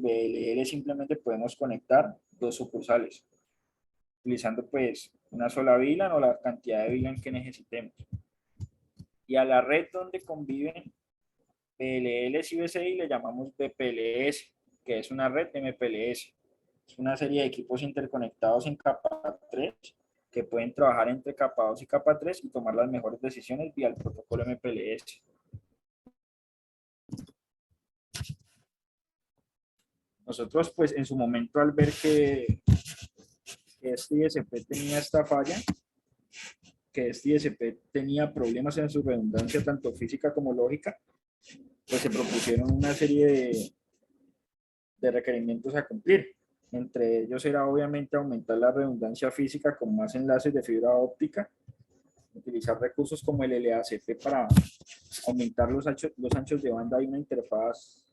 VLL simplemente podemos conectar dos sucursales, utilizando pues una sola VLAN o la cantidad de VLAN que necesitemos. Y a la red donde conviven VLLs y VCI le llamamos VPLS, que es una red MPLS. Es una serie de equipos interconectados en capa 3 que pueden trabajar entre capa 2 y capa 3 y tomar las mejores decisiones vía el protocolo MPLS. Nosotros, pues, en su momento, al ver que este ISP tenía esta falla, que este ISP tenía problemas en su redundancia, tanto física como lógica, pues se propusieron una serie de requerimientos a cumplir. Entre ellos era obviamente aumentar la redundancia física con más enlaces de fibra óptica, utilizar recursos como el LACP para aumentar los anchos de banda de una interfaz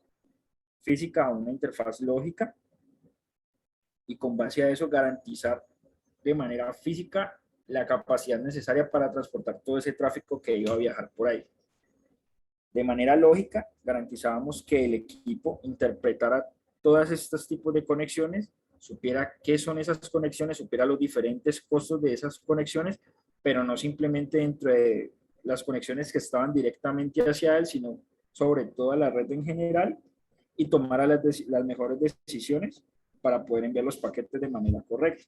física a una interfaz lógica, y con base a eso garantizar de manera física la capacidad necesaria para transportar todo ese tráfico que iba a viajar por ahí. De manera lógica, garantizábamos que el equipo interpretara todos estos tipos de conexiones, supiera qué son esas conexiones, supiera los diferentes costos de esas conexiones, pero no simplemente dentro de las conexiones que estaban directamente hacia él, sino sobre toda la red en general, y tomara las mejores decisiones para poder enviar los paquetes de manera correcta.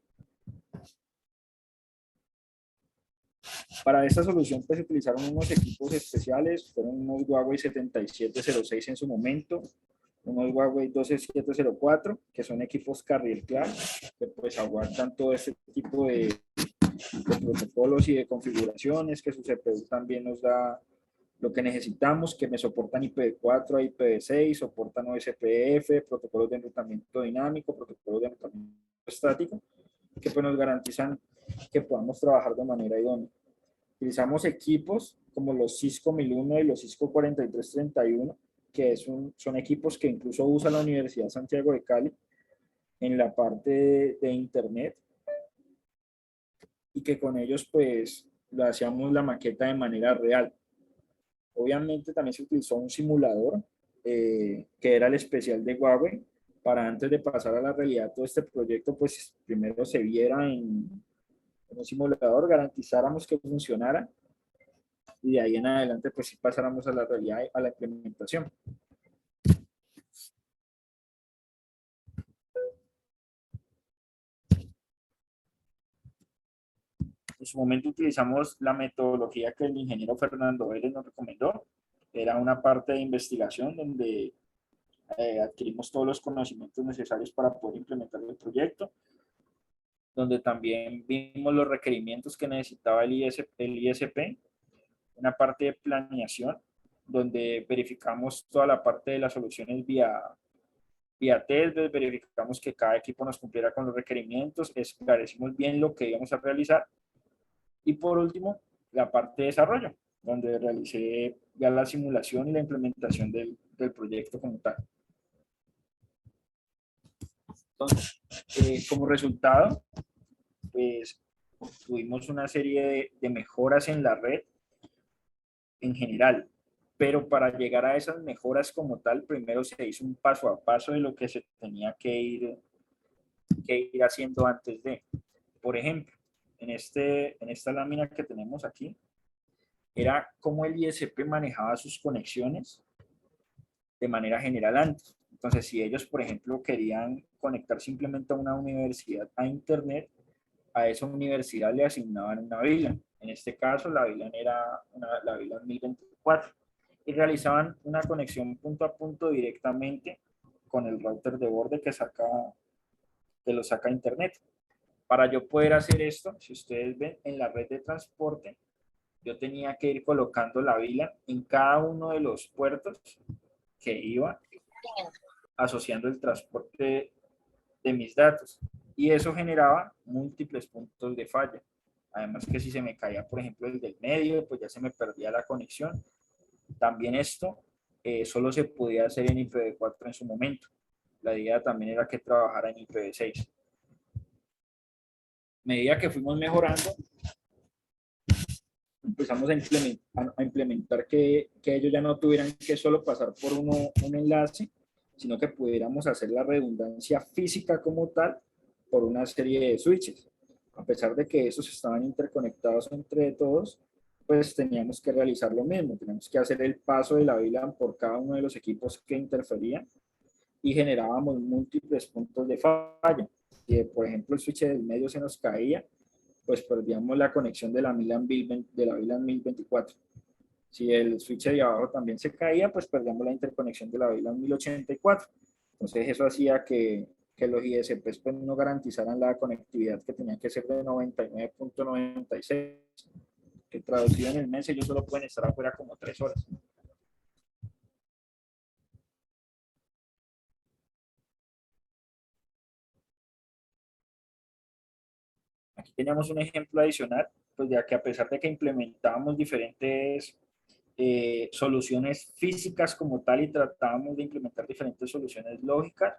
Para esta solución pues se utilizaron unos equipos especiales, fueron unos Huawei 7706 en su momento, unos Huawei 12704, que son equipos Carrier Class, que pues aguantan todo este tipo de protocolos y de configuraciones, que su CPU también nos da lo que necesitamos, que me soportan IPv4 a IPv6, soportan OSPF, protocolos de enrutamiento dinámico, protocolos de enrutamiento estático, que pues nos garantizan que podamos trabajar de manera idónea. Utilizamos equipos como los Cisco 1001 y los Cisco 4331, que son equipos que incluso usa la Universidad Santiago de Cali en la parte de Internet, y que con ellos pues lo hacíamos la maqueta de manera real. Obviamente también se utilizó un simulador que era el especial de Huawei, para antes de pasar a la realidad todo este proyecto, pues primero se viera en un simulador, garantizáramos que funcionara, y de ahí en adelante pues sí pasáramos a la realidad, a la implementación. En su momento utilizamos la metodología que el ingeniero Fernando Vélez nos recomendó. Era una parte de investigación donde adquirimos todos los conocimientos necesarios para poder implementar el proyecto, donde también vimos los requerimientos que necesitaba el ISP, una parte de planeación, donde verificamos toda la parte de las soluciones vía test, verificamos que cada equipo nos cumpliera con los requerimientos, esclarecimos bien lo que íbamos a realizar, y por último, la parte de desarrollo, donde realicé ya la simulación y la implementación del proyecto como tal. Entonces, como resultado, pues tuvimos una serie de mejoras en la red en general, pero para llegar a esas mejoras como tal, primero se hizo un paso a paso de lo que se tenía que ir haciendo antes de. Por ejemplo, en esta lámina que tenemos aquí, era cómo el ISP manejaba sus conexiones de manera general antes. Entonces, si ellos, por ejemplo, querían conectar simplemente a una universidad a Internet, a esa universidad le asignaban una VLAN. En este caso, la VLAN era la VLAN 1024. Y realizaban una conexión punto a punto directamente con el router de borde que lo saca a Internet. Para yo poder hacer esto, si ustedes ven, en la red de transporte, yo tenía que ir colocando la VLAN en cada uno de los puertos que iba asociando el transporte de mis datos. Y eso generaba múltiples puntos de falla. Además que si se me caía, por ejemplo, el del medio, pues ya se me perdía la conexión. También esto solo se podía hacer en IPv4 en su momento. La idea también era que trabajara en IPv6. A medida que fuimos mejorando, empezamos a implementar que ellos ya no tuvieran que solo pasar por un enlace, sino que pudiéramos hacer la redundancia física como tal por una serie de switches. A pesar de que esos estaban interconectados entre todos, pues teníamos que realizar lo mismo, teníamos que hacer el paso de la VLAN por cada uno de los equipos que interferían y generábamos múltiples puntos de falla. Si, por ejemplo, el switch del medio se nos caía, pues perdíamos la conexión de la VLAN 1024. Si el switch de abajo también se caía, pues perdíamos la interconexión de la VLAN 1084. Entonces eso hacía que los ISPs pues, no garantizaran la conectividad que tenía que ser de 99.96, que traducido en el mes ellos solo pueden estar afuera como 3 horas. Aquí teníamos un ejemplo adicional, pues ya que a pesar de que implementábamos diferentes soluciones físicas como tal y tratábamos de implementar diferentes soluciones lógicas,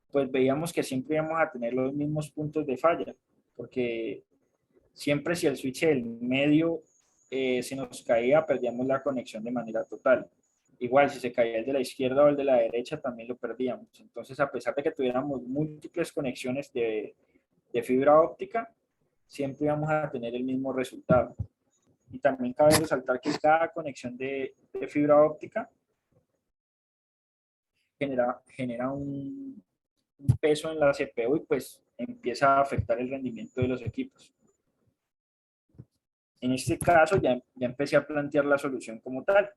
pues veíamos que siempre íbamos a tener los mismos puntos de falla, porque siempre si el switch del medio se nos caía, perdíamos la conexión de manera total. Igual, si se caía el de la izquierda o el de la derecha, también lo perdíamos. Entonces, a pesar de que tuviéramos múltiples conexiones de fibra óptica, siempre íbamos a tener el mismo resultado. Y también cabe resaltar que cada conexión de fibra óptica genera un peso en la CPU y pues empieza a afectar el rendimiento de los equipos. En este caso ya empecé a plantear la solución como tal.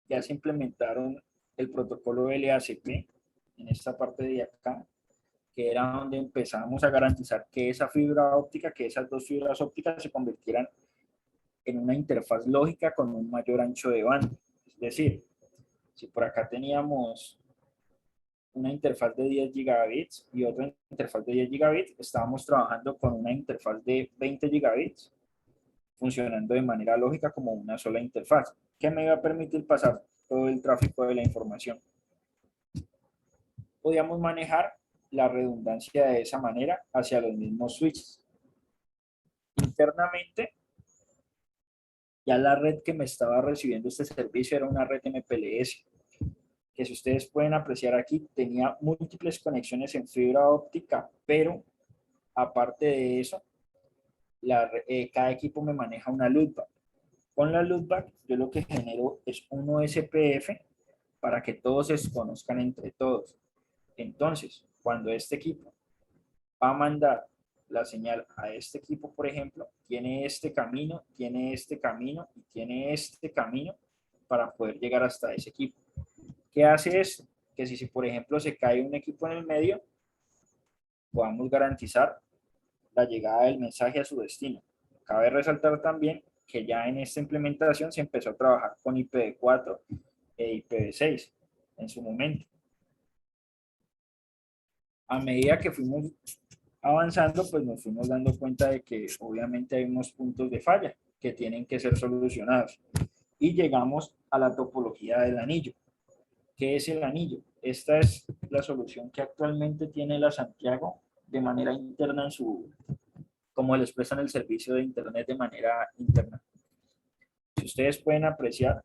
Ya se implementaron el protocolo LACP en esta parte de acá, que era donde empezamos a garantizar que esa fibra óptica, que esas dos fibras ópticas se convirtieran en una interfaz lógica con un mayor ancho de banda. Es decir, si por acá teníamos una interfaz de 10 gigabits y otra interfaz de 10 gigabits, estábamos trabajando con una interfaz de 20 gigabits, funcionando de manera lógica como una sola interfaz, que me iba a permitir pasar todo el tráfico de la información. Podíamos manejar la redundancia de esa manera hacia los mismos switches. Internamente, ya la red que me estaba recibiendo este servicio era una red MPLS, que si ustedes pueden apreciar aquí, tenía múltiples conexiones en fibra óptica, pero aparte de eso, cada equipo me maneja una loopback. Con la loopback, yo lo que genero es un OSPF para que todos se conozcan entre todos. Entonces, cuando este equipo va a mandar la señal a este equipo, por ejemplo, tiene este camino, tiene este camino y tiene este camino para poder llegar hasta ese equipo. ¿Qué hace esto? Que si por ejemplo se cae un equipo en el medio, podamos garantizar la llegada del mensaje a su destino. Cabe resaltar también que ya en esta implementación se empezó a trabajar con IPv4 e IPv6 en su momento. A medida que fuimos avanzando, pues nos fuimos dando cuenta de que obviamente hay unos puntos de falla que tienen que ser solucionados. Y llegamos a la topología del anillo. ¿Qué es el anillo? Esta es la solución que actualmente tiene la Santiago de manera interna en su, como les prestan el servicio de Internet de manera interna. Si ustedes pueden apreciar,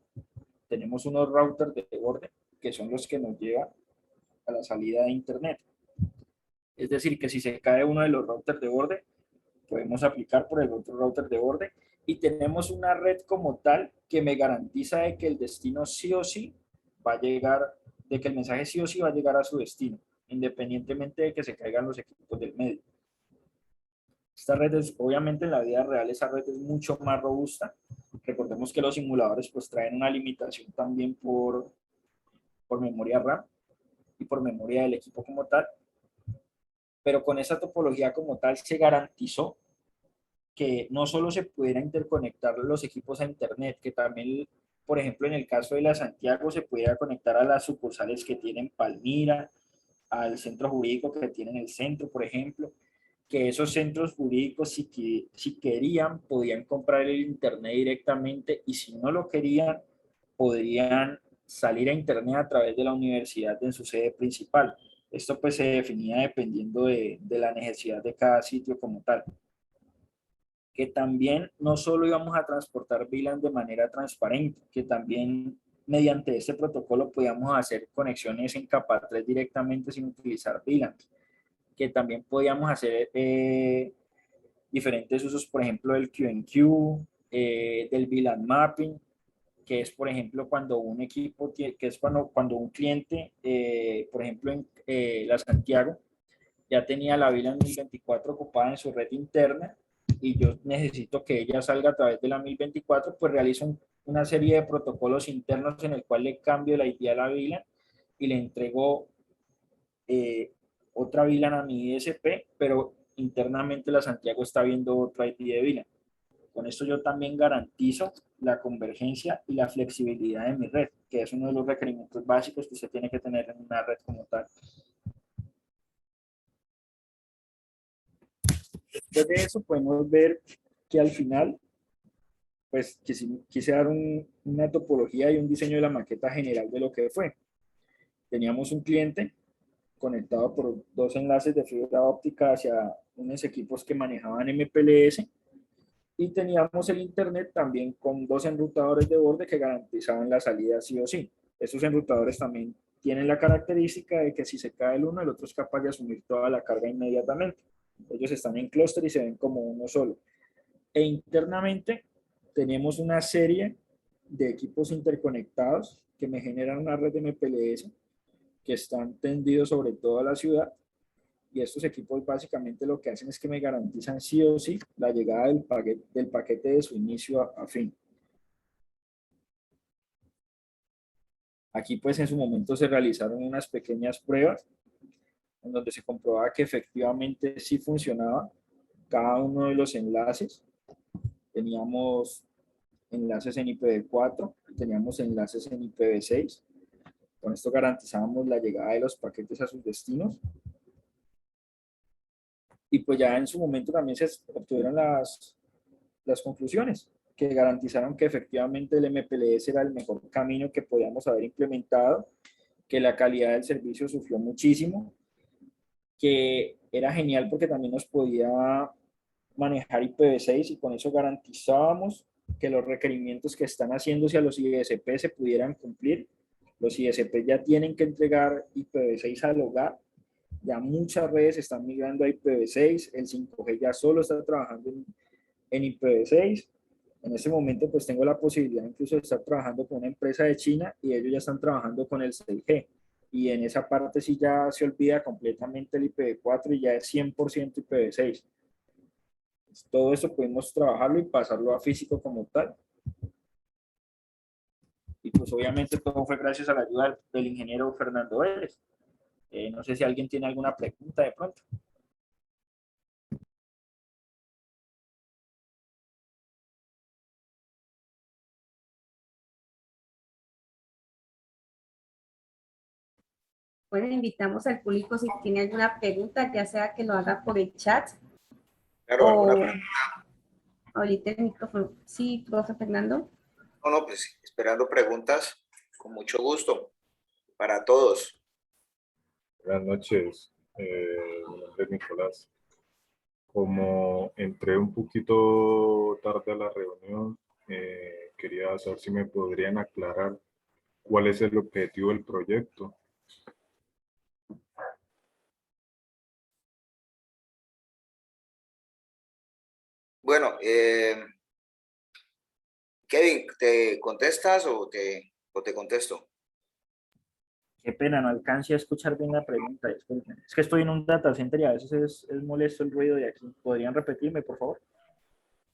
tenemos unos routers de borde que son los que nos llevan a la salida de Internet. Es decir, que si se cae uno de los routers de borde, podemos aplicar por el otro router de borde y tenemos una red como tal que me garantiza de que el destino sí o sí va a llegar, de que el mensaje sí o sí va a llegar a su destino, independientemente de que se caigan los equipos del medio. Esta red es, obviamente en la vida real, esa red es mucho más robusta. Recordemos que los simuladores pues traen una limitación también por memoria RAM y por memoria del equipo como tal, pero con esa topología como tal se garantizó que no solo se pudiera interconectar los equipos a Internet, que también, por ejemplo, en el caso de la Santiago, se pudiera conectar a las sucursales que tienen Palmira, al centro jurídico que tienen el centro, por ejemplo, que esos centros jurídicos, si querían, podían comprar el Internet directamente y si no lo querían, podrían salir a Internet a través de la universidad en su sede principal. Esto pues se definía dependiendo de la necesidad de cada sitio como tal. Que también no solo íbamos a transportar VLAN de manera transparente, que también mediante este protocolo podíamos hacer conexiones en capa 3 directamente sin utilizar VLAN, que también podíamos hacer diferentes usos, por ejemplo, del QNQ, del VLAN mapping, que es, por ejemplo, cuando un equipo, que es cuando un cliente, por ejemplo, en la Santiago, ya tenía la VLAN 1024 ocupada en su red interna y yo necesito que ella salga a través de la 1024, pues realizo una serie de protocolos internos en el cual le cambio la ID a la VLAN y le entrego otra VLAN a mi ISP, pero internamente la Santiago está viendo otra ID de VLAN. Con esto yo también garantizo la convergencia y la flexibilidad de mi red, que es uno de los requerimientos básicos que usted tiene que tener en una red como tal. Después de eso podemos ver que al final, pues quise dar una topología y un diseño de la maqueta general de lo que fue. Teníamos un cliente conectado por dos enlaces de fibra óptica hacia unos equipos que manejaban MPLS y teníamos el internet también con dos enrutadores de borde que garantizaban la salida sí o sí. Estos enrutadores también tienen la característica de que si se cae el uno, el otro es capaz de asumir toda la carga inmediatamente. Ellos están en clúster y se ven como uno solo. E internamente tenemos una serie de equipos interconectados que me generan una red de MPLS que están tendidos sobre toda la ciudad y estos equipos básicamente lo que hacen es que me garantizan sí o sí la llegada del paquete de su inicio a fin. Aquí pues en su momento se realizaron unas pequeñas pruebas en donde se comprobaba que efectivamente sí funcionaba cada uno de los enlaces. Teníamos enlaces en IPv4, teníamos enlaces en IPv6. Con esto garantizábamos la llegada de los paquetes a sus destinos. Y pues ya en su momento también se obtuvieron las conclusiones que garantizaron que efectivamente el MPLS era el mejor camino que podíamos haber implementado, que la calidad del servicio sufrió muchísimo, que era genial porque también nos podía manejar IPv6 y con eso garantizábamos que los requerimientos que están haciéndose a los ISP se pudieran cumplir. Los ISP ya tienen que entregar IPv6 al hogar, ya muchas redes están migrando a IPv6, el 5G ya solo está trabajando en IPv6. En este momento pues tengo la posibilidad incluso de estar trabajando con una empresa de China y ellos ya están trabajando con el 6G. Y en esa parte sí ya se olvida completamente el IPv4 y ya es 100% IPv6. Todo esto pudimos trabajarlo y pasarlo a físico como tal. Y pues obviamente todo fue gracias a la ayuda del ingeniero Fernando Vélez. No sé si alguien tiene alguna pregunta de pronto. Bueno, invitamos al público si tiene alguna pregunta, ya sea que lo haga por el chat Claro, o alguna pregunta. ahorita el micrófono. Sí, profe Fernando. No, pues esperando preguntas con mucho gusto para todos. Buenas noches, mi nombre es Nicolás. Como entré un poquito tarde a la reunión, quería saber si me podrían aclarar cuál es el objetivo del proyecto. Bueno, Kevin, ¿te contestas o te contesto? Qué pena, no alcancé a escuchar bien la pregunta. Es que estoy en un data center y a veces es molesto el ruido de aquí. ¿Podrían repetirme, por favor?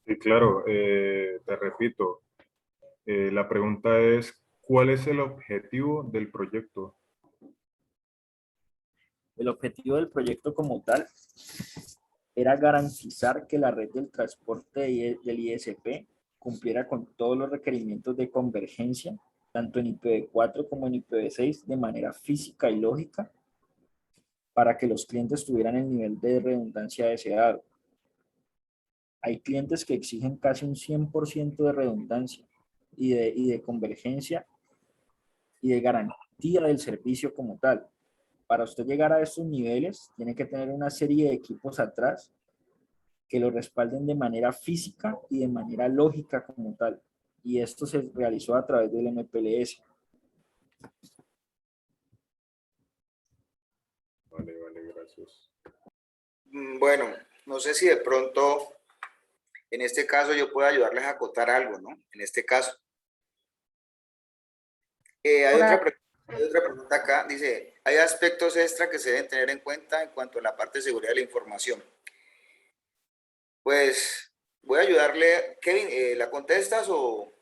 Sí, claro, te repito, la pregunta es, ¿cuál es el objetivo del proyecto? El objetivo del proyecto como tal era garantizar que la red del transporte del ISP cumpliera con todos los requerimientos de convergencia, tanto en IPv4 como en IPv6, de manera física y lógica, para que los clientes tuvieran el nivel de redundancia deseado. Hay clientes que exigen casi un 100% de redundancia y de convergencia y de garantía del servicio como tal. Para usted llegar a estos niveles, tiene que tener una serie de equipos atrás que lo respalden de manera física y de manera lógica como tal. Y esto se realizó a través del MPLS. Vale, vale, gracias. Bueno, no sé si de pronto en este caso yo puedo ayudarles a acotar algo, ¿no? En este caso. Hay otra pregunta acá, dice, ¿hay aspectos extra que se deben tener en cuenta en cuanto a la parte de seguridad de la información? Pues voy a ayudarle. Kevin, ¿la contestas o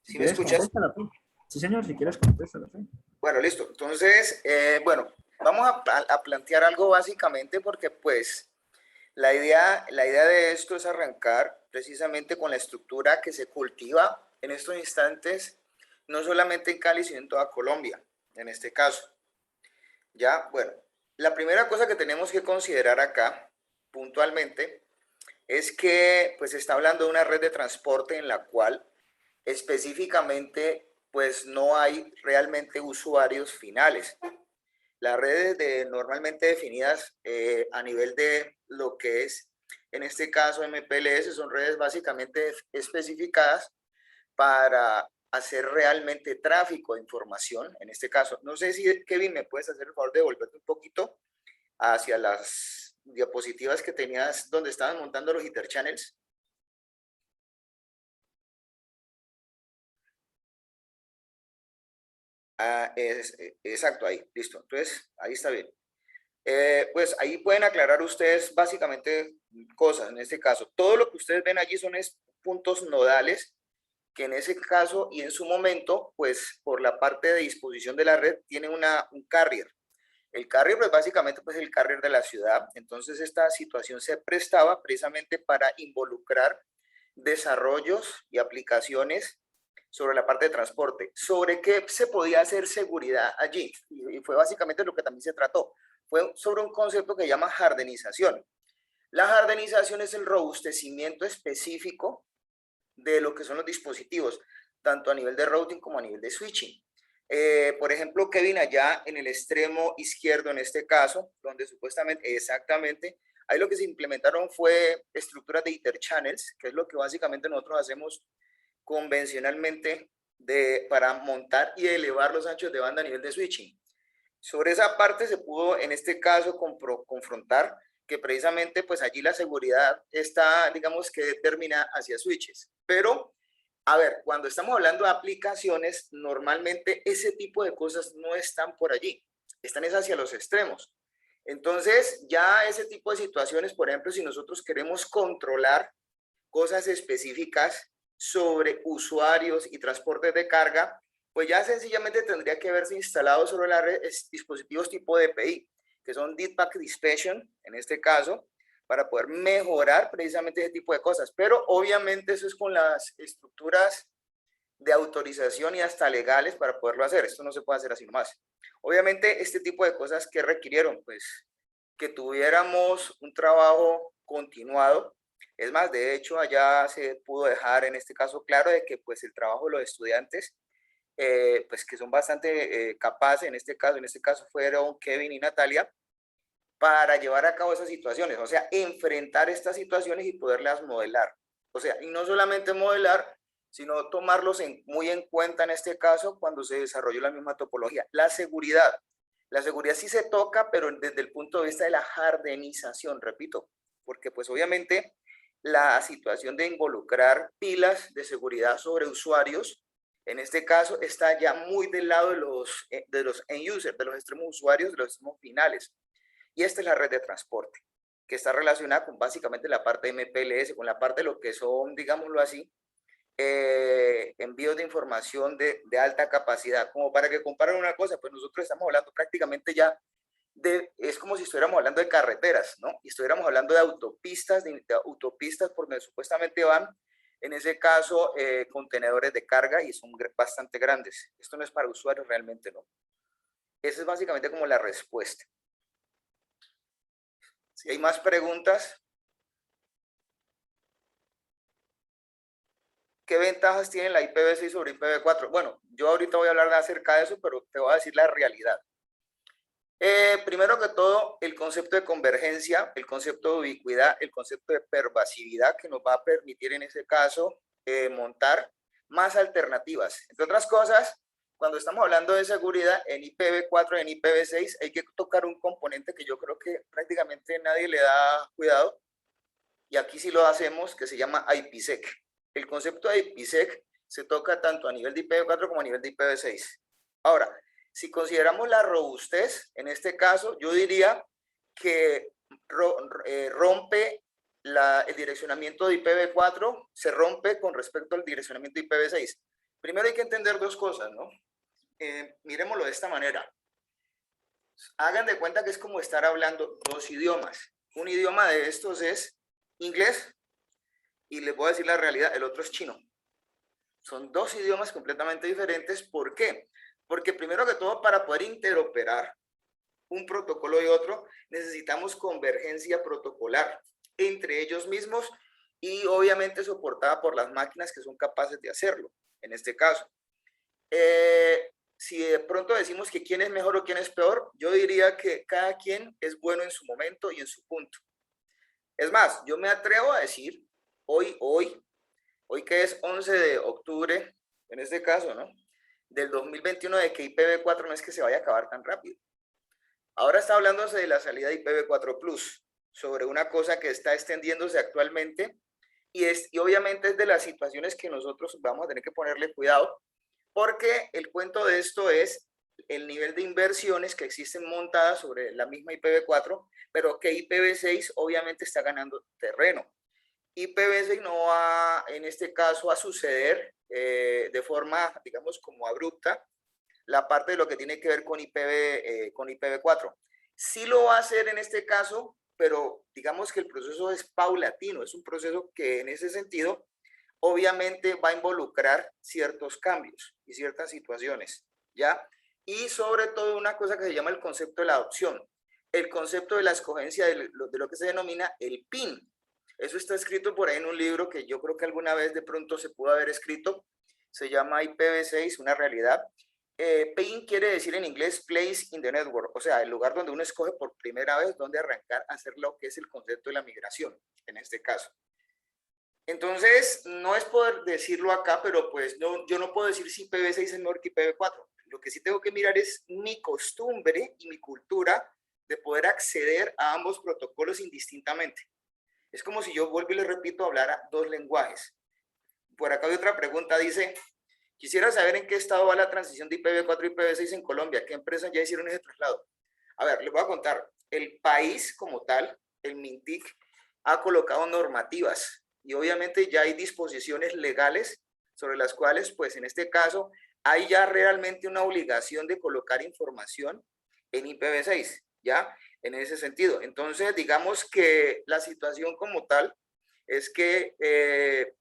Si si me quieres, escuchas? contéstala tú. Sí, señor, si quieres, contéstala tú. Bueno, listo. Entonces, bueno, vamos a plantear algo básicamente porque pues la idea de esto es arrancar precisamente con la estructura que se cultiva en estos instantes, no solamente en Cali, sino en toda Colombia, en este caso. Ya, bueno, la primera cosa que tenemos que considerar acá, puntualmente, es que pues se está hablando de una red de transporte en la cual específicamente pues no hay realmente usuarios finales. Las redes normalmente definidas a nivel de lo que es, en este caso, MPLS, son redes básicamente especificadas para hacer realmente tráfico de información. En este caso, no sé si, Kevin, me puedes hacer el favor de volverte un poquito hacia las diapositivas que tenías donde estaban montando los Ether Channels. Exacto, ahí, listo. Entonces, ahí está bien. Pues ahí pueden aclarar ustedes básicamente cosas. En este caso, todo lo que ustedes ven allí son puntos nodales que en ese caso y en su momento, pues por la parte de disposición de la red, tiene un carrier. El carrier, pues básicamente, pues el carrier de la ciudad. Entonces, esta situación se prestaba precisamente para involucrar desarrollos y aplicaciones sobre la parte de transporte. ¿Sobre qué se podía hacer seguridad allí? Y fue básicamente lo que también se trató. Fue sobre un concepto que se llama jardinización. La jardinización es el robustecimiento específico de lo que son los dispositivos, tanto a nivel de routing como a nivel de switching. Por ejemplo, Kevin, allá en el extremo izquierdo, en este caso, donde supuestamente, exactamente, ahí lo que se implementaron fue estructuras de Ether Channels, que es lo que básicamente nosotros hacemos convencionalmente para montar y elevar los anchos de banda a nivel de switching. Sobre esa parte se pudo, en este caso, confrontar que precisamente pues allí la seguridad está, digamos que determinada hacia switches. Pero, a ver, cuando estamos hablando de aplicaciones, normalmente ese tipo de cosas no están por allí, están es hacia los extremos. Entonces, ya ese tipo de situaciones, por ejemplo, si nosotros queremos controlar cosas específicas sobre usuarios y transportes de carga, pues ya sencillamente tendría que haberse instalado sobre la red dispositivos tipo DPI, que son Deep Packet Inspection, en este caso, para poder mejorar precisamente ese tipo de cosas. Pero obviamente eso es con las estructuras de autorización y hasta legales para poderlo hacer. Esto no se puede hacer así nomás. Obviamente este tipo de cosas que requirieron, pues, que tuviéramos un trabajo continuado. Es más, de hecho, allá se pudo dejar en este caso claro de que pues el trabajo de los estudiantes, pues que son bastante capaces, en este caso fueron Kevin y Natalia, para llevar a cabo esas situaciones, o sea, enfrentar estas situaciones y poderlas modelar. O sea, y no solamente modelar, sino tomarlos muy en cuenta en este caso cuando se desarrolló la misma topología. La seguridad sí se toca, pero desde el punto de vista de la jardinización, repito, porque pues obviamente la situación de involucrar pilas de seguridad sobre usuarios, en este caso está ya muy del lado de los end users, de los extremos usuarios, de los extremos finales. Y esta es la red de transporte, que está relacionada con básicamente la parte de MPLS, con la parte de lo que son, digámoslo así, envíos de información de alta capacidad. Como para que comparen una cosa, pues nosotros estamos hablando prácticamente ya es como si estuviéramos hablando de carreteras, ¿no? Y estuviéramos hablando de autopistas por donde supuestamente van, en ese caso, contenedores de carga y son bastante grandes. Esto no es para usuarios, realmente no. Esa es básicamente como la respuesta. Si hay más preguntas. ¿Qué ventajas tiene la IPv6 sobre IPv4? Bueno, yo ahorita voy a hablar acerca de eso, pero te voy a decir la realidad. Primero que todo, el concepto de convergencia, el concepto de ubicuidad, el concepto de pervasividad que nos va a permitir en ese caso montar más alternativas. Entre otras cosas, cuando estamos hablando de seguridad en IPv4, en IPv6, hay que tocar un componente que yo creo que prácticamente nadie le da cuidado, y aquí sí lo hacemos, que se llama IPsec. El concepto de IPsec se toca tanto a nivel de IPv4 como a nivel de IPv6. Ahora, si consideramos la robustez, en este caso, yo diría que rompe el direccionamiento de IPv4, se rompe con respecto al direccionamiento de IPv6. Primero hay que entender dos cosas, ¿no? Miremoslo de esta manera. Hagan de cuenta que es como estar hablando dos idiomas. Un idioma de estos es inglés y les voy a decir la realidad, el otro es chino. Son dos idiomas completamente diferentes. ¿Por qué? Porque primero que todo, para poder interoperar un protocolo y otro, necesitamos convergencia protocolar entre ellos mismos y obviamente soportada por las máquinas que son capaces de hacerlo, en este caso. Si de pronto decimos que quién es mejor o quién es peor, yo diría que cada quien es bueno en su momento y en su punto. Es más, yo me atrevo a decir, hoy que es 11 de octubre, en este caso, ¿no?, del 2021, de que IPv4 no es que se vaya a acabar tan rápido. Ahora está hablándose de la salida de IPv4 Plus, sobre una cosa que está extendiéndose actualmente, y obviamente es de las situaciones que nosotros vamos a tener que ponerle cuidado, porque el cuento de esto es el nivel de inversiones que existen montadas sobre la misma IPv4, pero que IPv6 obviamente está ganando terreno. IPv6 no va, en este caso, a suceder de forma, digamos, como abrupta, la parte de lo que tiene que ver con IPv4. Sí lo va a hacer en este caso, pero digamos que el proceso es paulatino, es un proceso que en ese sentido obviamente va a involucrar ciertos cambios y ciertas situaciones, ¿ya? Y sobre todo una cosa que se llama el concepto de la adopción, el concepto de la escogencia de lo que se denomina el PIN. Eso está escrito por ahí en un libro que yo creo que alguna vez de pronto se pudo haber escrito, se llama IPv6, una realidad. PIN quiere decir en inglés place in the network, o sea, el lugar donde uno escoge por primera vez dónde arrancar a hacer lo que es el concepto de la migración, en este caso. Entonces, no es poder decirlo acá, pero pues no, yo no puedo decir si IPv6 es mejor que IPv4. Lo que sí tengo que mirar es mi costumbre y mi cultura de poder acceder a ambos protocolos indistintamente. Es como si yo, vuelvo y le repito, hablara dos lenguajes. Por acá hay otra pregunta, dice, quisiera saber en qué estado va la transición de IPv4 a IPv6 en Colombia, ¿qué empresas ya hicieron ese traslado? A ver, les voy a contar, el país como tal, el MINTIC, ha colocado normativas y obviamente ya hay disposiciones legales sobre las cuales, pues en este caso, hay ya realmente una obligación de colocar información en IPv6, ¿ya? En ese sentido. Entonces, digamos que la situación como tal es que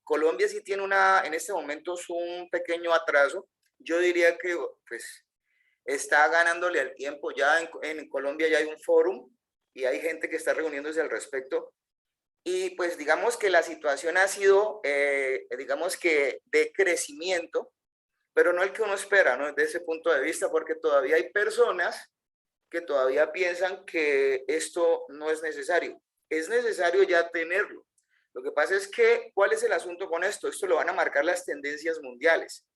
Colombia sí tiene en este momento un pequeño atraso. Yo diría que, pues, está ganándole al tiempo. Ya en Colombia ya hay un fórum y hay gente que está reuniéndose al respecto. Y pues digamos que la situación ha sido, digamos que de crecimiento, pero no el que uno espera, ¿no? Desde ese punto de vista, porque todavía hay personas que todavía piensan que esto no es necesario. Es necesario ya tenerlo. Lo que pasa es que, ¿cuál es el asunto con esto? Esto lo van a marcar las tendencias mundiales,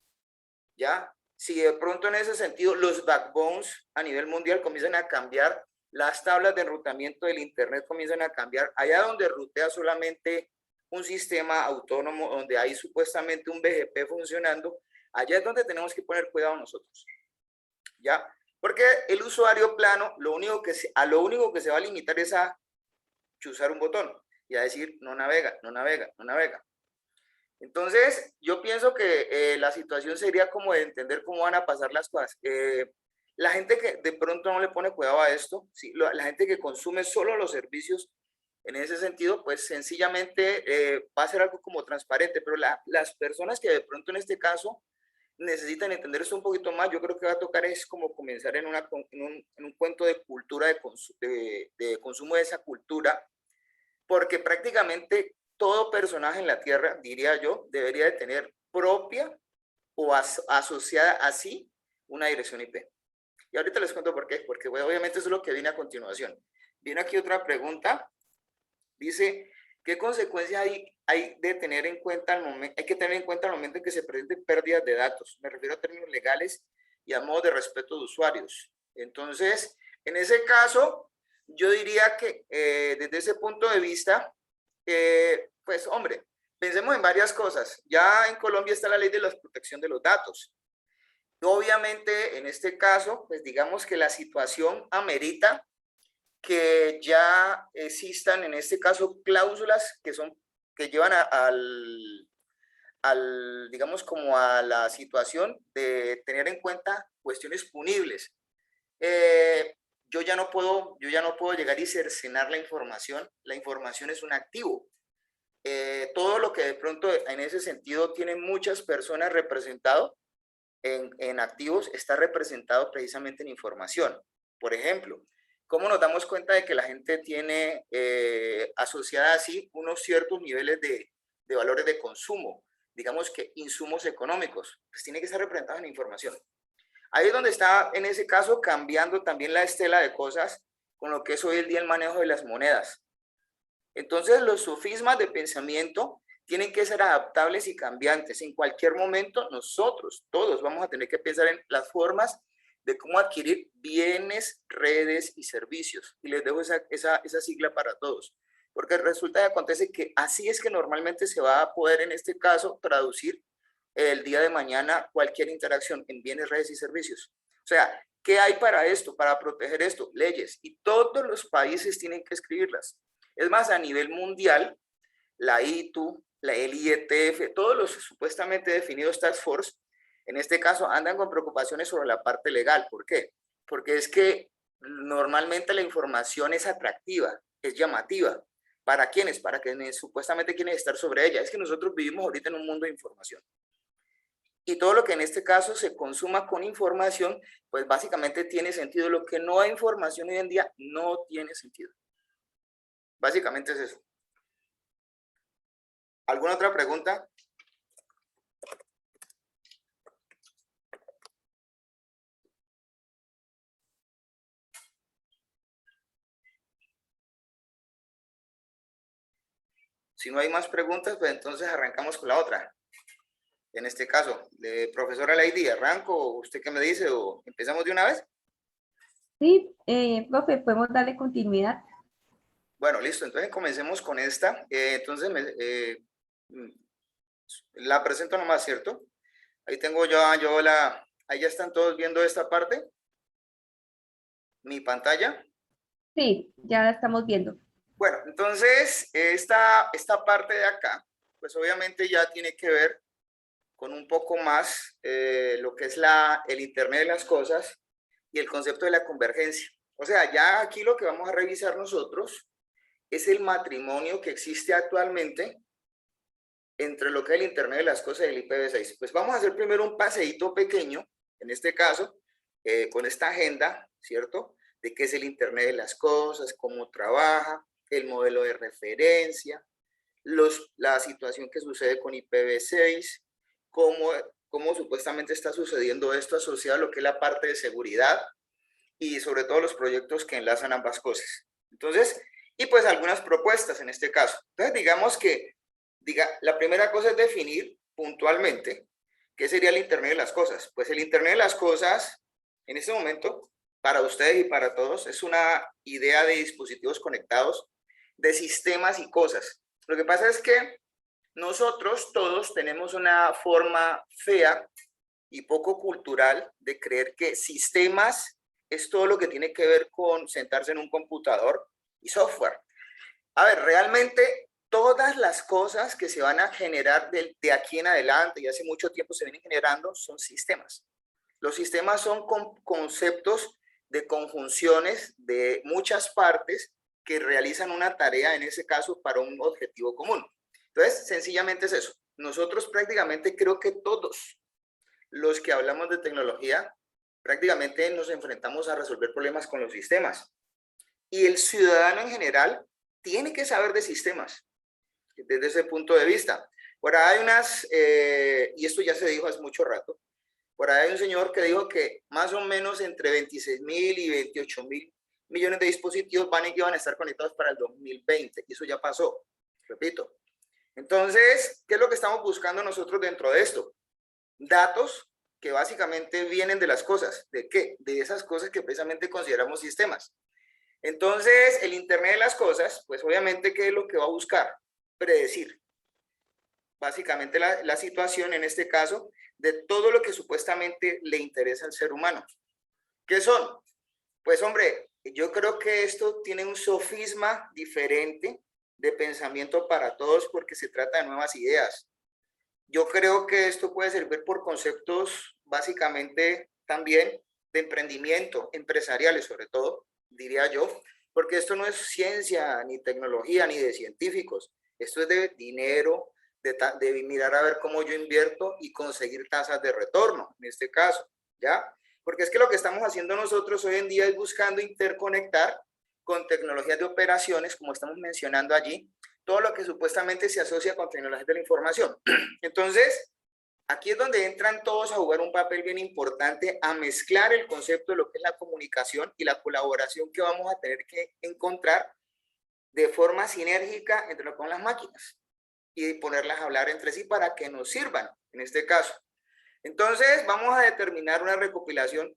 ¿ya? Si de pronto en ese sentido los backbones a nivel mundial comienzan a cambiar, las tablas de enrutamiento del Internet comienzan a cambiar, allá donde rutea solamente un sistema autónomo, donde hay supuestamente un BGP funcionando, allá es donde tenemos que poner cuidado nosotros, ¿ya? Porque el usuario plano, a lo único que se va a limitar es a chuzar un botón y a decir no navega, no navega, no navega. Entonces, yo pienso que la situación sería como de entender cómo van a pasar las cosas. La gente que de pronto no le pone cuidado a esto, ¿sí? La gente que consume solo los servicios, en ese sentido, pues sencillamente va a ser algo como transparente, pero las personas que de pronto en este caso necesitan entender esto un poquito más, yo creo que va a tocar es como comenzar en un cuento de cultura de consumo de esa cultura, porque prácticamente todo personaje en la Tierra, diría yo, debería de tener propia o asociada así una dirección IP. Y ahorita les cuento por qué, porque bueno, obviamente eso es lo que viene a continuación. Viene aquí otra pregunta, dice, ¿Qué consecuencias hay de tener en cuenta hay que tener en cuenta al momento en que se presenten pérdidas de datos? Me refiero a términos legales y a modos de respeto de usuarios. Entonces, en ese caso, yo diría que desde ese punto de vista, pues hombre, pensemos en varias cosas. Ya en Colombia está la ley de la protección de los datos. Obviamente, en este caso, pues digamos que la situación amerita que ya existan, en este caso, cláusulas que llevan digamos, como a la situación de tener en cuenta cuestiones punibles. Yo ya no puedo llegar y cercenar la información es un activo. Todo lo que de pronto en ese sentido tienen muchas personas representado en activos está representado precisamente en información. Por ejemplo, ¿cómo nos damos cuenta de que la gente tiene asociada así unos ciertos niveles de valores de consumo? Digamos que insumos económicos, pues tiene que estar representados en información. Ahí es donde está, en ese caso, cambiando también la estela de cosas con lo que es hoy el día el manejo de las monedas. Entonces, los sofismas de pensamiento tienen que ser adaptables y cambiantes. En cualquier momento, nosotros, todos, vamos a tener que pensar en las formas de cómo adquirir bienes, redes y servicios. Y les dejo esa sigla para todos. Porque resulta que acontece que así es que normalmente se va a poder, en este caso, traducir el día de mañana cualquier interacción en bienes, redes y servicios. O sea, ¿qué hay para esto? Para proteger esto, leyes. Y todos los países tienen que escribirlas. Es más, a nivel mundial, la ITU, el IETF, todos los supuestamente definidos Task Force, en este caso andan con preocupaciones sobre la parte legal. ¿Por qué? Porque es que normalmente la información es atractiva, es llamativa. ¿Para quiénes? Para quienes supuestamente quieren estar sobre ella. Es que nosotros vivimos ahorita en un mundo de información. Y todo lo que en este caso se consuma con información, pues básicamente tiene sentido. Lo que no hay información hoy en día no tiene sentido. Básicamente es eso. ¿Alguna otra pregunta? Si no hay más preguntas, pues entonces arrancamos con la otra. En este caso, profesora Lady, ¿arranco? ¿Usted qué me dice? ¿O empezamos de una vez? Sí, profe, podemos darle continuidad. Bueno, listo. Entonces comencemos con esta. Entonces, la presento nomás, ¿cierto? Ahí tengo ahí ya están todos viendo esta parte. Mi pantalla. Sí, ya la estamos viendo. Bueno, entonces, esta parte de acá, pues obviamente ya tiene que ver con un poco más lo que es el Internet de las cosas y el concepto de la convergencia. O sea, ya aquí lo que vamos a revisar nosotros es el matrimonio que existe actualmente entre lo que es el Internet de las cosas y el IPv6. Pues vamos a hacer primero un paseíto pequeño, en este caso, con esta agenda, ¿cierto? De qué es el Internet de las cosas, cómo trabaja, el modelo de referencia, la situación que sucede con IPv6, cómo supuestamente está sucediendo esto asociado a lo que es la parte de seguridad y sobre todo los proyectos que enlazan ambas cosas. Entonces, y pues algunas propuestas en este caso. Entonces, digamos que la primera cosa es definir puntualmente qué sería el Internet de las cosas. Pues el Internet de las cosas, en este momento, para ustedes y para todos, es una idea de dispositivos conectados, de sistemas y cosas. Lo que pasa es que nosotros todos tenemos una forma fea y poco cultural de creer que sistemas es todo lo que tiene que ver con sentarse en un computador y software. A ver, realmente todas las cosas que se van a generar de aquí en adelante y hace mucho tiempo se vienen generando son sistemas. Los sistemas son conceptos de conjunciones de muchas partes que realizan una tarea, en ese caso, para un objetivo común. Entonces, sencillamente es eso. Nosotros prácticamente creo que todos los que hablamos de tecnología, prácticamente nos enfrentamos a resolver problemas con los sistemas. Y el ciudadano en general tiene que saber de sistemas, desde ese punto de vista. Por ahí hay y esto ya se dijo hace mucho rato, por ahí hay un señor que dijo que más o menos entre 26.000 y 28.000 millones de dispositivos van a estar conectados para el 2020, y eso ya pasó. repito. Entonces, ¿qué es lo que estamos buscando nosotros dentro de esto? Datos que básicamente vienen de las cosas. ¿De qué? De esas cosas que precisamente consideramos sistemas. Entonces, el Internet de las cosas, pues obviamente, ¿qué es lo que va a buscar? Predecir. Básicamente la situación, en este caso, de todo lo que supuestamente le interesa al ser humano. ¿Qué son? Pues hombre, yo creo que esto tiene un sofisma diferente de pensamiento para todos porque se trata de nuevas ideas. Yo creo que esto puede servir por conceptos básicamente también de emprendimiento, empresariales sobre todo, diría yo, porque esto no es ciencia, ni tecnología, ni de científicos. Esto es de dinero, de mirar a ver cómo yo invierto y conseguir tasas de retorno, en este caso, ¿ya? Porque es que lo que estamos haciendo nosotros hoy en día es buscando interconectar con tecnologías de operaciones, como estamos mencionando allí, todo lo que supuestamente se asocia con tecnologías de la información. Entonces, aquí es donde entran todos a jugar un papel bien importante, a mezclar el concepto de lo que es la comunicación y la colaboración que vamos a tener que encontrar de forma sinérgica entre lo que son las máquinas y ponerlas a hablar entre sí para que nos sirvan, en este caso. Entonces, vamos a determinar una recopilación,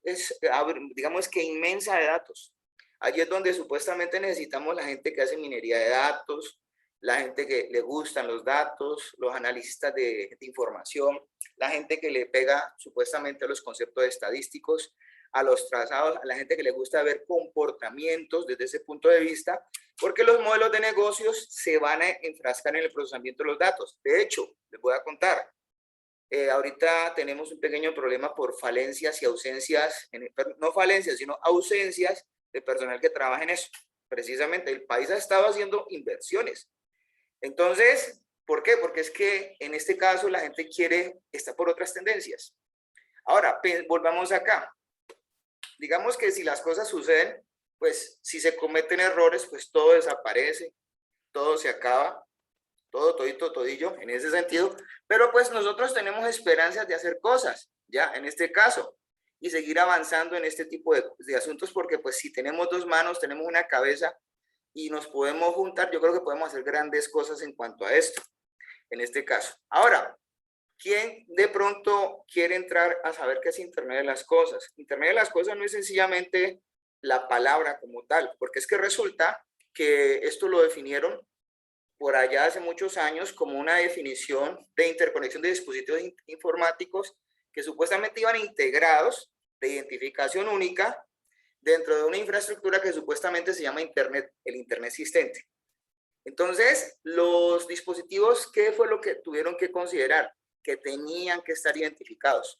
digamos que inmensa de datos. Allí es donde supuestamente necesitamos la gente que hace minería de datos, la gente que le gustan los datos, los analistas de información, la gente que le pega supuestamente a los conceptos estadísticos, a los trazados, a la gente que le gusta ver comportamientos desde ese punto de vista, porque los modelos de negocios se van a enfrascar en el procesamiento de los datos. De hecho, les voy a contar, ahorita tenemos un pequeño problema por falencias y ausencias, no falencias, sino ausencias de personal que trabaja en eso. Precisamente el país ha estado haciendo inversiones. Entonces, ¿por qué? Porque es que en este caso la gente está por otras tendencias. Ahora, volvamos acá. Digamos que si las cosas suceden, pues si se cometen errores, pues todo desaparece, todo se acaba, todo, todito, todillo, en ese sentido. Pero pues nosotros tenemos esperanzas de hacer cosas, ya, en este caso, y seguir avanzando en este tipo de asuntos, porque pues si tenemos dos manos, tenemos una cabeza, y nos podemos juntar, yo creo que podemos hacer grandes cosas en cuanto a esto, en este caso. Ahora, ¿quién de pronto quiere entrar a saber qué es Internet de las cosas? Internet de las cosas no es sencillamente la palabra como tal, porque es que resulta que esto lo definieron por allá hace muchos años como una definición de interconexión de dispositivos informáticos que supuestamente iban integrados de identificación única dentro de una infraestructura que supuestamente se llama Internet, el Internet existente. Entonces, los dispositivos, ¿qué fue lo que tuvieron que considerar? Que tenían que estar identificados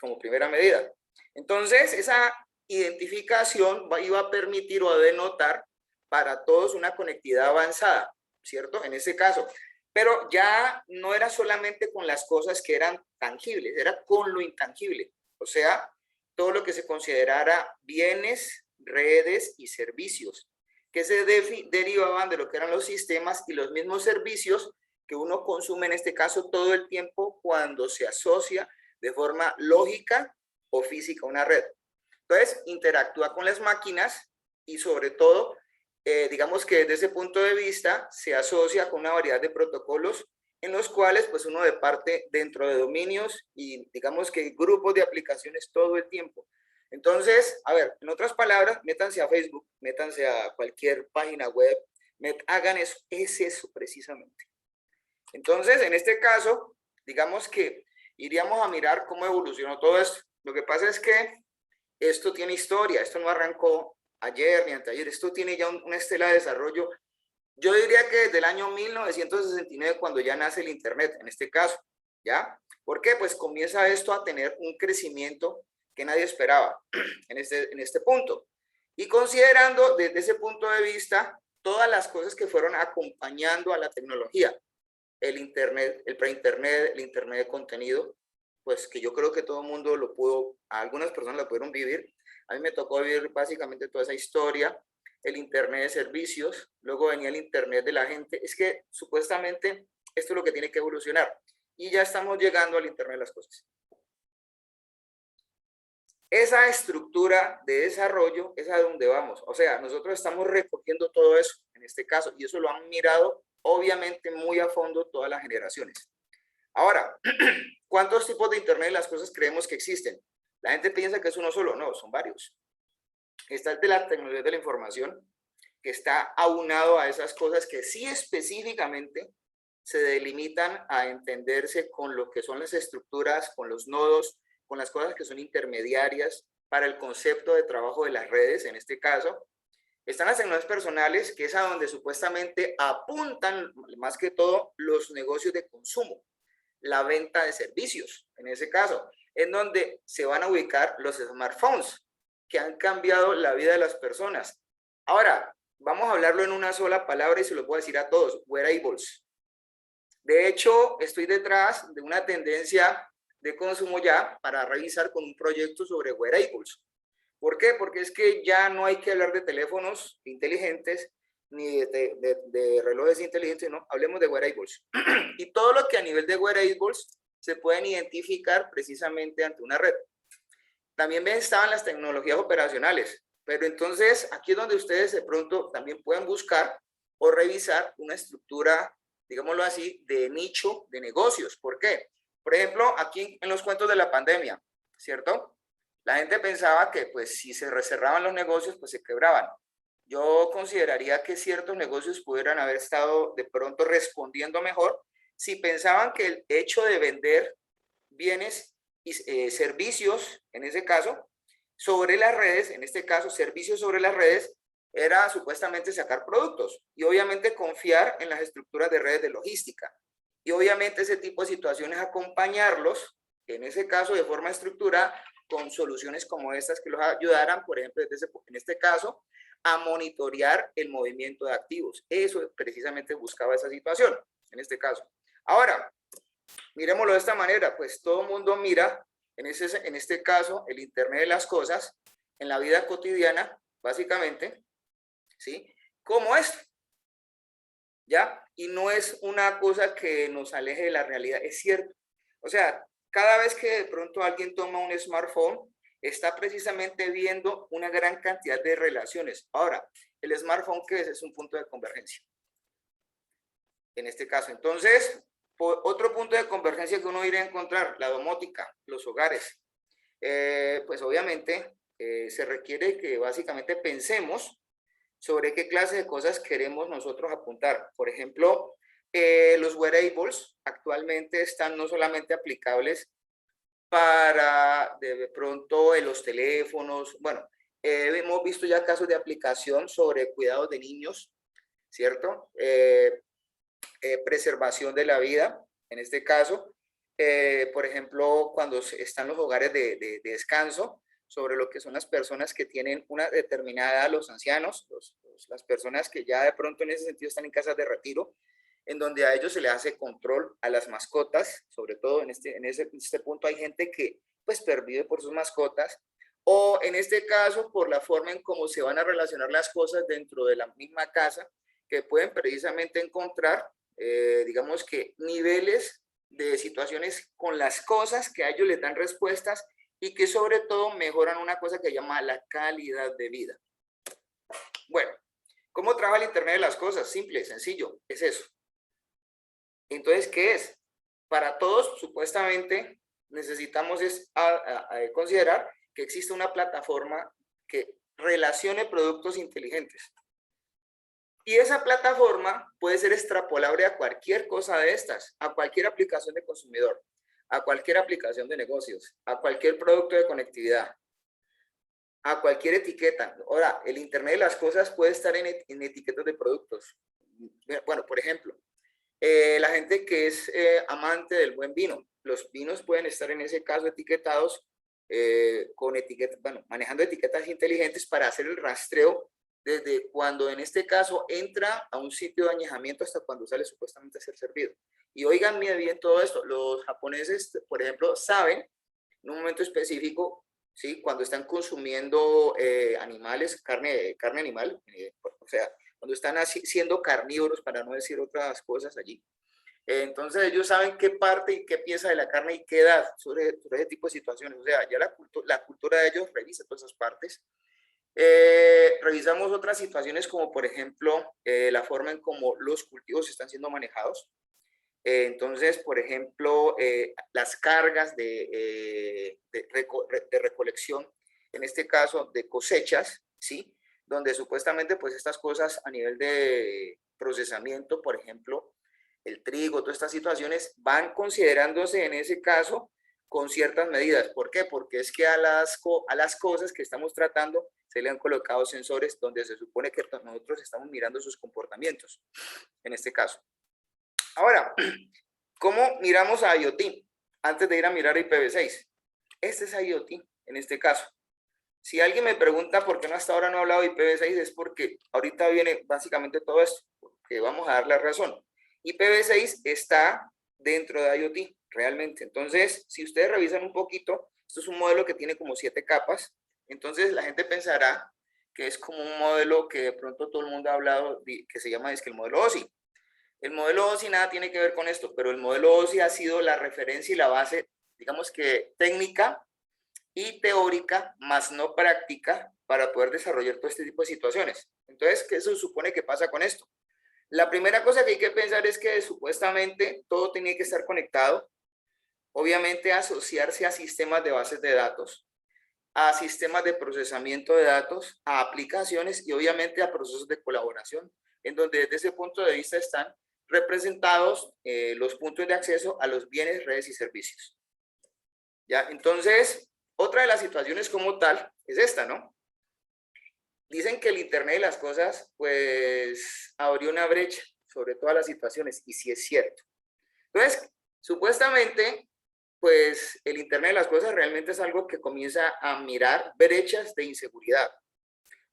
como primera medida. Entonces, esa identificación iba a permitir o a denotar para todos una conectividad avanzada, ¿cierto? En ese caso. Pero ya no era solamente con las cosas que eran tangibles, era con lo intangible. O sea, todo lo que se considerara bienes, redes y servicios, que se derivaban de lo que eran los sistemas y los mismos servicios que uno consume en este caso todo el tiempo cuando se asocia de forma lógica o física a una red. Entonces, interactúa con las máquinas y sobre todo, digamos que desde ese punto de vista se asocia con una variedad de protocolos en los cuales pues uno departe dentro de dominios y digamos que grupos de aplicaciones todo el tiempo. Entonces, a ver, en otras palabras, métanse a Facebook, métanse a cualquier página web, hagan eso, es eso precisamente. Entonces, en este caso, digamos que iríamos a mirar cómo evolucionó todo esto. Lo que pasa es que esto tiene historia, esto no arrancó ayer ni anteayer, esto tiene ya una estela de desarrollo. Yo diría que desde el año 1969, cuando ya nace el Internet, en este caso, ¿ya? ¿Por qué? Pues comienza esto a tener un crecimiento que nadie esperaba en este punto. Y considerando desde ese punto de vista todas las cosas que fueron acompañando a la tecnología, el Internet, el pre-Internet, el Internet de contenido, pues que yo creo que todo el mundo lo pudo, algunas personas lo pudieron vivir. A mí me tocó vivir básicamente toda esa historia, el Internet de servicios, luego venía el Internet de la gente. Es que supuestamente esto es lo que tiene que evolucionar y ya estamos llegando al Internet de las cosas. Esa estructura de desarrollo es a donde vamos. O sea, nosotros estamos recogiendo todo eso en este caso y eso lo han mirado obviamente muy a fondo todas las generaciones. Ahora, ¿cuántos tipos de Internet de las cosas creemos que existen? La gente piensa que es uno solo, no, son varios. Está el de la tecnología de la información, que está aunado a esas cosas que sí específicamente se delimitan a entenderse con lo que son las estructuras, con los nodos, con las cosas que son intermediarias para el concepto de trabajo de las redes, en este caso. Están las tecnologías personales, que es a donde supuestamente apuntan más que todo los negocios de consumo, la venta de servicios, en ese caso, en donde se van a ubicar los smartphones, que han cambiado la vida de las personas. Ahora, vamos a hablarlo en una sola palabra y se lo puedo decir a todos: wearables. De hecho, estoy detrás de una tendencia de consumo ya para revisar con un proyecto sobre wearables. ¿Por qué? Porque es que ya no hay que hablar de teléfonos inteligentes ni de relojes inteligentes, no, hablemos de wearables. Y todo lo que a nivel de wearables se pueden identificar precisamente ante una red. También estaban las tecnologías operacionales, pero entonces aquí es donde ustedes de pronto también pueden buscar o revisar una estructura, digámoslo así, de nicho de negocios. ¿Por qué? Por ejemplo, aquí en los cuentos de la pandemia, ¿cierto? La gente pensaba que pues si se cerraban los negocios, pues se quebraban. Yo consideraría que ciertos negocios pudieran haber estado de pronto respondiendo mejor si pensaban que el hecho de vender bienes y servicios, en ese caso, sobre las redes, en este caso servicios sobre las redes, era supuestamente sacar productos y obviamente confiar en las estructuras de redes de logística. Y obviamente ese tipo de situaciones acompañarlos, en ese caso de forma estructurada, con soluciones como estas que los ayudaran, por ejemplo, en este caso, a monitorear el movimiento de activos. Eso precisamente buscaba esa situación, en este caso. Ahora, miremoslo de esta manera, pues todo el mundo mira, en este caso, el Internet de las cosas, en la vida cotidiana, básicamente, ¿sí? Como esto, ¿ya? Y no es una cosa que nos aleje de la realidad, es cierto. O sea, cada vez que de pronto alguien toma un smartphone, está precisamente viendo una gran cantidad de relaciones. Ahora, el smartphone, ¿qué es? Es un punto de convergencia. En este caso, entonces, otro punto de convergencia que uno iría a encontrar, la domótica, los hogares. Pues obviamente se requiere que básicamente pensemos sobre qué clase de cosas queremos nosotros apuntar. Por ejemplo, los wearables actualmente están no solamente aplicables para de pronto en los teléfonos. Bueno, hemos visto ya casos de aplicación sobre cuidados de niños, ¿cierto? Preservación de la vida, en este caso, por ejemplo, cuando están los hogares de descanso, sobre lo que son las personas que tienen una determinada edad, los ancianos, las personas que ya de pronto en ese sentido están en casas de retiro, en donde a ellos se les hace control a las mascotas, sobre todo en este punto hay gente que pues pervive por sus mascotas, o en este caso por la forma en cómo se van a relacionar las cosas dentro de la misma casa, que pueden precisamente encontrar, digamos que niveles de situaciones con las cosas que a ellos les dan respuestas y que sobre todo mejoran una cosa que se llama la calidad de vida. Bueno, ¿cómo trabaja el Internet de las cosas? Simple, sencillo, es eso. Entonces, ¿qué es? Para todos, supuestamente, necesitamos considerar que existe una plataforma que relacione productos inteligentes. Y esa plataforma puede ser extrapolable a cualquier cosa de estas, a cualquier aplicación de consumidor, a cualquier aplicación de negocios, a cualquier producto de conectividad, a cualquier etiqueta. Ahora, el Internet de las cosas puede estar en etiquetas de productos. Bueno, por ejemplo, la gente que es amante del buen vino, los vinos pueden estar en ese caso etiquetados con etiquetas, bueno, manejando etiquetas inteligentes para hacer el rastreo desde cuando en este caso entra a un sitio de añejamiento hasta cuando sale supuestamente a ser servido. Y oigan bien todo esto, los japoneses, por ejemplo, saben en un momento específico, ¿sí? Cuando están consumiendo animales, carne animal, o sea, cuando están siendo carnívoros, para no decir otras cosas allí. Entonces ellos saben qué parte y qué pieza de la carne y qué edad sobre ese tipo de situaciones. O sea, ya la cultura de ellos revisa todas esas partes. revisamos otras situaciones como por ejemplo la forma en cómo los cultivos están siendo manejados. Entonces, por ejemplo, las cargas de recolección, en este caso de cosechas, ¿sí? Donde supuestamente pues estas cosas a nivel de procesamiento, por ejemplo, el trigo, todas estas situaciones van considerándose en ese caso con ciertas medidas. ¿Por qué? Porque es que a las cosas que estamos tratando se le han colocado sensores donde se supone que nosotros estamos mirando sus comportamientos, en este caso. Ahora, ¿cómo miramos a IoT? Antes de ir a mirar IPv6. Este es IoT, en este caso. Si alguien me pregunta por qué no hasta ahora no he hablado de IPv6, es porque ahorita viene básicamente todo esto, que vamos a dar la razón. IPv6 está dentro de IoT, realmente. Entonces, si ustedes revisan un poquito, esto es un modelo que tiene como 7 capas. Entonces, la gente pensará que es como un modelo que de pronto todo el mundo ha hablado, que se llama el modelo OSI. El modelo OSI nada tiene que ver con esto, pero el modelo OSI ha sido la referencia y la base, digamos que técnica y teórica, más no práctica, para poder desarrollar todo este tipo de situaciones. Entonces, ¿qué se supone que pasa con esto? La primera cosa que hay que pensar es que supuestamente todo tiene que estar conectado, obviamente asociarse a sistemas de bases de datos, a sistemas de procesamiento de datos, a aplicaciones y obviamente a procesos de colaboración, en donde desde ese punto de vista están representados los puntos de acceso a los bienes, redes y servicios. ¿Ya? Entonces, otra de las situaciones como tal es esta, ¿no? Dicen que el Internet de las cosas, pues, abrió una brecha sobre todas las situaciones, y sí es cierto. Entonces, supuestamente, pues, el Internet de las cosas realmente es algo que comienza a mirar brechas de inseguridad,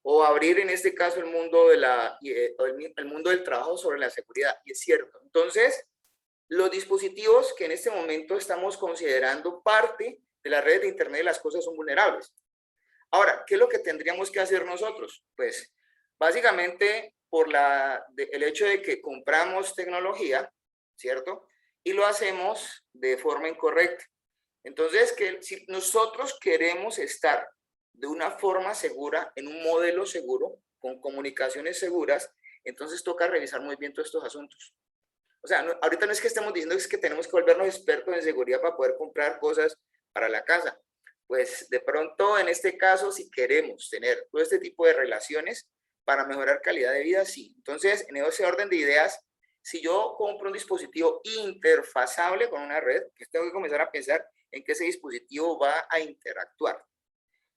o abrir en este caso el mundo, el mundo del trabajo sobre la seguridad, y es cierto. Entonces, los dispositivos que en este momento estamos considerando parte de la red de Internet de las cosas son vulnerables. Ahora, ¿qué es lo que tendríamos que hacer nosotros? Pues, básicamente, por el hecho de que compramos tecnología, ¿cierto? Y lo hacemos de forma incorrecta. Entonces, si nosotros queremos estar de una forma segura, en un modelo seguro, con comunicaciones seguras, entonces toca revisar muy bien todos estos asuntos. O sea, ahorita no es que estemos diciendo que tenemos que volvernos expertos en seguridad para poder comprar cosas para la casa. Pues de pronto, en este caso, si queremos tener todo este tipo de relaciones para mejorar calidad de vida, sí. Entonces, en ese orden de ideas, si yo compro un dispositivo interfazable con una red, pues tengo que comenzar a pensar en que ese dispositivo va a interactuar.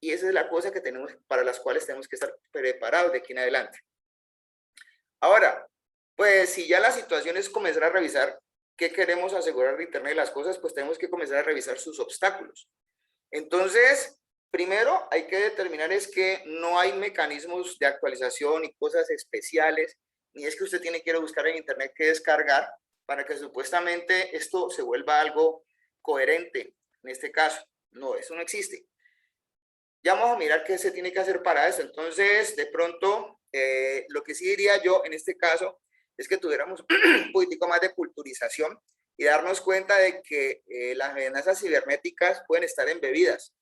Y esa es la cosa que tenemos, para las cuales tenemos que estar preparados de aquí en adelante. Ahora, pues si ya la situación es comenzar a revisar qué queremos asegurar de Internet de las cosas, pues tenemos que comenzar a revisar sus obstáculos. Entonces, primero hay que determinar es que no hay mecanismos de actualización y cosas especiales, ni es que usted tiene que ir a buscar en Internet qué descargar para que supuestamente esto se vuelva algo coherente. En este caso, no, eso no existe. Ya vamos a mirar qué se tiene que hacer para eso. Entonces, de pronto, lo que sí diría yo en este caso es que tuviéramos un poquitico más de culturización y darnos cuenta de que las amenazas cibernéticas pueden estar embebidas.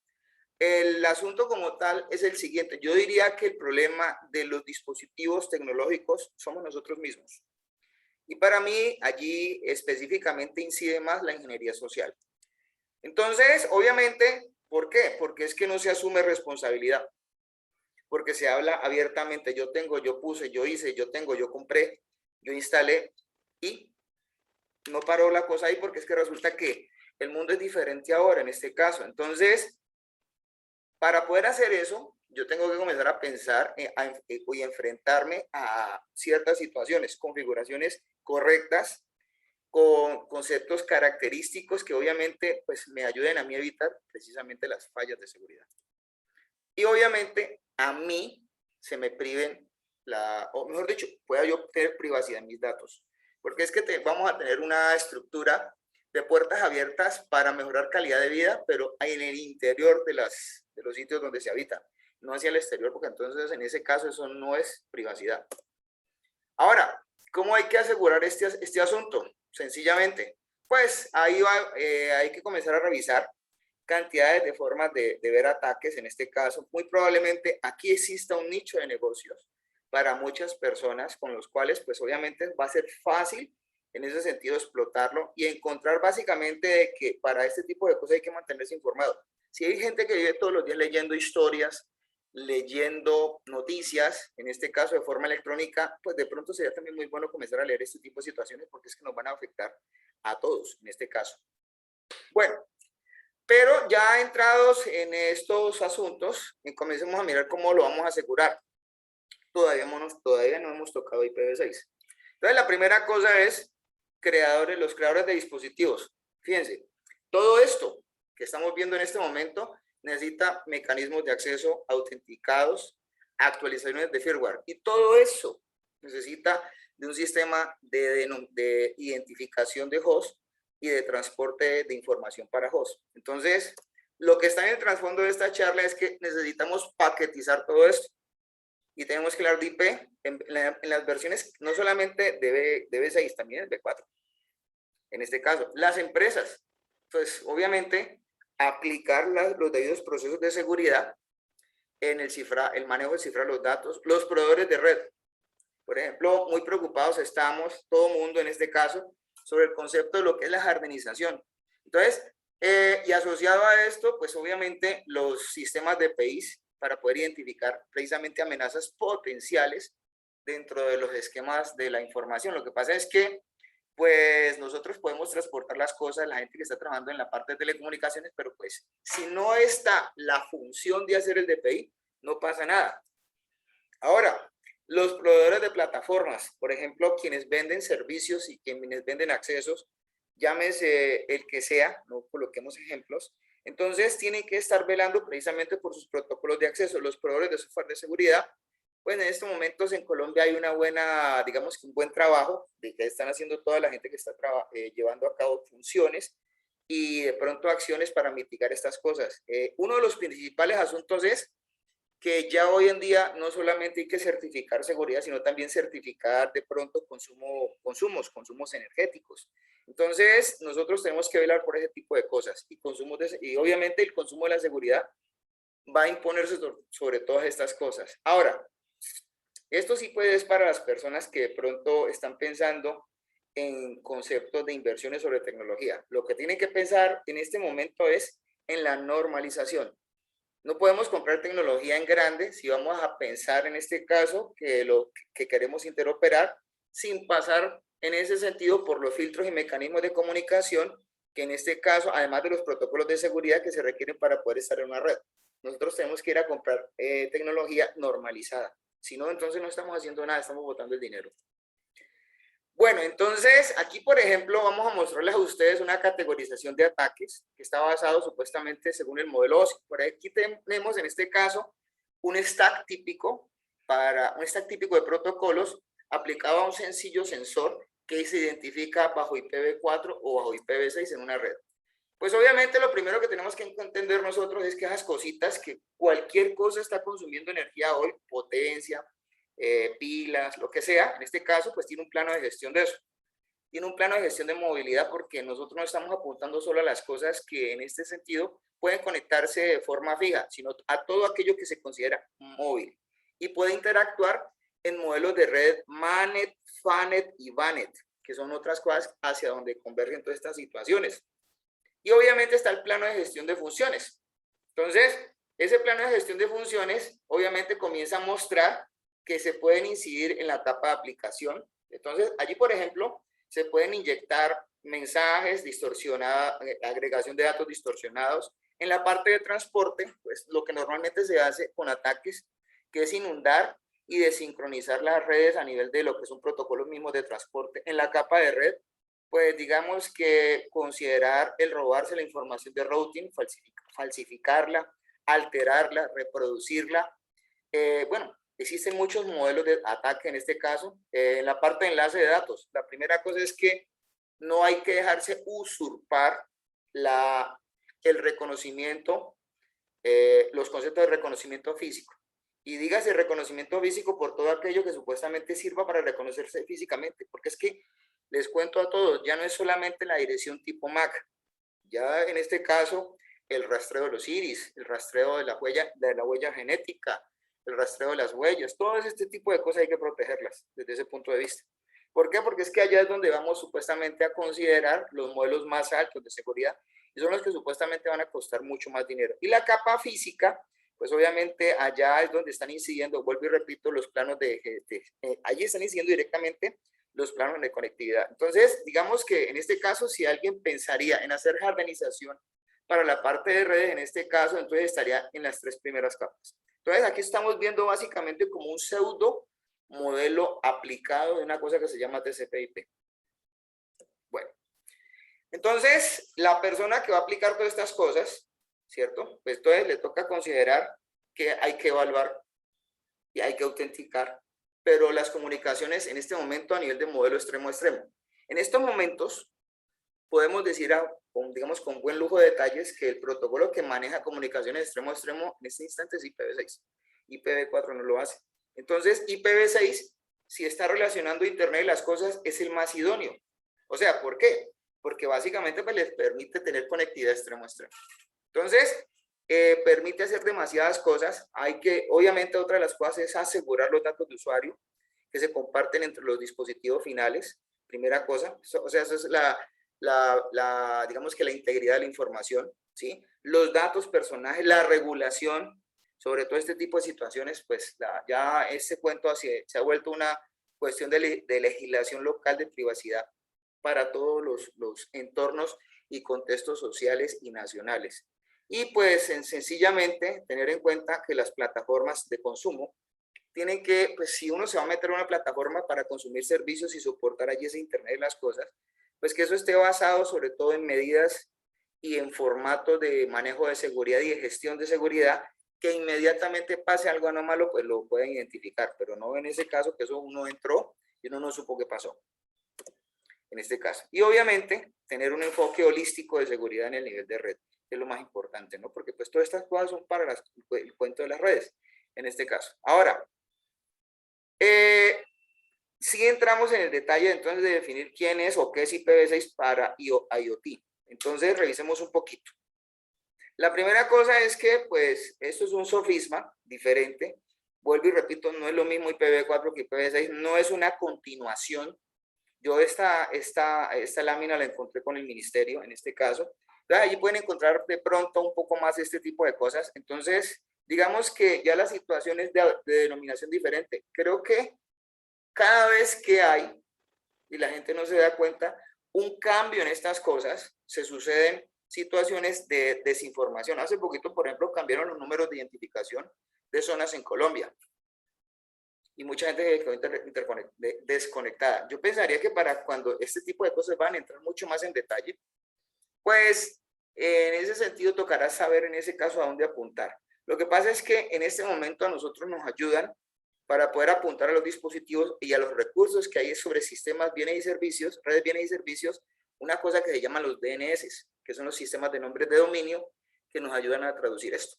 El asunto como tal es el siguiente. Yo diría que el problema de los dispositivos tecnológicos somos nosotros mismos. Y para mí, allí específicamente incide más la ingeniería social. Entonces, obviamente, ¿por qué? Porque es que no se asume responsabilidad. Porque se habla abiertamente, yo tengo, yo puse, yo hice, yo tengo, yo compré, yo instalé, y no paró la cosa ahí porque es que resulta que el mundo es diferente ahora en este caso. Entonces, para poder hacer eso, yo tengo que comenzar a pensar y enfrentarme a ciertas situaciones, configuraciones correctas, con conceptos característicos que obviamente pues me ayuden a mí a evitar precisamente las fallas de seguridad. Y obviamente a mí se me priven o mejor dicho, pueda yo tener privacidad en mis datos. Porque es que vamos a tener una estructura de puertas abiertas para mejorar calidad de vida, pero en el interior de los sitios donde se habita, no hacia el exterior, porque entonces en ese caso eso no es privacidad. Ahora, ¿cómo hay que asegurar este asunto? Sencillamente, pues ahí hay que comenzar a revisar cantidades de formas de ver ataques en este caso. Muy probablemente aquí exista un nicho de negocios para muchas personas con los cuales pues obviamente va a ser fácil en ese sentido explotarlo y encontrar básicamente de que para este tipo de cosas hay que mantenerse informado. Si hay gente que vive todos los días leyendo historias, leyendo noticias, en este caso de forma electrónica, pues de pronto sería también muy bueno comenzar a leer este tipo de situaciones porque es que nos van a afectar a todos en este caso. Bueno, pero ya entrados en estos asuntos, comencemos a mirar cómo lo vamos a asegurar. Todavía no hemos tocado IPv6. Entonces, la primera cosa es los creadores de dispositivos. Fíjense, todo esto que estamos viendo en este momento necesita mecanismos de acceso autenticados, actualizaciones de firmware, y todo eso necesita de un sistema de identificación de host y de transporte de información para host. Entonces, lo que está en el trasfondo de esta charla es que necesitamos paquetizar todo esto. Y tenemos que hablar de IP en las versiones no solamente de B6, también de B4. En este caso, las empresas, pues obviamente aplicar los debidos procesos de seguridad en el manejo de cifrar los datos, los proveedores de red. Por ejemplo, muy preocupados estamos, todo mundo en este caso, sobre el concepto de lo que es la jardinización. Entonces, y asociado a esto, pues obviamente los sistemas de PIs para poder identificar precisamente amenazas potenciales dentro de los esquemas de la información. Lo que pasa es que pues nosotros podemos transportar las cosas, la gente que está trabajando en la parte de telecomunicaciones, pero pues si no está la función de hacer el DPI, no pasa nada. Ahora, los proveedores de plataformas, por ejemplo, quienes venden servicios y quienes venden accesos, llámese el que sea, no coloquemos ejemplos, entonces tienen que estar velando precisamente por sus protocolos de acceso. Los proveedores de software de seguridad, pues en estos momentos en Colombia hay una buena, digamos que un buen trabajo de que están haciendo toda la gente que está llevando a cabo funciones y de pronto acciones para mitigar estas cosas. Uno de los principales asuntos es que ya hoy en día no solamente hay que certificar seguridad, sino también certificar de pronto consumos energéticos. Entonces, nosotros tenemos que velar por ese tipo de cosas y obviamente el consumo de la seguridad va a imponerse sobre todas estas cosas. Ahora, esto sí puede ser para las personas que de pronto están pensando en conceptos de inversiones sobre tecnología. Lo que tienen que pensar en este momento es en la normalización. No podemos comprar tecnología en grande si vamos a pensar en este caso que lo que queremos interoperar sin pasar en ese sentido por los filtros y mecanismos de comunicación que en este caso, además de los protocolos de seguridad que se requieren para poder estar en una red. Nosotros tenemos que ir a comprar tecnología normalizada. Si no, entonces no estamos haciendo nada, estamos botando el dinero. Bueno, entonces aquí, por ejemplo, vamos a mostrarles a ustedes una categorización de ataques que está basado supuestamente según el modelo OSI. Por aquí tenemos en este caso un stack típico de protocolos aplicado a un sencillo sensor que se identifica bajo IPv4 o bajo IPv6 en una red. Pues obviamente lo primero que tenemos que entender nosotros es que esas cositas, que cualquier cosa está consumiendo energía hoy, potencia, pilas, lo que sea, en este caso, pues tiene un plano de gestión de eso. Tiene un plano de gestión de movilidad porque nosotros no estamos apuntando solo a las cosas que en este sentido pueden conectarse de forma fija, sino a todo aquello que se considera móvil y puede interactuar en modelos de red MANET, FANET y VANET, que son otras cosas hacia donde convergen todas estas situaciones. Y obviamente está el plano de gestión de funciones. Entonces, ese plano de gestión de funciones obviamente comienza a mostrar que se pueden incidir en la etapa de aplicación. Entonces, allí, por ejemplo, se pueden inyectar mensajes distorsionados, agregación de datos distorsionados. En la parte de transporte, pues lo que normalmente se hace con ataques, que es inundar y desincronizar las redes a nivel de lo que son protocolos mismos de transporte. En la capa de red, pues digamos que considerar el robarse la información de routing, falsificarla, alterarla, reproducirla. Bueno, existen muchos modelos de ataque en este caso. En la parte de enlace de datos, la primera cosa es que no hay que dejarse usurpar el reconocimiento, los conceptos de reconocimiento físico. Y dígase reconocimiento físico por todo aquello que supuestamente sirva para reconocerse físicamente, porque es que les cuento a todos, ya no es solamente la dirección tipo MAC, ya en este caso el rastreo de los iris, el rastreo de la huella genética, el rastreo de las huellas, todo este tipo de cosas hay que protegerlas desde ese punto de vista. ¿Por qué? Porque es que allá es donde vamos supuestamente a considerar los modelos más altos de seguridad y son los que supuestamente van a costar mucho más dinero. Y la capa física, pues obviamente allá es donde están incidiendo, vuelvo y repito, los planos allí están incidiendo directamente los planos de conectividad. Entonces, digamos que en este caso, si alguien pensaría en hacer jardinización para la parte de redes, en este caso, entonces estaría en las 3 primeras capas. Entonces, aquí estamos viendo básicamente como un pseudo modelo aplicado de una cosa que se llama TCP/IP. Bueno, entonces, la persona que va a aplicar todas estas cosas, ¿cierto? Pues entonces le toca considerar que hay que evaluar y hay que autenticar, pero las comunicaciones en este momento a nivel de modelo extremo a extremo. En estos momentos podemos decir, digamos con buen lujo de detalles, que el protocolo que maneja comunicaciones extremo a extremo en este instante es IPv6. IPv4 no lo hace. Entonces, IPv6, si está relacionando Internet y las cosas, es el más idóneo. O sea, ¿por qué? Porque básicamente pues, les permite tener conectividad extremo a extremo. Entonces, permite hacer demasiadas cosas. Hay que, obviamente, otra de las cosas es asegurar los datos de usuario que se comparten entre los dispositivos finales. Primera cosa, o sea, eso es digamos que la integridad de la información, ¿sí? Los datos personajes, la regulación, sobre todo este tipo de situaciones, pues ya este cuento se ha vuelto una cuestión de legislación local de privacidad para todos los entornos y contextos sociales y nacionales. Y pues sencillamente tener en cuenta que las plataformas de consumo tienen que, pues si uno se va a meter a una plataforma para consumir servicios y soportar allí ese Internet de las cosas, pues que eso esté basado sobre todo en medidas y en formatos de manejo de seguridad y de gestión de seguridad, que inmediatamente pase algo anómalo, pues lo pueden identificar, pero no en ese caso que eso uno entró y uno no supo qué pasó, en este caso. Y obviamente tener un enfoque holístico de seguridad en el nivel de red, que es lo más importante, ¿no? Porque pues todas estas cosas son para el cuento de las redes, en este caso. Ahora, si entramos en el detalle entonces de definir quién es o qué es IPv6 para IoT. Entonces revisemos un poquito. La primera cosa es que pues esto es un sofisma diferente. Vuelvo y repito, no es lo mismo IPv4 que IPv6, no es una continuación. Yo esta lámina la encontré con el ministerio en este caso. Entonces, allí pueden encontrar de pronto un poco más este tipo de cosas. Entonces, digamos que ya la situación es de denominación diferente. Creo que cada vez que hay, y la gente no se da cuenta, un cambio en estas cosas, se suceden situaciones de desinformación. Hace poquito, por ejemplo, cambiaron los números de identificación de zonas en Colombia. Y mucha gente quedó desconectada. Yo pensaría que para cuando este tipo de cosas van a entrar mucho más en detalle, pues en ese sentido tocará saber en ese caso a dónde apuntar. Lo que pasa es que en este momento a nosotros nos ayudan para poder apuntar a los dispositivos y a los recursos que hay sobre sistemas, bienes y servicios, redes, bienes y servicios, una cosa que se llaman los DNS, que son los sistemas de nombres de dominio que nos ayudan a traducir esto,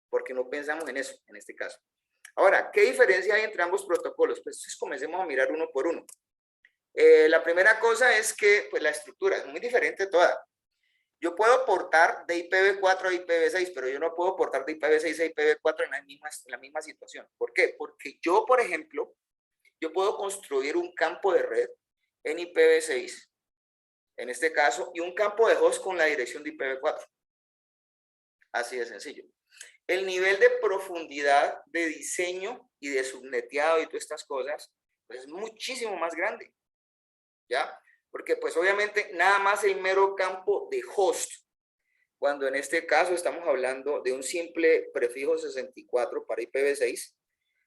porque no pensamos en eso, en este caso. Ahora, ¿qué diferencia hay entre ambos protocolos? Pues comencemos a mirar uno por uno. La primera cosa es que pues, la estructura es muy diferente toda. Yo puedo portar de IPv4 a IPv6, pero yo no puedo portar de IPv6 a IPv4 en la misma situación. ¿Por qué? Porque yo, por ejemplo, yo puedo construir un campo de red en IPv6, en este caso, y un campo de host con la dirección de IPv4. Así de sencillo. El nivel de profundidad de diseño y de subneteado y todas estas cosas, pues es muchísimo más grande, ¿ya? Porque pues obviamente nada más el mero campo de host, cuando en este caso estamos hablando de un simple prefijo 64 para IPv6,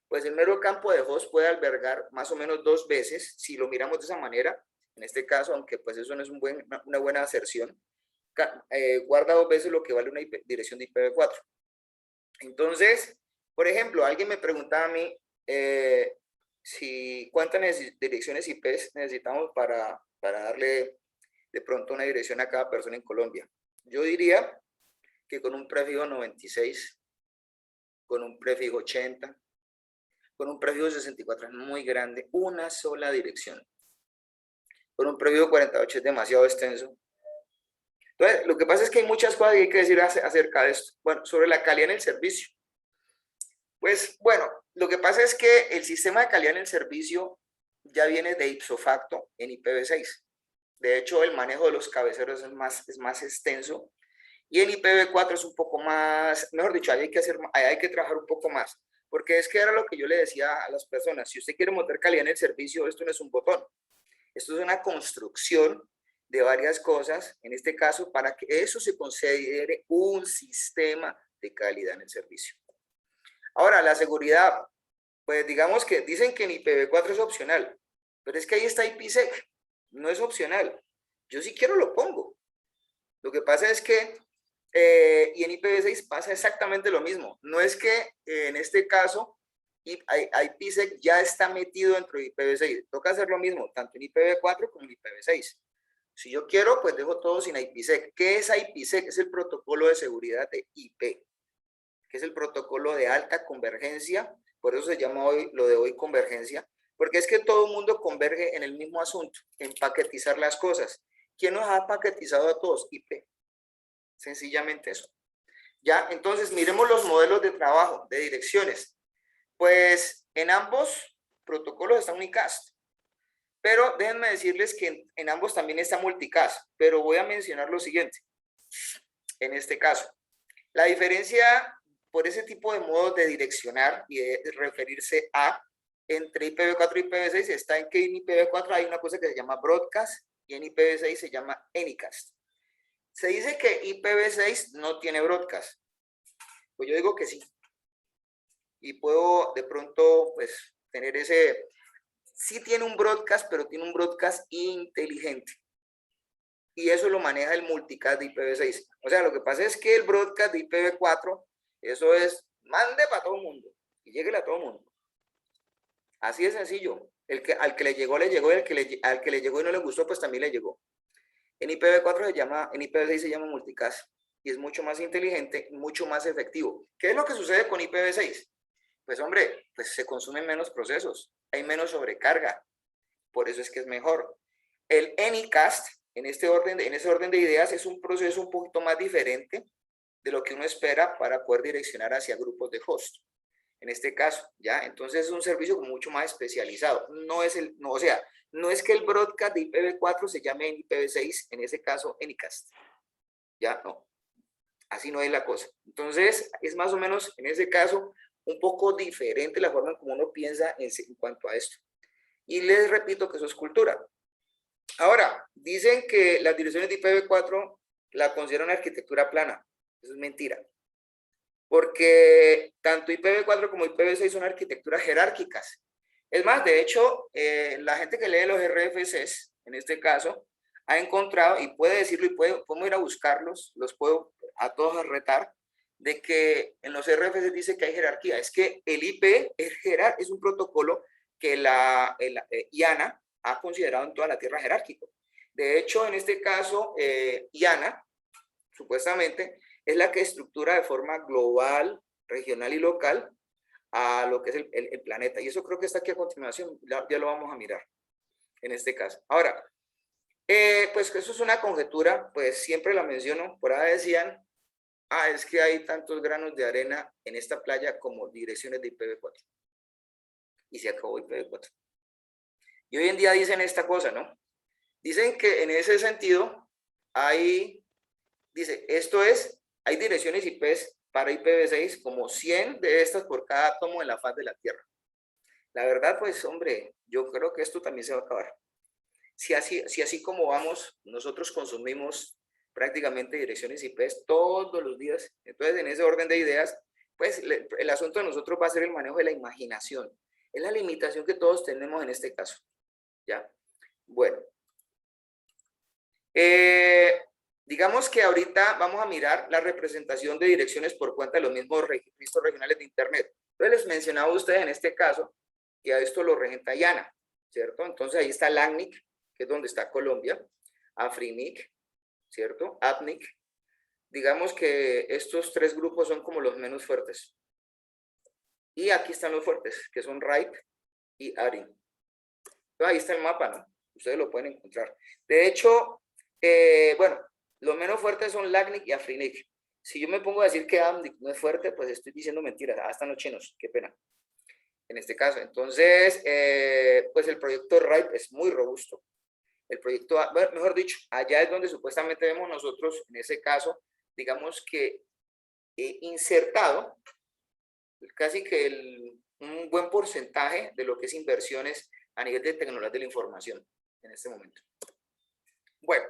pues el mero campo de host puede albergar más o menos 2 veces, si lo miramos de esa manera, en este caso, aunque pues eso no es una buena aserción, guarda 2 veces lo que vale una dirección de IPv4. Entonces, por ejemplo, alguien me preguntaba a mí cuántas direcciones IP necesitamos para darle de pronto una dirección a cada persona en Colombia. Yo diría que con un prefijo 96, con un prefijo 80, con un prefijo 64 es muy grande, una sola dirección. Con un prefijo 48 es demasiado extenso. Entonces, lo que pasa es que hay muchas cosas que hay que decir acerca de esto. Bueno, sobre la calidad en el servicio. Pues, bueno, lo que pasa es que el sistema de calidad en el servicio ya viene de ipso facto en IPv6. De hecho, el manejo de los cabeceros es más extenso. Y en IPv4 es un poco más, mejor dicho, ahí hay que trabajar un poco más. Porque es que era lo que yo le decía a las personas. Si usted quiere montar calidad en el servicio, esto no es un botón. Esto es una construcción de varias cosas, en este caso, para que eso se considere un sistema de calidad en el servicio. Ahora, la seguridad, pues digamos que dicen que en IPv4 es opcional, pero es que ahí está IPsec, no es opcional. Yo si quiero lo pongo. Lo que pasa es que, y en IPv6 pasa exactamente lo mismo. No es que en este caso IPsec ya está metido dentro de IPv6. Toca hacer lo mismo, tanto en IPv4 como en IPv6. Si yo quiero, pues dejo todo sin IPsec. ¿Qué es IPsec? Es el protocolo de seguridad de IP, que es el protocolo de alta convergencia. Por eso se llama hoy, lo de hoy, convergencia, porque es que todo el mundo converge en el mismo asunto, en paquetizar las cosas. ¿Quién nos ha paquetizado a todos? IP. Sencillamente eso. Ya, entonces miremos los modelos de trabajo, de direcciones. Pues en ambos protocolos está Unicast. Pero déjenme decirles que en ambos también está Multicast. Pero voy a mencionar lo siguiente. En este caso, la diferencia por ese tipo de modos de direccionar y de referirse a entre IPv4 y IPv6 está en que en IPv4 hay una cosa que se llama Broadcast y en IPv6 se llama Anycast. Se dice que IPv6 no tiene Broadcast. Pues yo digo que sí. Y puedo de pronto pues tener ese... Sí tiene un broadcast, pero tiene un broadcast inteligente. Y eso lo maneja el multicast de IPv6. O sea, lo que pasa es que el broadcast de IPv4, eso es, mande para todo el mundo. Y lléguele a todo el mundo. Así de sencillo. Al que le llegó, le llegó. Y al que le llegó y no le gustó, pues también le llegó. En IPv4 se llama, en IPv6 se llama multicast. Y es mucho más inteligente, mucho más efectivo. ¿Qué es lo que sucede con IPv6? Pues hombre, pues se consumen menos procesos, hay menos sobrecarga, por eso es que es mejor. El Anycast, en ese orden de ideas, es un proceso un poquito más diferente de lo que uno espera para poder direccionar hacia grupos de host. En este caso, ¿ya? Entonces es un servicio mucho más especializado. No es que el broadcast de IPv4 se llame en IPv6, en ese caso Anycast. ¿Ya? No. Así no es la cosa. Entonces, es más o menos, en ese caso, un poco diferente la forma en como uno piensa en cuanto a esto. Y les repito que eso es cultura. Ahora, dicen que las direcciones de IPv4 la consideran una arquitectura plana. Eso es mentira. Porque tanto IPv4 como IPv6 son arquitecturas jerárquicas. Es más, de hecho, la gente que lee los RFCs, en este caso, ha encontrado, y puede decirlo, y podemos ir a buscarlos, los puedo a todos retar, de que en los RFC dice que hay jerarquía. Es que el IP es un protocolo que la IANA ha considerado en toda la Tierra jerárquico. De hecho, en este caso, IANA, supuestamente, es la que estructura de forma global, regional y local a lo que es el planeta. Y eso creo que está aquí a continuación, ya lo vamos a mirar en este caso. Ahora, pues eso es una conjetura, pues siempre la menciono, por ahí decían, es que hay tantos granos de arena en esta playa como direcciones de IPv4. Y se acabó IPv4. Y hoy en día dicen esta cosa, ¿no? Dicen que en ese sentido hay direcciones IPs para IPv6 como 100 de estas por cada átomo en la faz de la Tierra. La verdad, pues, hombre, yo creo que esto también se va a acabar. Si así como vamos, nosotros consumimos prácticamente direcciones IPs todos los días. Entonces, en ese orden de ideas, pues el asunto de nosotros va a ser el manejo de la imaginación. Es la limitación que todos tenemos en este caso. ¿Ya? Bueno. Digamos que ahorita vamos a mirar la representación de direcciones por cuenta de los mismos registros regionales de Internet. Entonces, les mencionaba a ustedes en este caso que a esto lo regenta IANA, ¿cierto? Entonces, ahí está LACNIC, que es donde está Colombia, AFRINIC, ¿cierto? APNIC. Digamos que estos tres grupos son como los menos fuertes. Y aquí están los fuertes, que son RIPE y ARIN. Entonces, ahí está el mapa, ¿no? Ustedes lo pueden encontrar. De hecho, bueno, Los menos fuertes son LACNIC y AFRINIC. Si yo me pongo a decir que AMNIC no es fuerte, pues estoy diciendo mentiras. Hasta los chinos, qué pena. En este caso, entonces, pues el proyecto RIPE es muy robusto. El proyecto, bueno, mejor dicho, allá es donde supuestamente vemos nosotros, en ese caso, digamos que insertado casi que un buen porcentaje de lo que es inversiones a nivel de tecnología de la información en este momento. Bueno,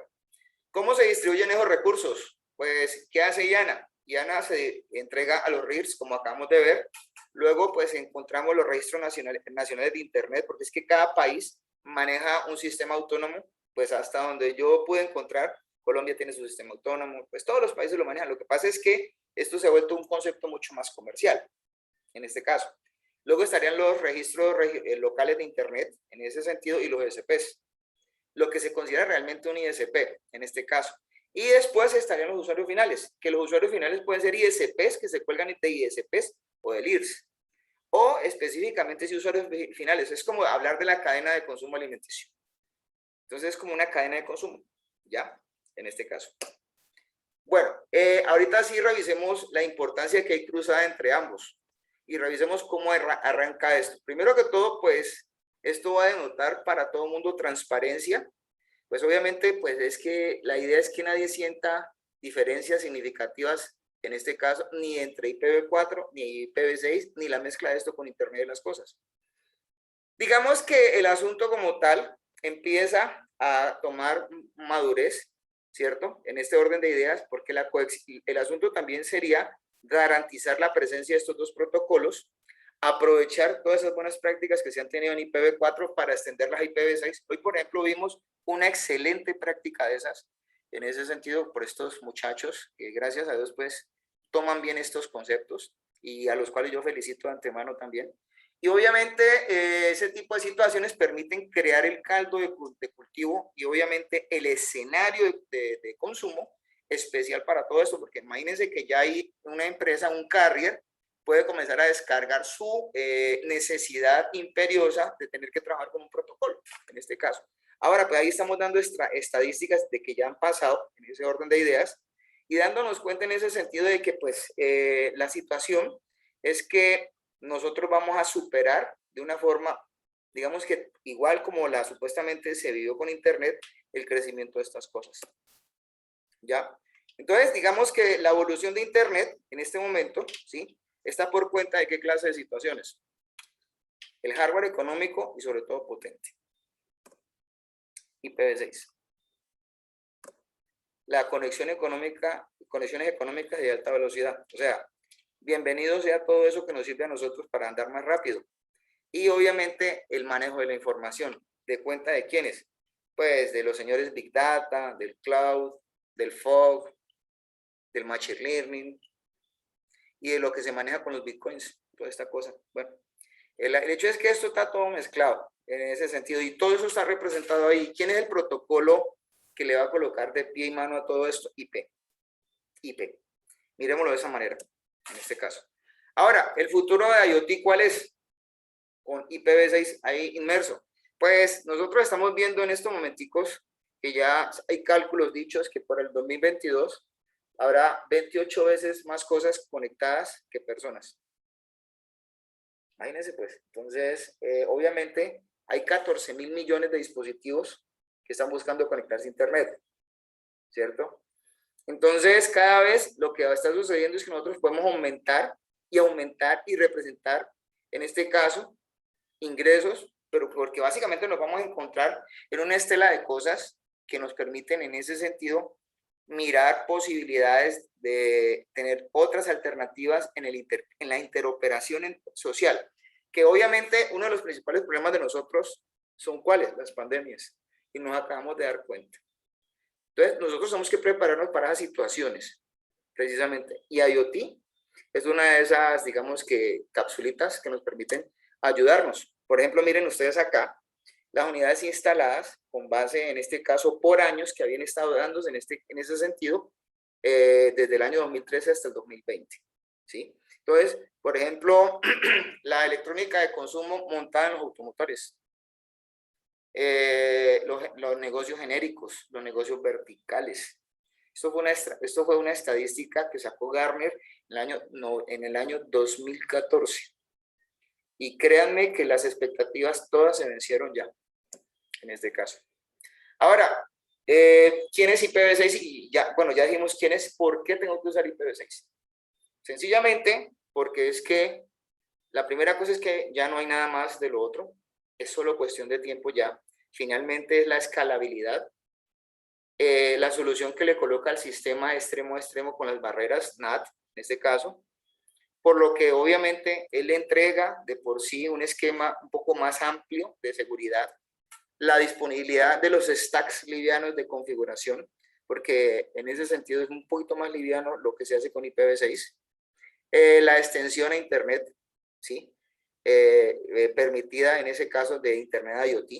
¿cómo se distribuyen esos recursos? Pues, ¿qué hace IANA? IANA se entrega a los RIRS, como acabamos de ver. Luego, pues, encontramos los registros nacionales de Internet, porque es que cada país maneja un sistema autónomo, pues, hasta donde yo pude encontrar, Colombia tiene su sistema autónomo, pues, todos los países lo manejan. Lo que pasa es que esto se ha vuelto un concepto mucho más comercial, en este caso. Luego estarían los registros locales de Internet, en ese sentido, y los ISPs. Lo que se considera realmente un ISP, en este caso. Y después estarían los usuarios finales, que los usuarios finales pueden ser ISPs que se cuelgan de ISPs o del IRS. O específicamente si usuarios finales, es como hablar de la cadena de consumo alimenticio. Entonces es como una cadena de consumo, ¿ya? En este caso. Bueno, ahorita sí revisemos la importancia que hay cruzada entre ambos y revisemos cómo arranca esto. Primero que todo, pues, esto va a denotar para todo el mundo transparencia. Pues obviamente, pues es que la idea es que nadie sienta diferencias significativas, en este caso, ni entre IPv4, ni IPv6, ni la mezcla de esto con Internet de las cosas. Digamos que el asunto como tal empieza a tomar madurez, ¿cierto? En este orden de ideas, porque el asunto también sería garantizar la presencia de estos dos protocolos, aprovechar todas esas buenas prácticas que se han tenido en IPv4 para extenderlas a IPv6. Hoy, por ejemplo, vimos una excelente práctica de esas, en ese sentido, por estos muchachos, que gracias a Dios, pues, toman bien estos conceptos y a los cuales yo felicito de antemano también. Y obviamente ese tipo de situaciones permiten crear el caldo de cultivo y obviamente el escenario de consumo especial para todo esto, porque imagínense que ya hay una empresa, un carrier, puede comenzar a descargar su necesidad imperiosa de tener que trabajar con un protocolo, en este caso. Ahora, pues ahí estamos dando estadísticas de que ya han pasado en ese orden de ideas y dándonos cuenta en ese sentido de que pues la situación es que nosotros vamos a superar de una forma, digamos que igual como la supuestamente se vivió con Internet, el crecimiento de estas cosas. ¿Ya? Entonces, digamos que la evolución de Internet en este momento, ¿sí?, está por cuenta de qué clase de situaciones. El hardware económico y sobre todo potente. IPv6. La conexión económica, conexiones económicas de alta velocidad. O sea, bienvenido sea todo eso que nos sirve a nosotros para andar más rápido. Y obviamente el manejo de la información. ¿De cuenta de quiénes? Pues de los señores Big Data, del Cloud, del Fog, del Machine Learning y de lo que se maneja con los Bitcoins, toda esta cosa. Bueno, el hecho es que esto está todo mezclado en ese sentido y todo eso está representado ahí. ¿Quién es el protocolo que le va a colocar de pie y mano a todo esto? IP. Miremoslo de esa manera, en este caso. Ahora, el futuro de IoT, ¿cuál es? Con IPv6 ahí inmerso. Pues nosotros estamos viendo en estos momenticos que ya hay cálculos dichos que por el 2022 habrá 28 veces más cosas conectadas que personas. Imagínense pues. Entonces, obviamente hay 14.000 millones de dispositivos que están buscando conectarse a Internet, ¿cierto? Entonces, cada vez lo que va a estar sucediendo es que nosotros podemos aumentar y representar, en este caso, ingresos, pero porque básicamente nos vamos a encontrar en una estela de cosas que nos permiten en ese sentido mirar posibilidades de tener otras alternativas en la interoperación social, que obviamente uno de los principales problemas de nosotros son ¿cuáles? Las pandemias, y nos acabamos de dar cuenta. Entonces, nosotros tenemos que prepararnos para esas situaciones, precisamente, y IoT es una de esas, digamos que, capsulitas que nos permiten ayudarnos. Por ejemplo, miren ustedes acá, las unidades instaladas con base, en este caso, por años que habían estado dándose en ese sentido, desde el año 2013 hasta el 2020, ¿sí? Entonces, por ejemplo, la electrónica de consumo montada en los automotores, los negocios genéricos, los negocios verticales, Esto fue una estadística que sacó Gartner en el año 2014. Y créanme que las expectativas todas se vencieron ya, en este caso. Ahora, ¿quién es IPv6? Y ya, bueno, ya dijimos quién es, ¿por qué tengo que usar IPv6? Sencillamente porque es que la primera cosa es que ya no hay nada más de lo otro, es solo cuestión de tiempo ya. Finalmente es la escalabilidad, la solución que le coloca al sistema extremo a extremo con las barreras NAT, en este caso, por lo que obviamente él entrega de por sí un esquema un poco más amplio de seguridad, la disponibilidad de los stacks livianos de configuración, porque en ese sentido es un poquito más liviano lo que se hace con IPv6, la extensión a Internet, ¿sí? Permitida en ese caso de Internet IoT,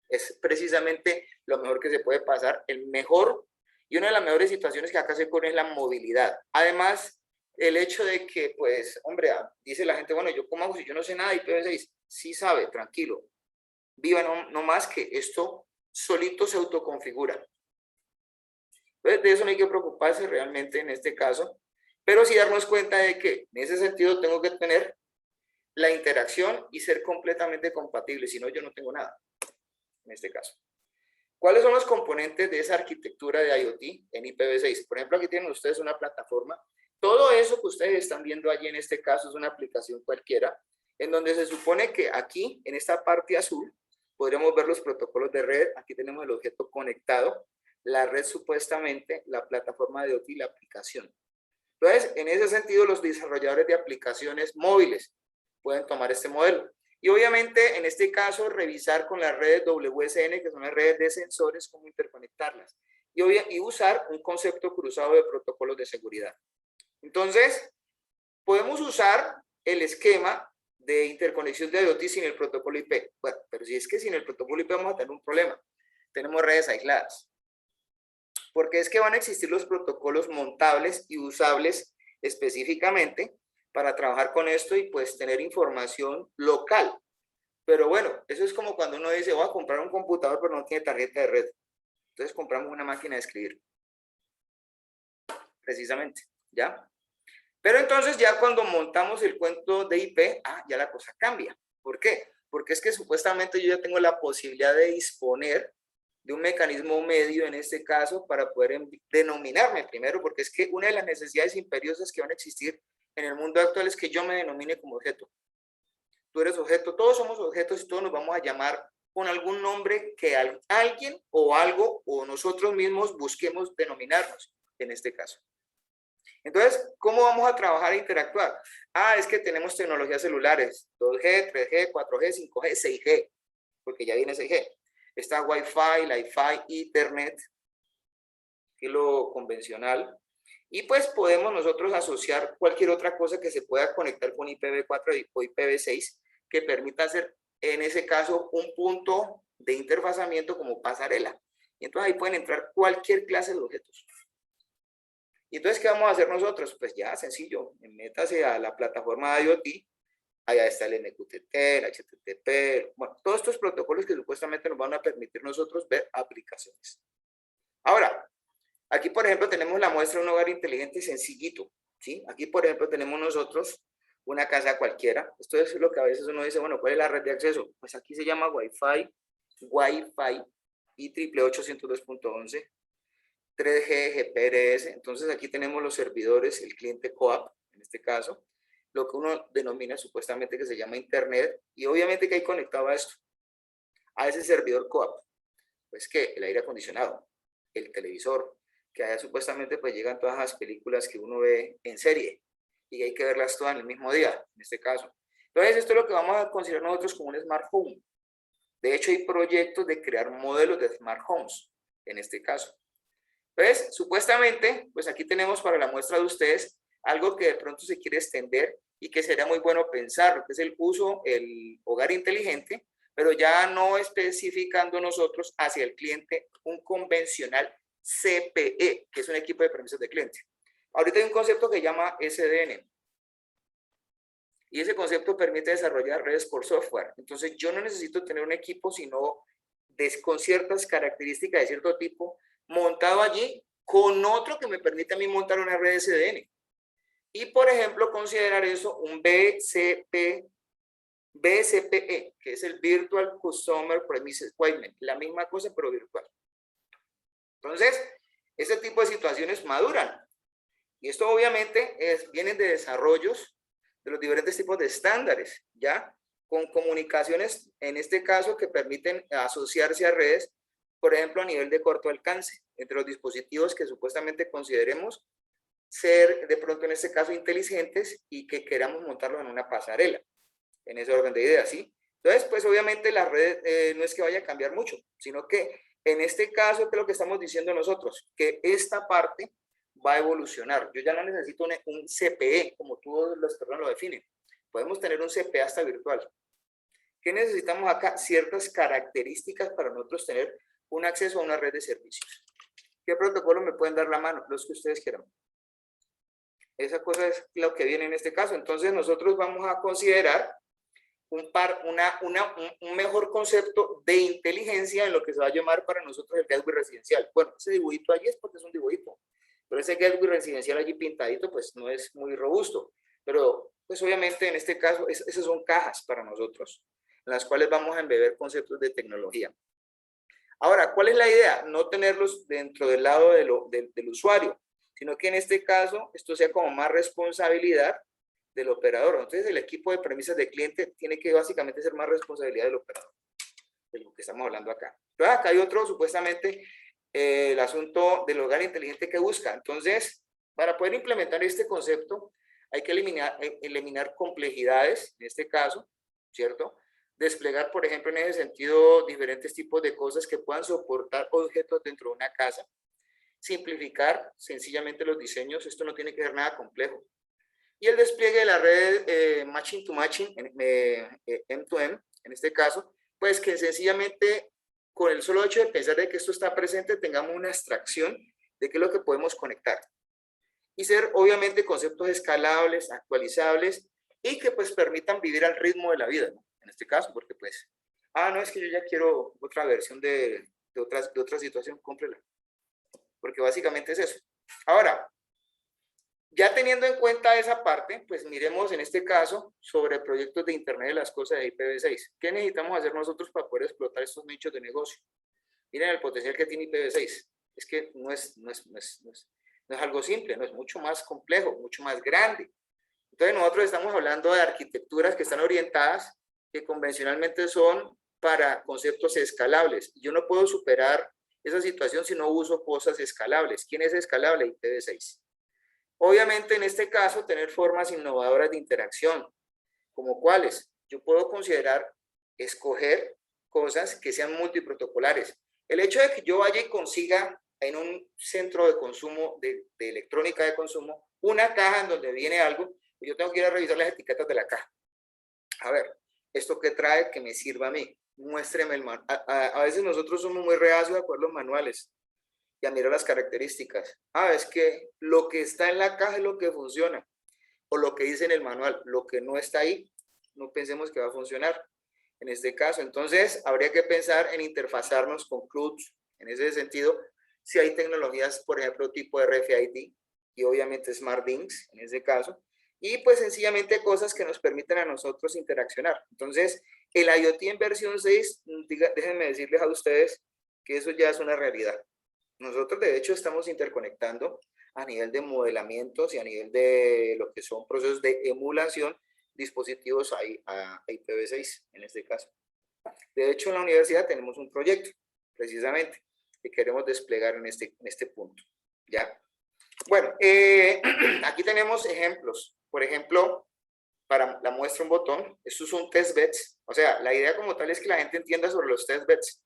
es precisamente lo mejor que se puede pasar, el mejor y una de las mejores situaciones que acá se pone es la movilidad. Además, el hecho de que, pues, hombre, dice la gente, bueno, ¿yo cómo hago si yo no sé nada de IPv6? Sí sabe, tranquilo. Viva no más que esto solito se autoconfigura. Entonces, de eso no hay que preocuparse realmente en este caso, pero sí darnos cuenta de que en ese sentido tengo que tener la interacción y ser completamente compatible, si no yo no tengo nada en este caso. ¿Cuáles son los componentes de esa arquitectura de IoT en IPv6? Por ejemplo, aquí tienen ustedes una plataforma. Todo eso que ustedes están viendo allí en este caso es una aplicación cualquiera, en donde se supone que aquí, en esta parte azul, podríamos ver los protocolos de red. Aquí tenemos el objeto conectado, la red supuestamente, la plataforma de IoT y la aplicación. Entonces, en ese sentido, los desarrolladores de aplicaciones móviles pueden tomar este modelo. Y obviamente, en este caso, revisar con las redes WSN, que son las redes de sensores, cómo interconectarlas. Y usar un concepto cruzado de protocolos de seguridad. Entonces, podemos usar el esquema de interconexión de IoT sin el protocolo IP. Bueno, pero si es que sin el protocolo IP vamos a tener un problema. Tenemos redes aisladas. Porque es que van a existir los protocolos montables y usables específicamente para trabajar con esto y pues tener información local. Pero bueno, eso es como cuando uno dice, voy a comprar un computador pero no tiene tarjeta de red. Entonces compramos una máquina de escribir. Precisamente, ¿ya? Pero entonces ya cuando montamos el cuento de IP, ya la cosa cambia. ¿Por qué? Porque es que supuestamente yo ya tengo la posibilidad de disponer de un mecanismo medio en este caso para poder denominarme primero, porque es que una de las necesidades imperiosas que van a existir en el mundo actual es que yo me denomine como objeto. Tú eres objeto, todos somos objetos y todos nos vamos a llamar con algún nombre que alguien o algo o nosotros mismos busquemos denominarnos en este caso. Entonces, ¿cómo vamos a trabajar e interactuar? Es que tenemos tecnologías celulares, 2G, 3G, 4G, 5G, 6G, porque ya viene 6G. Está Wi-Fi, Li-Fi, Ethernet, que es lo convencional. Y pues podemos nosotros asociar cualquier otra cosa que se pueda conectar con IPv4 o IPv6 que permita hacer, en ese caso, un punto de interfazamiento como pasarela. Y entonces ahí pueden entrar cualquier clase de objetos. Y entonces, ¿qué vamos a hacer nosotros? Pues ya, sencillo, métase a la plataforma de IoT, allá está el MQTT, el HTTP, bueno, todos estos protocolos que supuestamente nos van a permitir nosotros ver aplicaciones. Ahora, aquí, por ejemplo, tenemos la muestra de un hogar inteligente sencillito, ¿sí? Aquí, por ejemplo, tenemos nosotros una casa cualquiera. Esto es lo que a veces uno dice, bueno, ¿cuál es la red de acceso? Pues aquí se llama Wi-Fi, IEEE 802.11, 3G, GPRS. Entonces, aquí tenemos los servidores, el cliente COAP, en este caso, lo que uno denomina supuestamente que se llama Internet, y obviamente que hay conectado a esto, a ese servidor COAP, pues que el aire acondicionado, el televisor, que allá supuestamente pues llegan todas las películas que uno ve en serie, y hay que verlas todas en el mismo día, en este caso. Entonces, esto es lo que vamos a considerar nosotros como un Smart Home. De hecho, hay proyectos de crear modelos de Smart Homes, en este caso. Entonces, supuestamente, pues aquí tenemos para la muestra de ustedes algo que de pronto se quiere extender y que sería muy bueno pensar, que es el uso, el hogar inteligente, pero ya no especificando nosotros hacia el cliente un convencional CPE, que es un equipo de permisos de cliente. Ahorita hay un concepto que se llama SDN. Y ese concepto permite desarrollar redes por software. Entonces, yo no necesito tener un equipo, sino con ciertas características de cierto tipo, montado allí con otro que me permite a mí montar una red SDN. Y, por ejemplo, considerar eso un BCPE, que es el Virtual Customer Premises Equipment, la misma cosa pero virtual. Entonces, ese tipo de situaciones maduran. Y esto obviamente vienen de desarrollos de los diferentes tipos de estándares, ¿ya? Con comunicaciones, en este caso, que permiten asociarse a redes, por ejemplo, a nivel de corto alcance, entre los dispositivos que supuestamente consideremos ser, de pronto en este caso, inteligentes y que queramos montarlos en una pasarela, en ese orden de ideas, ¿sí? Entonces, pues obviamente la red no es que vaya a cambiar mucho, sino que en este caso, ¿qué es lo que estamos diciendo nosotros? Que esta parte va a evolucionar. Yo ya no necesito un CPE, como todos los personas lo definen. Podemos tener un CPE hasta virtual. ¿Qué necesitamos acá? Ciertas características para nosotros tener un acceso a una red de servicios. ¿Qué protocolo me pueden dar la mano? Los que ustedes quieran. Esa cosa es lo que viene en este caso. Entonces nosotros vamos a considerar un mejor concepto de inteligencia en lo que se va a llamar para nosotros el gateway residencial. Bueno, ese dibujito allí es porque es un dibujito, pero ese gateway residencial allí pintadito pues no es muy robusto, pero pues obviamente en este caso esas son cajas para nosotros, en las cuales vamos a embeber conceptos de tecnología. Ahora, ¿cuál es la idea? No tenerlos dentro del lado del usuario, sino que en este caso esto sea como más responsabilidad del operador. Entonces el equipo de premisas de cliente tiene que básicamente ser más responsabilidad del operador, de lo que estamos hablando acá. Entonces acá hay otro, supuestamente, el asunto del hogar inteligente que busca. Entonces, para poder implementar este concepto, hay que eliminar complejidades, en este caso, ¿cierto? Desplegar, por ejemplo, en ese sentido, diferentes tipos de cosas que puedan soportar objetos dentro de una casa. Simplificar sencillamente los diseños, esto no tiene que ser nada complejo. Y el despliegue de la red matching to matching, M2M, en este caso, pues que sencillamente con el solo hecho de pensar de que esto está presente, tengamos una abstracción de qué es lo que podemos conectar. Y ser, obviamente, conceptos escalables, actualizables, y que pues permitan vivir al ritmo de la vida, ¿no? En este caso, porque pues, no, es que yo ya quiero otra versión de otra situación, cómprela. Porque básicamente es eso. Ahora, ya teniendo en cuenta esa parte, pues miremos en este caso sobre proyectos de Internet de las Cosas de IPv6. ¿Qué necesitamos hacer nosotros para poder explotar estos nichos de negocio? Miren el potencial que tiene IPv6. Es que no es algo simple, no es mucho más complejo, mucho más grande. Entonces nosotros estamos hablando de arquitecturas que están orientadas, que convencionalmente son para conceptos escalables. Yo no puedo superar esa situación si no uso cosas escalables. ¿Quién es escalable? IPv6. Obviamente, en este caso, tener formas innovadoras de interacción, como cuáles. Yo puedo considerar escoger cosas que sean multiprotocolares. El hecho de que yo vaya y consiga en un centro de consumo, de electrónica de consumo, una caja en donde viene algo, yo tengo que ir a revisar las etiquetas de la caja. A ver, ¿esto qué trae que me sirva a mí? Muéstreme el manual. A veces nosotros somos muy reacios a acuerdo los manuales y a mirar las características. Es que lo que está en la caja es lo que funciona, o lo que dice en el manual, lo que no está ahí, no pensemos que va a funcionar en este caso. Entonces, habría que pensar en interfazarnos con CLUDs, en ese sentido, si hay tecnologías, por ejemplo, tipo RFID, y obviamente SmartThings, en ese caso, y pues sencillamente cosas que nos permiten a nosotros interaccionar. Entonces, el IoT en versión 6, déjenme decirles a ustedes que eso ya es una realidad. Nosotros, de hecho, estamos interconectando a nivel de modelamientos y a nivel de lo que son procesos de emulación, dispositivos a IPv6, en este caso. De hecho, en la universidad tenemos un proyecto, precisamente, que queremos desplegar en este punto, ¿ya? Bueno, aquí tenemos ejemplos. Por ejemplo, para la muestra un botón, estos son testbeds. O sea, la idea como tal es que la gente entienda sobre los testbeds,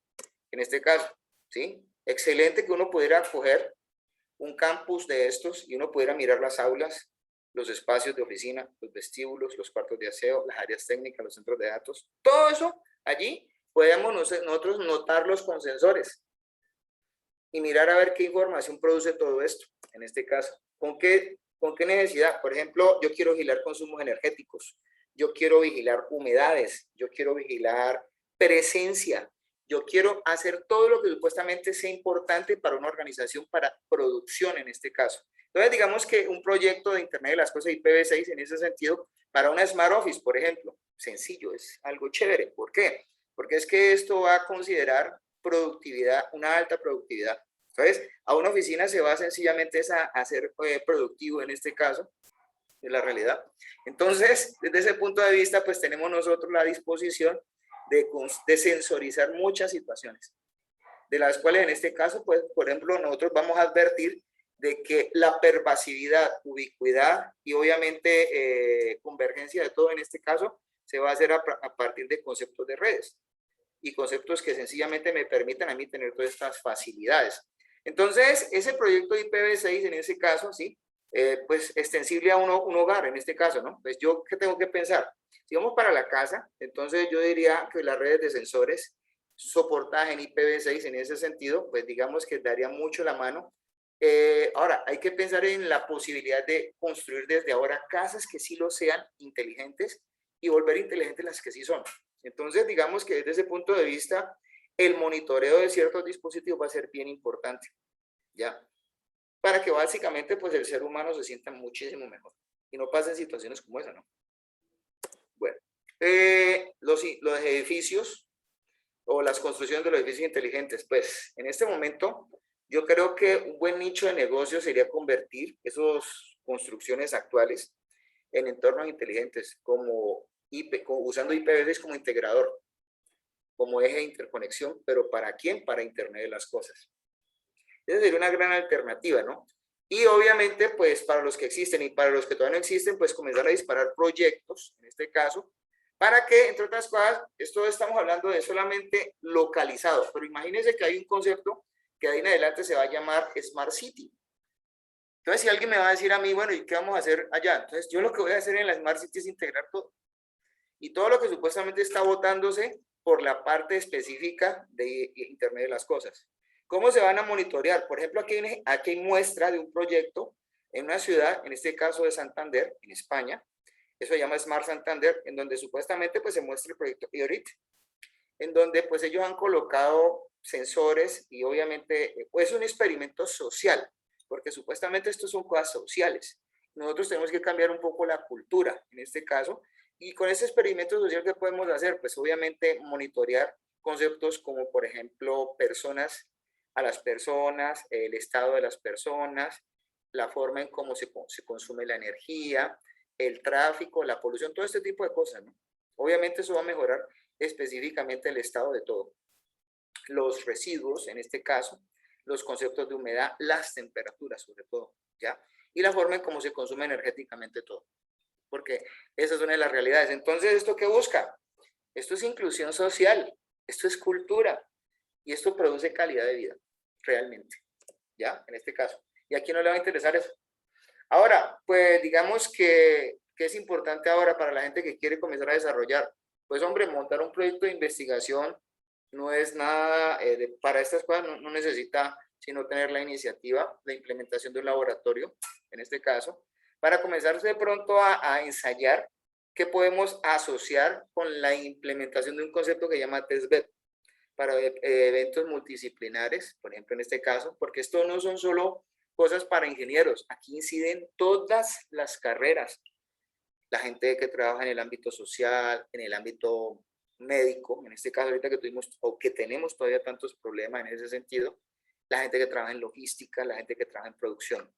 en este caso, ¿sí? Excelente que uno pudiera coger un campus de estos y uno pudiera mirar las aulas, los espacios de oficina, los vestíbulos, los cuartos de aseo, las áreas técnicas, los centros de datos. Todo eso allí podemos nosotros notarlos con sensores y mirar a ver qué información produce todo esto, en este caso. ¿Con qué necesidad? Por ejemplo, yo quiero vigilar consumos energéticos, yo quiero vigilar humedades, yo quiero vigilar presencia, Yo quiero hacer todo lo que supuestamente sea importante para una organización, para producción en este caso. Entonces, digamos que un proyecto de Internet de las Cosas IPv6 en ese sentido, para una Smart Office, por ejemplo, sencillo, es algo chévere. ¿Por qué? Porque es que esto va a considerar productividad, una alta productividad. Entonces, a una oficina se va sencillamente a ser productivo en este caso, de la realidad. Entonces, desde ese punto de vista, pues tenemos nosotros la disposición de sensorizar muchas situaciones, de las cuales en este caso, pues, por ejemplo, nosotros vamos a advertir de que la pervasividad, ubicuidad y obviamente convergencia de todo en este caso se va a hacer a partir de conceptos de redes y conceptos que sencillamente me permitan a mí tener todas estas facilidades. Entonces, ese proyecto IPv6 en ese caso, sí, pues extensible a un hogar en este caso, ¿no? Pues yo, ¿qué tengo que pensar? Si vamos para la casa, entonces yo diría que las redes de sensores soportadas en IPv6 en ese sentido, pues digamos que daría mucho la mano. Ahora, hay que pensar en la posibilidad de construir desde ahora casas que sí lo sean inteligentes y volver inteligentes las que sí son. Entonces, digamos que desde ese punto de vista, el monitoreo de ciertos dispositivos va a ser bien importante, ¿ya? Para que básicamente pues el ser humano se sienta muchísimo mejor y no pasen situaciones como esa, ¿no? Bueno, los edificios o las construcciones de los edificios inteligentes, pues en este momento yo creo que un buen nicho de negocio sería convertir esas construcciones actuales en entornos inteligentes, usando IPv6 como integrador, como eje de interconexión, pero ¿para quién? Para Internet de las Cosas. Esa sería una gran alternativa, ¿no? Y obviamente, pues para los que existen y para los que todavía no existen, pues comenzar a disparar proyectos, en este caso, para que, entre otras cosas, esto estamos hablando de solamente localizado, pero imagínense que hay un concepto que de ahí en adelante se va a llamar Smart City. Entonces, si alguien me va a decir a mí, bueno, ¿y qué vamos a hacer allá? Entonces, yo lo que voy a hacer en la Smart City es integrar todo. Y todo lo que supuestamente está botándose por la parte específica de Internet de las Cosas. ¿Cómo se van a monitorear? Por ejemplo, aquí hay muestra de un proyecto en una ciudad, en este caso de Santander, en España. Eso se llama Smart Santander, en donde supuestamente pues, se muestra el proyecto IORIT, en donde pues ellos han colocado sensores y obviamente pues es un experimento social, porque supuestamente estos son cosas sociales. Nosotros tenemos que cambiar un poco la cultura, en este caso, y con ese experimento social, ¿qué podemos hacer? Pues obviamente monitorear conceptos como, por ejemplo, a las personas, el estado de las personas, la forma en cómo se consume la energía, el tráfico, la polución, todo este tipo de cosas, ¿no? Obviamente eso va a mejorar específicamente el estado de todo. Los residuos, en este caso, los conceptos de humedad, las temperaturas sobre todo, ¿ya? Y la forma en cómo se consume energéticamente todo. Porque esa es una de las realidades. Entonces, ¿esto qué busca? Esto es inclusión social, esto es cultura y esto produce calidad de vida, realmente, ¿ya? En este caso. ¿Y a quién no le va a interesar eso? Ahora, pues digamos que es importante ahora para la gente que quiere comenzar a desarrollar. Pues hombre, montar un proyecto de investigación no es nada, para estas cosas no necesita sino tener la iniciativa, la implementación de un laboratorio, en este caso, para comenzar de pronto a ensayar qué podemos asociar con la implementación de un concepto que se llama testbed para eventos multidisciplinares, por ejemplo en este caso, porque esto no son solo cosas para ingenieros, aquí inciden todas las carreras, la gente que trabaja en el ámbito social, en el ámbito médico, en este caso ahorita que tuvimos o que tenemos todavía tantos problemas en ese sentido, la gente que trabaja en logística, la gente que trabaja en producción.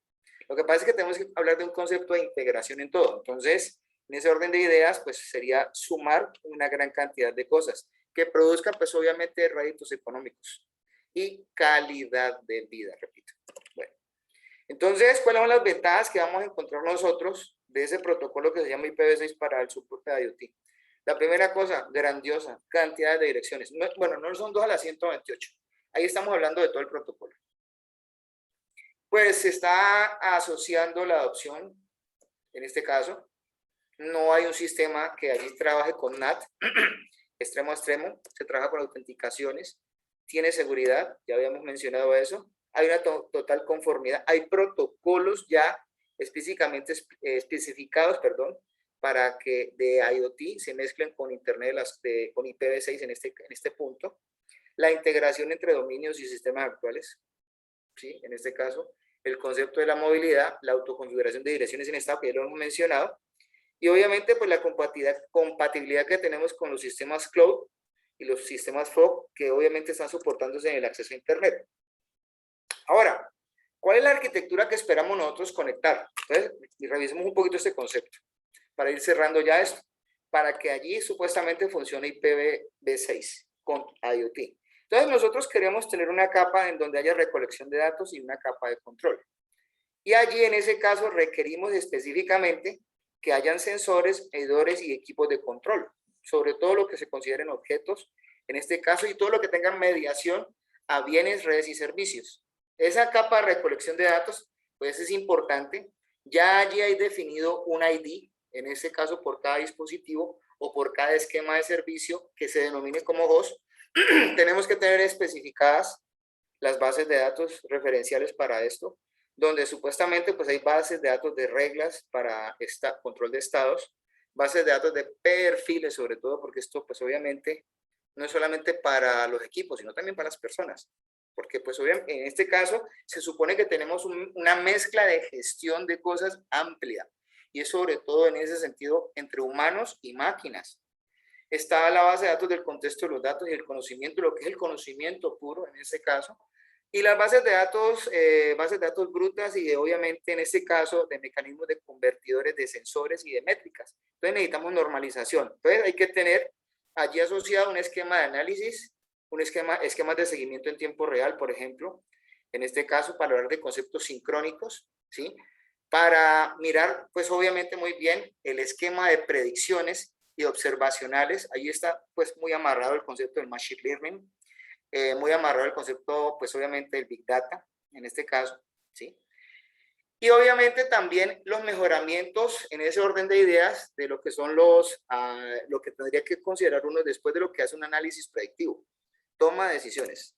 Lo que pasa es que tenemos que hablar de un concepto de integración en todo. Entonces, en ese orden de ideas, pues sería sumar una gran cantidad de cosas que produzcan, pues obviamente, réditos económicos y calidad de vida, repito. Bueno, entonces, ¿cuáles son las ventajas que vamos a encontrar nosotros de ese protocolo que se llama IPv6 para el soporte de IoT? La primera cosa, grandiosa, cantidad de direcciones. Bueno, no son 2 a la 128. Ahí estamos hablando de todo el protocolo. Pues se está asociando la adopción, en este caso. No hay un sistema que allí trabaje con NAT, extremo a extremo. Se trabaja con autenticaciones. Tiene seguridad, ya habíamos mencionado eso. Hay una total conformidad. Hay protocolos ya específicamente especificados, para que de IoT se mezclen con Internet, con IPv6 en este punto. la integración entre dominios y sistemas actuales, ¿sí? En este caso, el concepto de la movilidad, la autoconfiguración de direcciones en estado, que ya lo hemos mencionado, y obviamente pues la compatibilidad que tenemos con los sistemas cloud y los sistemas fog, que obviamente están soportándose en el acceso a Internet. Ahora, ¿cuál es la arquitectura que esperamos nosotros conectar? Entonces, revisemos un poquito este concepto, para ir cerrando ya esto, para que allí supuestamente funcione IPv6 con IoT. Entonces, nosotros queremos tener una capa en donde haya recolección de datos y una capa de control. Y allí, en ese caso, requerimos específicamente que hayan sensores, medidores y equipos de control, sobre todo lo que se consideren objetos, en este caso, y todo lo que tengan mediación a bienes, redes y servicios. Esa capa de recolección de datos, pues es importante. Ya allí hay definido un ID, en este caso por cada dispositivo o por cada esquema de servicio que se denomine como host. Tenemos que tener especificadas las bases de datos referenciales para esto, donde supuestamente pues hay bases de datos de reglas para control de estados, bases de datos de perfiles sobre todo, porque esto pues obviamente no es solamente para los equipos, sino también para las personas. Porque pues obviamente en este caso se supone que tenemos una mezcla de gestión de cosas amplia. Y es sobre todo en ese sentido entre humanos y máquinas. Está la base de datos del contexto de los datos y el conocimiento, lo que es el conocimiento puro en este caso. Y las bases de datos brutas y obviamente en este caso de mecanismos de convertidores de sensores y de métricas. Entonces necesitamos normalización. Entonces hay que tener allí asociado un esquema de análisis, esquemas de seguimiento en tiempo real, por ejemplo, en este caso para hablar de conceptos sincrónicos, ¿sí? Para mirar, pues obviamente muy bien el esquema de predicciones y observacionales. Ahí está pues muy amarrado el concepto del machine learning, muy amarrado el concepto pues obviamente del big data, en este caso, ¿sí? Y obviamente también los mejoramientos en ese orden de ideas de lo que son lo que tendría que considerar uno después de lo que hace un análisis predictivo. Toma de decisiones.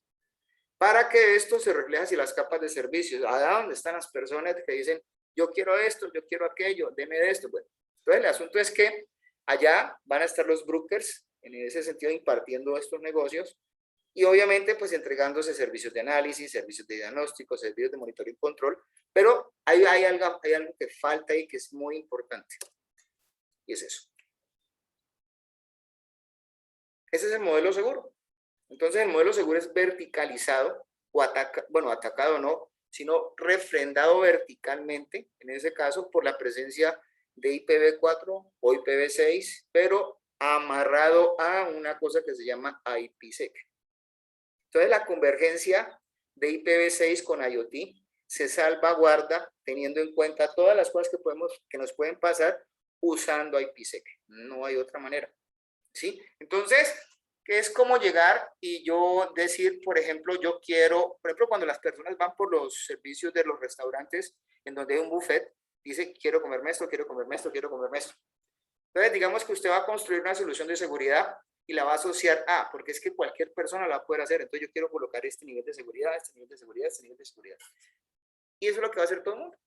Para que esto se refleje hacia las capas de servicios. ¿A dónde están las personas que dicen, yo quiero esto, yo quiero aquello, deme de esto? Bueno, entonces el asunto es que allá van a estar los brokers, en ese sentido impartiendo estos negocios, y obviamente pues entregándose servicios de análisis, servicios de diagnóstico, servicios de monitoreo y control, pero hay algo que falta ahí que es muy importante, y es eso. Ese es el modelo seguro. Entonces el modelo seguro es verticalizado, o atacado no, sino refrendado verticalmente, en ese caso por la presencia de IPv4 o IPv6, pero amarrado a una cosa que se llama IPsec. Entonces la convergencia de IPv6 con IoT se salvaguarda teniendo en cuenta todas las cosas que nos pueden pasar usando IPsec. No hay otra manera, ¿sí? Entonces, que es como llegar y yo decir, por ejemplo, cuando las personas van por los servicios de los restaurantes en donde hay un buffet, dice, quiero comerme esto, quiero comerme esto, quiero comerme esto. Entonces, digamos que usted va a construir una solución de seguridad y la va a asociar a, porque es que cualquier persona la puede hacer, entonces yo quiero colocar este nivel de seguridad, este nivel de seguridad, este nivel de seguridad. Y eso es lo que va a hacer todo el mundo.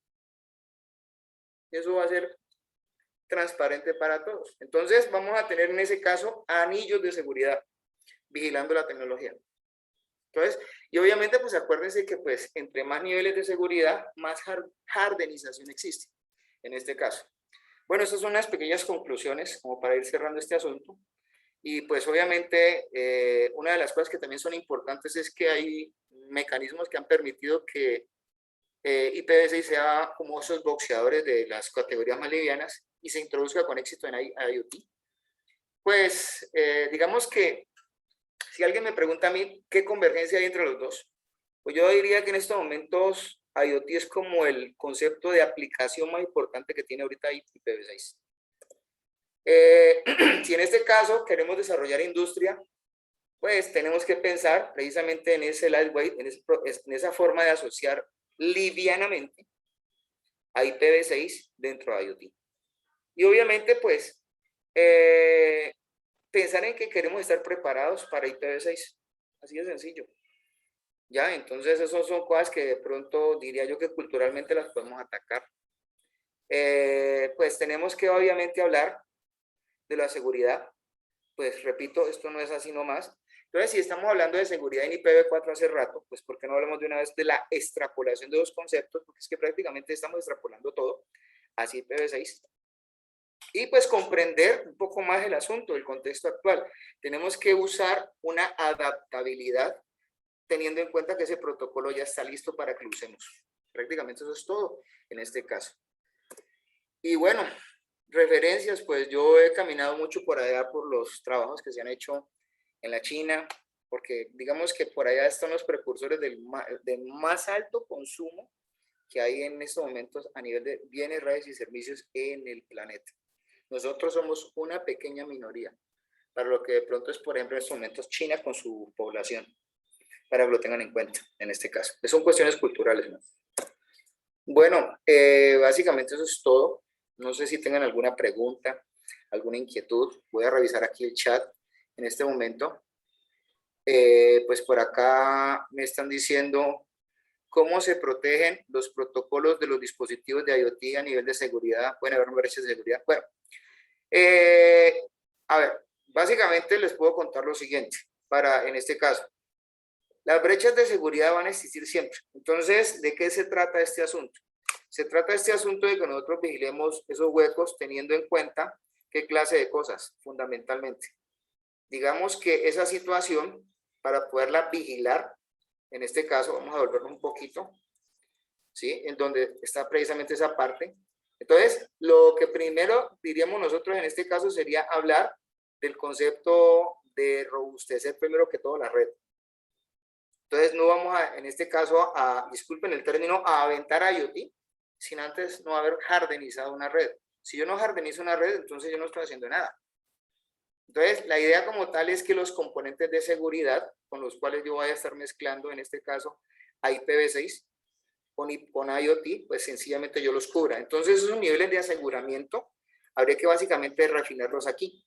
Eso va a ser transparente para todos. Entonces vamos a tener en ese caso anillos de seguridad vigilando la tecnología. Entonces, y obviamente pues acuérdense que pues entre más niveles de seguridad, más hardenización existe en este caso. Bueno, estas son unas pequeñas conclusiones como para ir cerrando este asunto. Y pues obviamente una de las cosas que también son importantes es que hay mecanismos que han permitido que IPv6 sea como esos boxeadores de las categorías más livianas y se introduzca con éxito en IoT. Pues digamos que si alguien me pregunta a mí qué convergencia hay entre los dos, pues yo diría que en estos momentos IoT es como el concepto de aplicación más importante que tiene ahorita IPv6. Si en este caso queremos desarrollar industria, pues tenemos que pensar precisamente en ese lightweight, en esa forma de asociar livianamente a IPv6 dentro de IoT. Y obviamente, pues, pensar en que queremos estar preparados para IPv6. Así de sencillo. Ya, entonces esas son cosas que de pronto diría yo que culturalmente las podemos atacar. Pues tenemos que obviamente hablar de la seguridad. Pues repito, esto no es así nomás. Entonces, si estamos hablando de seguridad en IPv4 hace rato, pues ¿por qué no hablamos de una vez de la extrapolación de dos conceptos? Porque es que prácticamente estamos extrapolando todo hacia IPv6. Y pues comprender un poco más el asunto, el contexto actual. Tenemos que usar una adaptabilidad teniendo en cuenta que ese protocolo ya está listo para que lo usemos. Prácticamente eso es todo en este caso. Y bueno, referencias, pues yo he caminado mucho por allá por los trabajos que se han hecho en la China, porque digamos que por allá están los precursores del más alto consumo que hay en estos momentos a nivel de bienes, redes y servicios en el planeta. Nosotros somos una pequeña minoría, para lo que de pronto es, por ejemplo, en estos momentos China con su población, para que lo tengan en cuenta en este caso. Son cuestiones culturales, ¿no? Bueno, básicamente eso es todo. No sé si tengan alguna pregunta, alguna inquietud. Voy a revisar aquí el chat en este momento. Pues por acá me están diciendo cómo se protegen los protocolos de los dispositivos de IoT a nivel de seguridad. Pueden haber brechas de seguridad. Bueno, a ver, básicamente les puedo contar lo siguiente, en este caso. Las brechas de seguridad van a existir siempre. Entonces, ¿de qué se trata este asunto? Se trata este asunto de que nosotros vigilemos esos huecos teniendo en cuenta qué clase de cosas, fundamentalmente. Digamos que esa situación, para poderla vigilar, en este caso, vamos a volverlo un poquito, ¿sí? En donde está precisamente esa parte. Entonces, lo que primero diríamos nosotros en este caso sería hablar del concepto de robustecer primero que todo la red. Entonces, no vamos a, en este caso, disculpen el término, a aventar IoT sin antes no haber hardenizado una red. Si yo no hardenizo una red, entonces yo no estoy haciendo nada. Entonces, la idea como tal es que los componentes de seguridad con los cuales yo voy a estar mezclando, en este caso, a IPv6 con IoT, pues sencillamente yo los cubra. Entonces, esos niveles de aseguramiento habría que básicamente refinarlos aquí.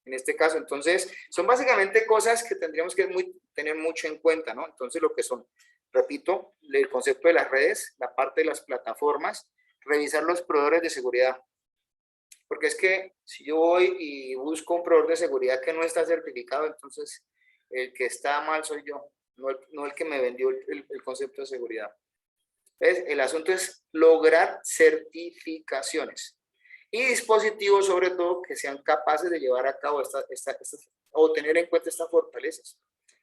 En este caso, entonces, son básicamente cosas que tendríamos que tener mucho en cuenta, ¿no? Entonces, lo que son, repito, el concepto de las redes, la parte de las plataformas, revisar los proveedores de seguridad. Porque es que si yo voy y busco un proveedor de seguridad que no está certificado, entonces el que está mal soy yo, no el que me vendió el concepto de seguridad. Entonces, el asunto es lograr certificaciones. Y dispositivos, sobre todo, que sean capaces de llevar a cabo o tener en cuenta estas fortalezas.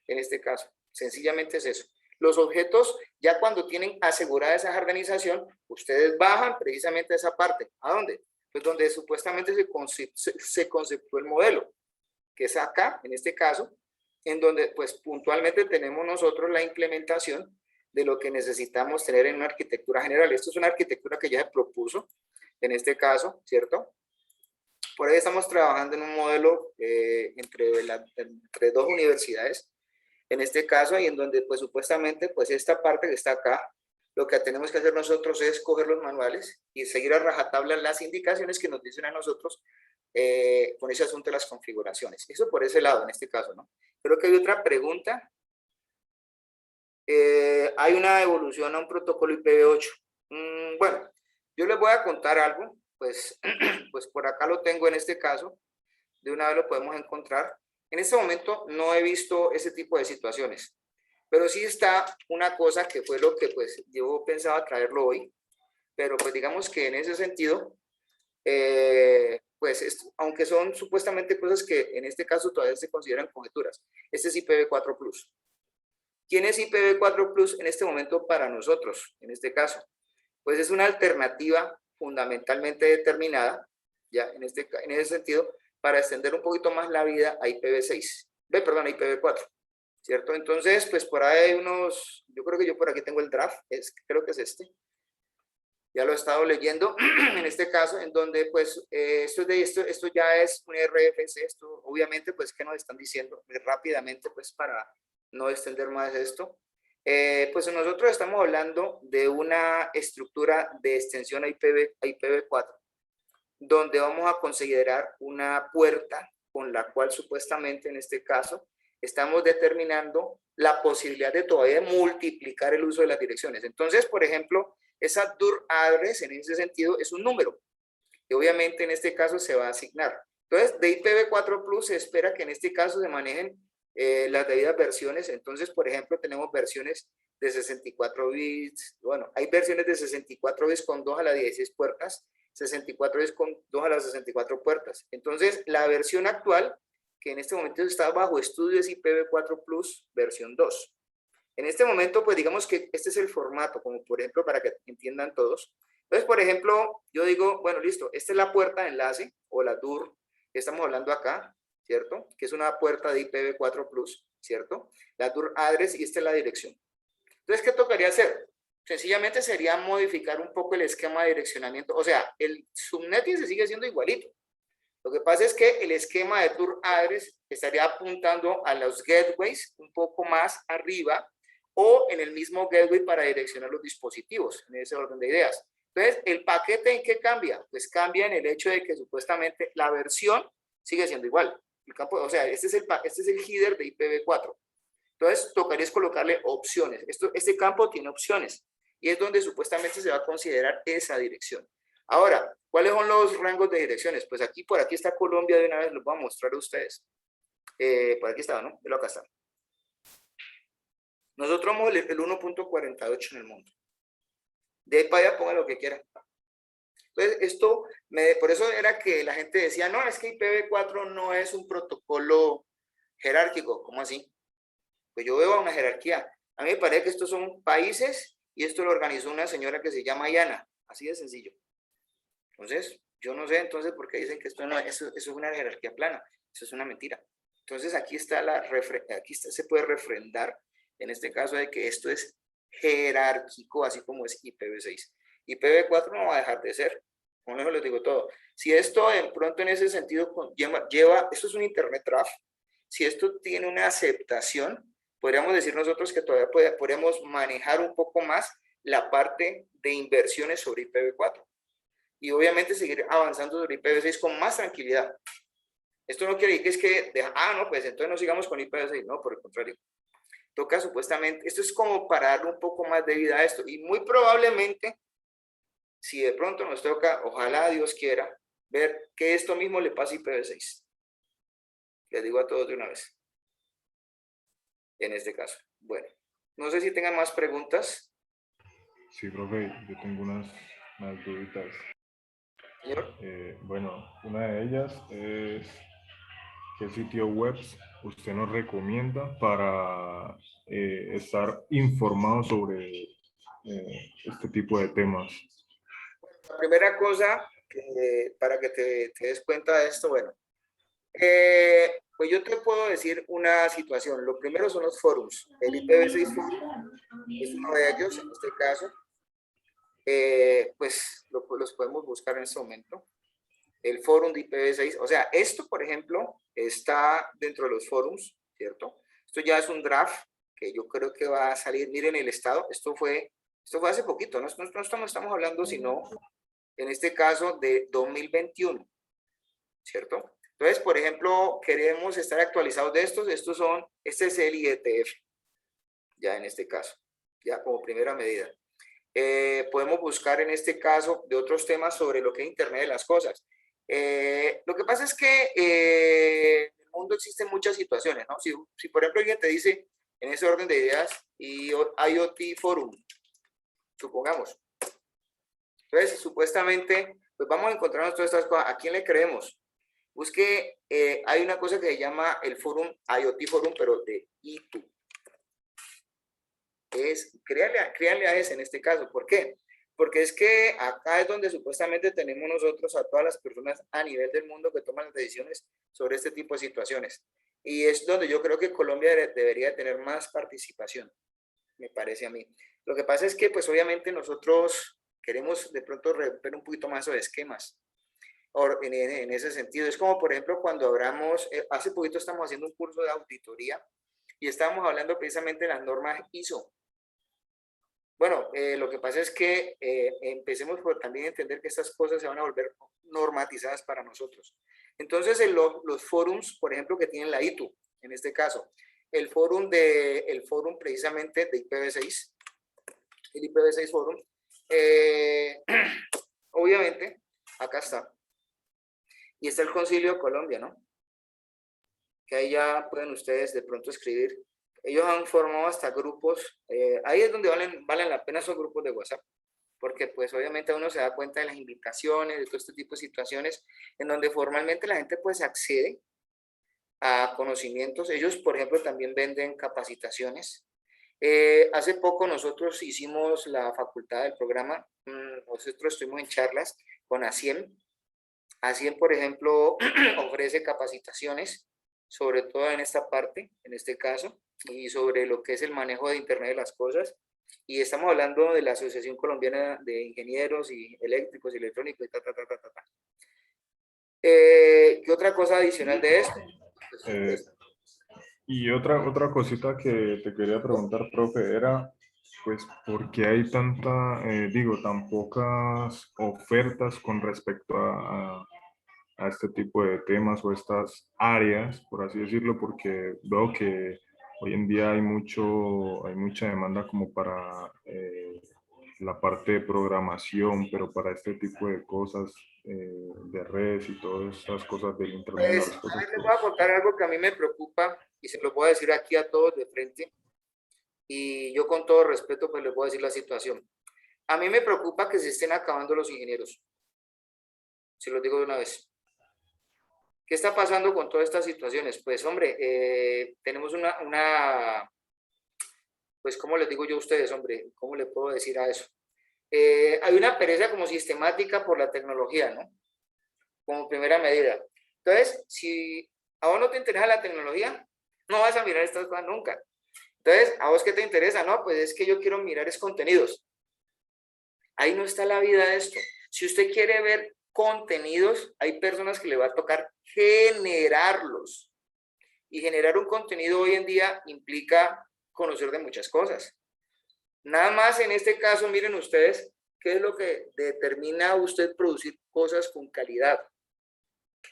En este caso, sencillamente es eso. Los objetos, ya cuando tienen asegurada esa organización, ustedes bajan precisamente a esa parte. ¿A dónde? Pues donde supuestamente se conceptuó el modelo, que es acá, en este caso, en donde pues puntualmente tenemos nosotros la implementación de lo que necesitamos tener en una arquitectura general. Esto es una arquitectura que ya se propuso en este caso, ¿cierto? Por ahí estamos trabajando en un modelo entre dos universidades, en este caso, y en donde pues supuestamente pues esta parte que está acá, lo que tenemos que hacer nosotros es coger los manuales y seguir a rajatabla las indicaciones que nos dicen a nosotros con ese asunto de las configuraciones. Eso por ese lado, en este caso, ¿no? Creo que hay otra pregunta. Hay una evolución a un protocolo IPv8. Bueno, yo les voy a contar algo, pues por acá lo tengo en este caso, de una vez lo podemos encontrar. En este momento no he visto ese tipo de situaciones, pero sí está una cosa que fue lo que pues yo pensaba traerlo hoy, pero pues digamos que en ese sentido, pues aunque son supuestamente cosas que en este caso todavía se consideran conjeturas, este es IPv4 Plus. ¿Quién es IPv4 Plus en este momento para nosotros, en este caso? Pues es una alternativa fundamentalmente determinada, ya en ese sentido, para extender un poquito más la vida a IPv6, perdón, a IPv4, ¿cierto? Entonces, pues por ahí hay unos, yo creo que yo por aquí tengo el draft, creo que es este, ya lo he estado leyendo, en este caso, en donde pues esto ya es un RFC, esto obviamente pues que nos están diciendo rápidamente pues para no extender más esto. Pues nosotros estamos hablando de una estructura de extensión a IPv4, donde vamos a considerar una puerta con la cual supuestamente en este caso estamos determinando la posibilidad de todavía multiplicar el uso de las direcciones. Entonces, por ejemplo, esa DUR address en ese sentido es un número que obviamente en este caso se va a asignar. Entonces, de IPv4 Plus se espera que en este caso se manejen las debidas versiones. Entonces, por ejemplo, tenemos versiones de 64 bits. Bueno, hay versiones de 64 bits con 2 a la 16 puertas, 64 bits con 2 a las 64 puertas. Entonces, la versión actual, que en este momento está bajo estudio, es IPv4 Plus versión 2. En este momento, pues digamos que este es el formato, como por ejemplo, para que entiendan todos. Entonces, por ejemplo, yo digo, bueno, listo, esta es la puerta de enlace o la DUR que estamos hablando acá, ¿cierto? Que es una puerta de IPv4 Plus, ¿cierto? La DUR address y esta es la dirección. Entonces, ¿qué tocaría hacer? Sencillamente sería modificar un poco el esquema de direccionamiento. O sea, el subnetting se sigue siendo igualito. Lo que pasa es que el esquema de DUR address estaría apuntando a los gateways un poco más arriba o en el mismo gateway para direccionar los dispositivos, en ese orden de ideas. Entonces, ¿el paquete en qué cambia? Pues cambia en el hecho de que supuestamente la versión sigue siendo igual. El campo, o sea, este es el header de IPv4. Entonces, tocaría colocarle opciones. Este campo tiene opciones y es donde supuestamente se va a considerar esa dirección. Ahora, ¿cuáles son los rangos de direcciones? Pues aquí, por aquí está Colombia, de una vez los voy a mostrar a ustedes. Por aquí estaba, ¿no? Pero acá está. Nosotros somos el 1.48 en el mundo. De ahí para allá ponga lo que quieran. Entonces, por eso era que la gente decía, no, es que IPv4 no es un protocolo jerárquico. ¿Cómo así? Pues yo veo una jerarquía. A mí me parece que estos son países y esto lo organizó una señora que se llama Yana. Así de sencillo. Entonces, yo no sé entonces por qué dicen que esto no, eso es una jerarquía plana. Eso es una mentira. Entonces, aquí se puede refrendar en este caso de que esto es jerárquico, así como es IPv6. IPv4 no va a dejar de ser. Con eso les digo todo. Si esto de pronto en ese sentido esto es un Internet Graph, si esto tiene una aceptación, podríamos decir nosotros que todavía podríamos manejar un poco más la parte de inversiones sobre IPv4. Y obviamente seguir avanzando sobre IPv6 con más tranquilidad. Esto no quiere decir que es que, no, pues entonces no sigamos con IPv6, no, por el contrario. Toca supuestamente, esto es como para darle un poco más de vida a esto. Y muy probablemente, si de pronto nos toca, ojalá Dios quiera, ver que esto mismo le pasa a IPv6. Les digo a todos de una vez. En este caso. Bueno, no sé si tengan más preguntas. Sí, profe, yo tengo unas duditas. Señor. Bueno, una de ellas es ¿qué sitio web usted nos recomienda para estar informado sobre este tipo de temas? La primera cosa, para que te des cuenta de esto, bueno, pues yo te puedo decir una situación. Lo primero son los forums. El IPv6 Forum es uno de ellos, en este caso. Pues los podemos buscar en este momento. El forum de IPv6, o sea, esto, por ejemplo, está dentro de los forums, ¿cierto? Esto ya es un draft que yo creo que va a salir. Miren el estado, esto fue hace poquito, no estamos hablando, sino en este caso de 2021, ¿cierto? Entonces, por ejemplo, queremos estar actualizados de estos este es el IETF, ya en este caso, ya como primera medida. Podemos buscar en este caso de otros temas sobre lo que es Internet de las Cosas. Lo que pasa es que en el mundo existen muchas situaciones, ¿no? Si por ejemplo alguien te dice en ese orden de ideas IoT Forum, supongamos. Entonces, supuestamente, pues vamos a encontrarnos todas estas cosas. ¿A quién le creemos? Busque, hay una cosa que se llama el Forum, IoT Forum, pero de ITU. Créanle a ese en este caso. ¿Por qué? Porque es que acá es donde supuestamente tenemos nosotros a todas las personas a nivel del mundo que toman las decisiones sobre este tipo de situaciones. Y es donde yo creo que Colombia debería tener más participación, me parece a mí. Lo que pasa es que, pues obviamente nosotros queremos de pronto romper un poquito más de esquemas. En ese sentido, es como por ejemplo cuando hablamos, hace poquito estamos haciendo un curso de auditoría y estábamos hablando precisamente de las normas ISO. Bueno, lo que pasa es que empecemos por también entender que estas cosas se van a volver normatizadas para nosotros. Entonces, los forums, por ejemplo, que tienen la ITU, en este caso, el forum precisamente de IPv6, el IPv6 Forum, obviamente, acá está. Y está el Concilio de Colombia, ¿no? que ahí ya pueden ustedes de pronto escribir. Ellos han formado hasta grupos, ahí es donde valen la pena esos grupos de WhatsApp, porque pues obviamente uno se da cuenta de las invitaciones, de todo este tipo de situaciones, en donde formalmente la gente pues accede a conocimientos. Ellos, por ejemplo, también venden capacitaciones. Hace poco nosotros hicimos la facultad del programa, nosotros estuvimos en charlas con ASIEM. ASIEM, por ejemplo, ofrece capacitaciones, sobre todo en esta parte, en este caso, y sobre lo que es el manejo de Internet de las Cosas. Y estamos hablando de la Asociación Colombiana de Ingenieros y Eléctricos y Electrónicos y ¿qué otra cosa adicional de esto? Y otra cosita que te quería preguntar, profe, era, pues, ¿por qué hay tan pocas ofertas con respecto a este tipo de temas o estas áreas, por así decirlo? Porque veo que hoy en día hay mucha demanda como para la parte de programación, pero para este tipo de cosas, de redes y todas estas cosas del Internet de Pues, las a cosas, ver, les voy pues, a contar algo que a mí me preocupa y se lo voy a decir aquí a todos de frente. Y yo con todo respeto, pues les voy a decir la situación. A mí me preocupa que se estén acabando los ingenieros. Se los digo de una vez. ¿Qué está pasando con todas estas situaciones? Pues, hombre, tenemos pues, ¿cómo les digo yo a ustedes, hombre? ¿Cómo le puedo decir a eso? Hay una pereza como sistemática por la tecnología, ¿no? Como primera medida. Entonces, si a vos no te interesa la tecnología, no vas a mirar estas cosas nunca. Entonces, ¿a vos qué te interesa? No, pues es que yo quiero mirar es contenidos. Ahí no está la vida de esto. Si usted quiere ver contenidos, hay personas que le va a tocar generarlos. Y generar un contenido hoy en día implica conocer de muchas cosas. Nada más en este caso, miren ustedes, ¿qué es lo que determina a usted producir cosas con calidad?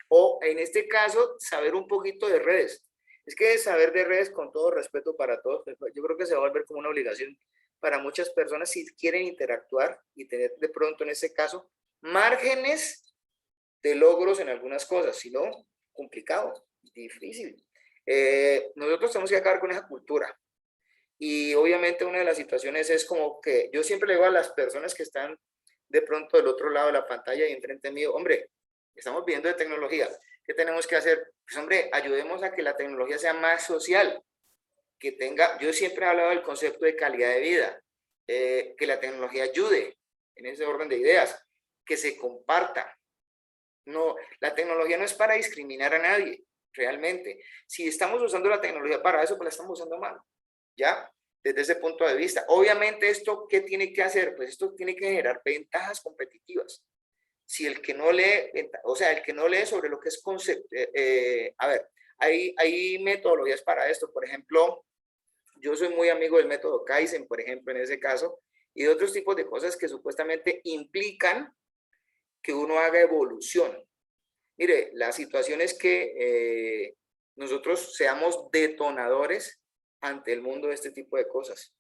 O en este caso, saber un poquito de redes. Es que saber de redes, con todo respeto para todos, yo creo que se va a volver como una obligación para muchas personas si quieren interactuar y tener de pronto en este caso márgenes de logros en algunas cosas, si no, complicado, difícil. Nosotros tenemos que acabar con esa cultura. Y obviamente una de las situaciones es como que yo siempre le digo a las personas que están de pronto del otro lado de la pantalla y enfrente mío, hombre, estamos viendo de tecnología, ¿qué tenemos que hacer? Pues hombre, ayudemos a que la tecnología sea más social, que tenga, yo siempre he hablado del concepto de calidad de vida, que la tecnología ayude en ese orden de ideas, que se comparta. No, la tecnología no es para discriminar a nadie, realmente. Si estamos usando la tecnología para eso, pues la estamos usando mal, ¿ya? Desde ese punto de vista. Obviamente, ¿esto qué tiene que hacer? Pues esto tiene que generar ventajas competitivas. Si el que no lee, o sea, el que no lee sobre lo que es concepto, a ver, hay metodologías para esto. Por ejemplo, yo soy muy amigo del método Kaizen, por ejemplo, en ese caso, y de otros tipos de cosas que supuestamente implican que uno haga evolución. Mire, la situación es que nosotros seamos detonadores ante el mundo de este tipo de cosas,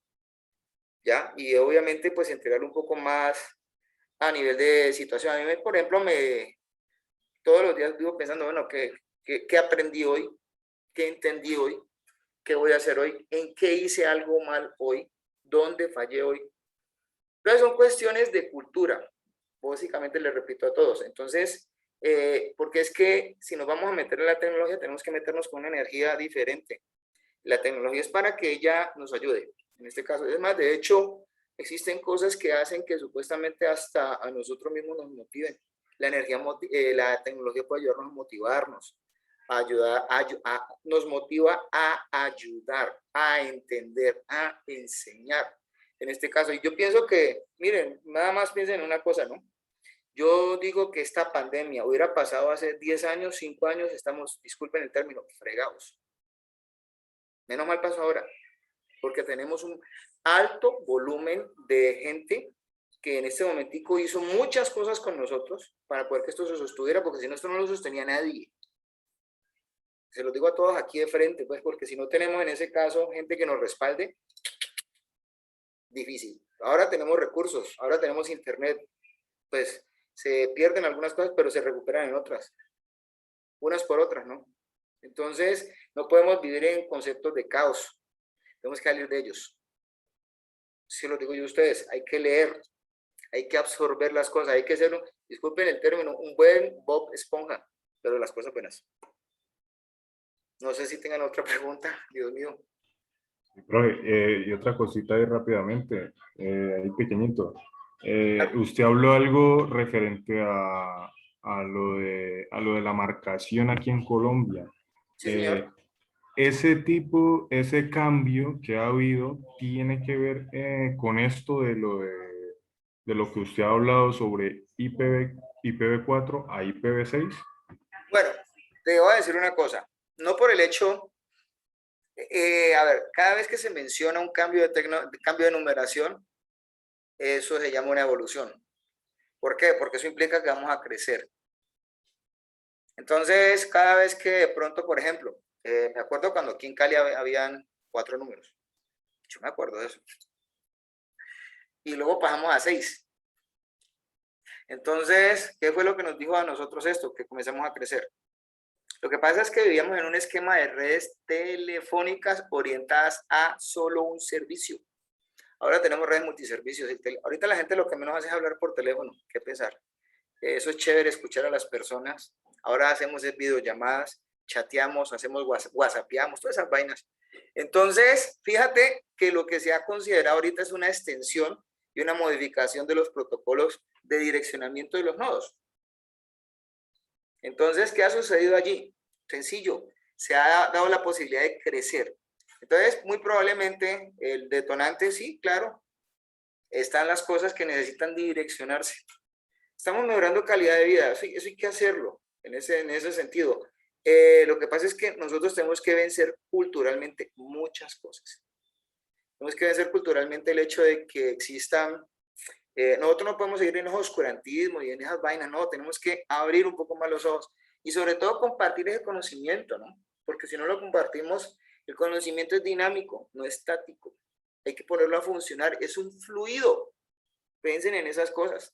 ¿ya? Y obviamente, pues, entregar un poco más a nivel de situación. A mí, por ejemplo, todos los días vivo pensando, bueno, ¿qué aprendí hoy? ¿Qué entendí hoy? ¿Qué voy a hacer hoy? ¿En qué hice algo mal hoy? ¿Dónde fallé hoy? Entonces, son cuestiones de cultura. Básicamente, les repito a todos. Entonces, porque es que si nos vamos a meter en la tecnología, tenemos que meternos con una energía diferente. La tecnología es para que ella nos ayude. En este caso, es más, de hecho, existen cosas que hacen que supuestamente hasta a nosotros mismos nos motiven. La tecnología puede ayudarnos a motivarnos, nos motiva a ayudar, a entender, a enseñar. En este caso, y yo pienso que, miren, nada más piensen en una cosa, ¿no? Yo digo que esta pandemia hubiera pasado hace 10 años, 5 años, estamos, disculpen el término, fregados. Menos mal pasó ahora, porque tenemos un alto volumen de gente que en este momentico hizo muchas cosas con nosotros para poder que esto se sostuviera, porque si no, esto no lo sostenía nadie. Se lo digo a todos aquí de frente, pues, porque si no tenemos en ese caso gente que nos respalde, difícil. Ahora tenemos recursos, ahora tenemos internet, pues se pierden algunas cosas, pero se recuperan en otras. Unas por otras, ¿no? Entonces, no podemos vivir en conceptos de caos. Tenemos que salir de ellos. Si lo digo yo a ustedes, hay que leer, hay que absorber las cosas, hay que ser, disculpen el término, un buen Bob Esponja, pero las cosas buenas. No sé si tengan otra pregunta, Dios mío. Profe, y otra cosita ahí rápidamente, ahí pequeñito. Usted habló algo referente a lo de la marcación aquí en Colombia. Sí, señor. Ese cambio que ha habido tiene que ver con esto de lo que usted ha hablado sobre IPv4 a IPv6. Bueno, te voy a decir una cosa. No por el hecho, a ver, cada vez que se menciona un cambio cambio de numeración, eso se llama una evolución. ¿Por qué? Porque eso implica que vamos a crecer. Entonces, cada vez que de pronto, por ejemplo, me acuerdo cuando aquí en Cali habían 4 números. Yo me acuerdo de eso. Y luego pasamos a 6. Entonces, ¿qué fue lo que nos dijo a nosotros esto? Que comenzamos a crecer. Lo que pasa es que vivíamos en un esquema de redes telefónicas orientadas a solo un servicio. Ahora tenemos redes multiservicios. Ahorita la gente lo que menos hace es hablar por teléfono. ¿Qué pensar? Eso es chévere, escuchar a las personas. Ahora hacemos videollamadas, chateamos, hacemos whatsappeamos, todas esas vainas. Entonces, fíjate que lo que se ha considerado ahorita es una extensión y una modificación de los protocolos de direccionamiento de los nodos. Entonces, ¿qué ha sucedido allí? Sencillo, se ha dado la posibilidad de crecer. Entonces, muy probablemente el detonante, sí, claro, están las cosas que necesitan direccionarse. Estamos mejorando calidad de vida, eso hay que hacerlo en ese sentido. Lo que pasa es que nosotros tenemos que vencer culturalmente muchas cosas. Tenemos que vencer culturalmente el hecho de que existan, nosotros no podemos seguir en ese oscurantismo y en esas vainas, no, tenemos que abrir un poco más los ojos y sobre todo compartir ese conocimiento, ¿no? Porque si no lo compartimos, el conocimiento es dinámico, no estático. Hay que ponerlo a funcionar, es un fluido. Piensen en esas cosas,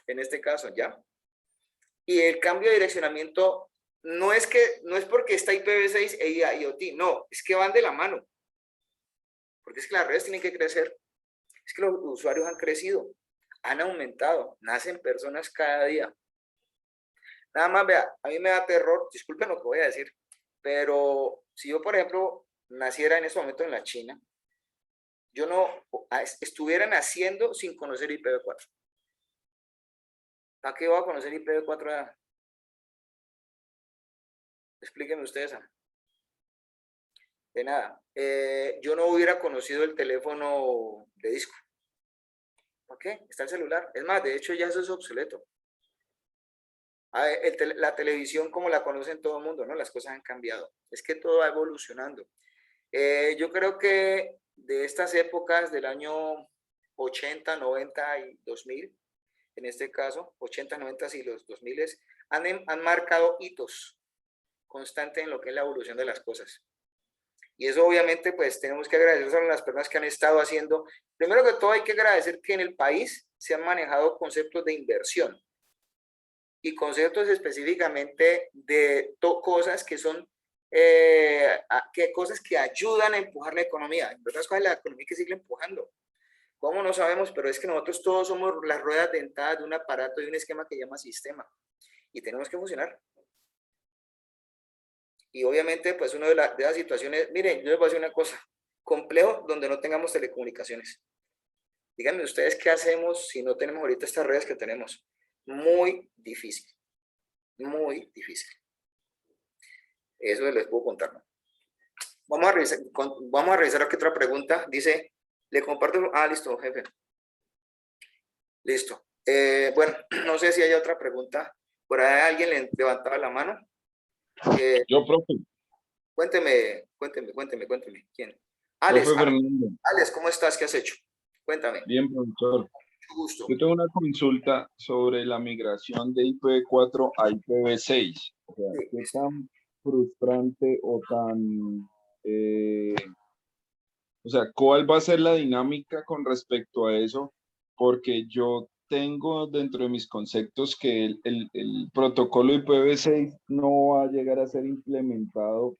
en este caso, ¿ya? Y el cambio de direccionamiento no es porque está IPv6 e IoT, no, es que van de la mano. Porque es que las redes tienen que crecer. Es que los usuarios han crecido, han aumentado, nacen personas cada día. Nada más, vea, a mí me da terror, disculpen lo que voy a decir, pero si yo, por ejemplo, naciera en ese momento en la China, yo no estuviera naciendo sin conocer IPv4. ¿Para qué voy a conocer IPv4? Explíquenme ustedes. De nada. Yo no hubiera conocido el teléfono de disco. ¿Por qué? Está el celular. Es más, de hecho ya eso es obsoleto. La televisión como la conocen todo el mundo, ¿no? Las cosas han cambiado. Es que todo va evolucionando. Yo creo que de estas épocas del año 80, 90 y 2000, en este caso, 80, 90 y los 2000 han marcado hitos constantes en lo que es la evolución de las cosas. Y eso obviamente pues tenemos que agradecer a las personas que han estado haciendo. Primero que todo hay que agradecer que en el país se han manejado conceptos de inversión y conceptos específicamente de cosas que son cosas que ayudan a empujar la economía. En verdad, ¿cuál es la economía que sigue empujando? ¿Cómo? No sabemos, pero es que nosotros todos somos las ruedas dentadas de un aparato, de un esquema que llama sistema. Y tenemos que funcionar. Y obviamente, pues una de las situaciones, miren, yo les voy a decir una cosa, complejo donde no tengamos telecomunicaciones. Díganme ustedes qué hacemos si no tenemos ahorita estas redes que tenemos. Muy difícil, muy difícil. Eso les puedo contar, ¿no? Vamos a revisar aquí otra pregunta. Dice, le comparto, listo, jefe. Listo. Bueno, no sé si hay otra pregunta. Por ahí alguien le levantaba la mano. Yo, profe. Cuénteme. ¿Quién? Alex, Profe Fernando. Alex, ¿cómo estás? ¿Qué has hecho? Cuéntame. Bien, profesor. Mucho gusto. Yo tengo una consulta sobre la migración de IPv4 a IPv6. O sea, Sí. ¿qué tan frustrante o tan... o sea, ¿cuál va a ser la dinámica con respecto a eso? Porque yo tengo dentro de mis conceptos que el protocolo IPv6 no va a llegar a ser implementado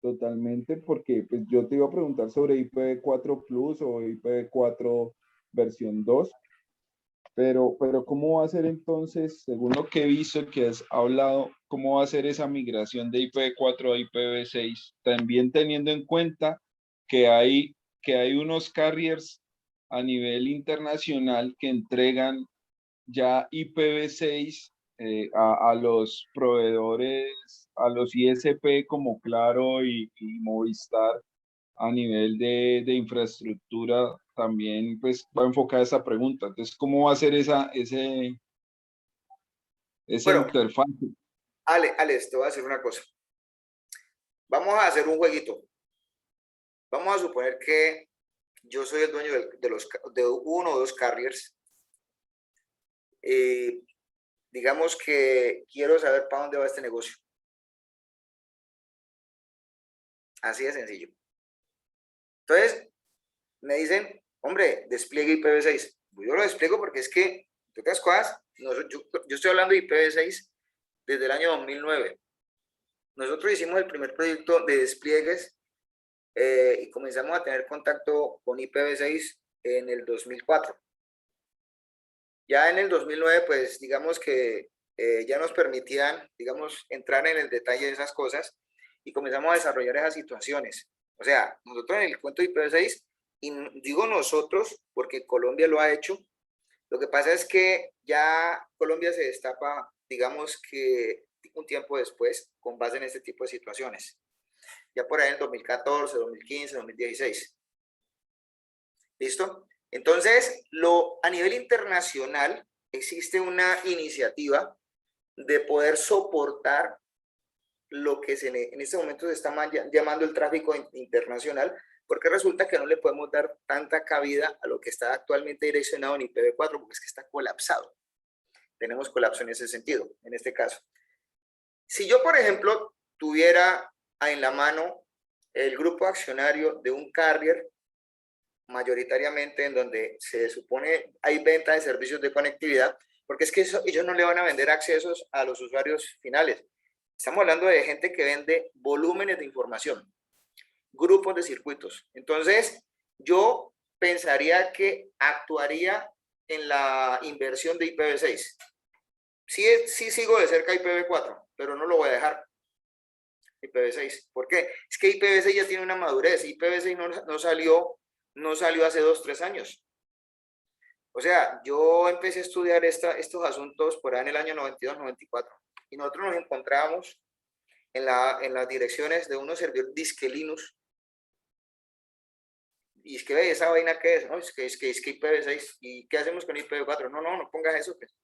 totalmente, porque pues, yo te iba a preguntar sobre IPv4 Plus o IPv4 versión 2, pero ¿cómo va a ser entonces, según lo que he visto que has hablado, cómo va a ser esa migración de IPv4 a IPv6? También teniendo en cuenta que hay unos carriers a nivel internacional que entregan ya IPv6 a los proveedores, a los ISP como Claro y Movistar a nivel de infraestructura también pues va enfocada esa pregunta. Entonces, ¿cómo va a ser esa Bueno, interfaz? Alex, te voy a decir una cosa. Vamos a hacer un jueguito. Vamos a suponer que yo soy el dueño de uno o dos carriers. Digamos que quiero saber para dónde va este negocio. Así de sencillo. Entonces, me dicen, hombre, despliegue IPv6. Yo lo despliego porque es que, ¿tú te das cosas? Yo estoy hablando de IPv6 desde el año 2009. Nosotros hicimos el primer proyecto de despliegues y comenzamos a tener contacto con IPv6 en el 2004. Ya en el 2009, pues digamos que ya nos permitían, digamos, entrar en el detalle de esas cosas y comenzamos a desarrollar esas situaciones. O sea, nosotros en el cuento de IPv6, y digo nosotros porque Colombia lo ha hecho, lo que pasa es que ya Colombia se destapa, digamos que un tiempo después, con base en este tipo de situaciones. Ya por ahí en 2014, 2015, 2016. ¿Listo? Entonces, a nivel internacional existe una iniciativa de poder soportar lo que en este momento se está llamando el tráfico internacional, porque resulta que no le podemos dar tanta cabida a lo que está actualmente direccionado en IPv4, porque es que está colapsado. Tenemos colapso en ese sentido, en este caso. Si yo, por ejemplo, tuviera en la mano el grupo accionario de un carrier, mayoritariamente en donde se supone hay venta de servicios de conectividad, porque es que ellos no le van a vender accesos a los usuarios finales. Estamos hablando de gente que vende volúmenes de información, grupos de circuitos. Entonces, yo pensaría que actuaría en la inversión de IPv6. Sí sigo de cerca IPv4, pero no lo voy a dejar. IPv6. ¿Por qué? Es que IPv6 ya tiene una madurez. IPv6 no salió hace 2, 3 años. O sea, yo empecé a estudiar estos asuntos por ahí en el año 92, 94. Y nosotros nos encontrábamos en las direcciones de unos servidores disque Linux. Y es que ve esa vaina que es, ¿no? Es que IPv6. ¿Y qué hacemos con IPv4? No pongas eso, pues.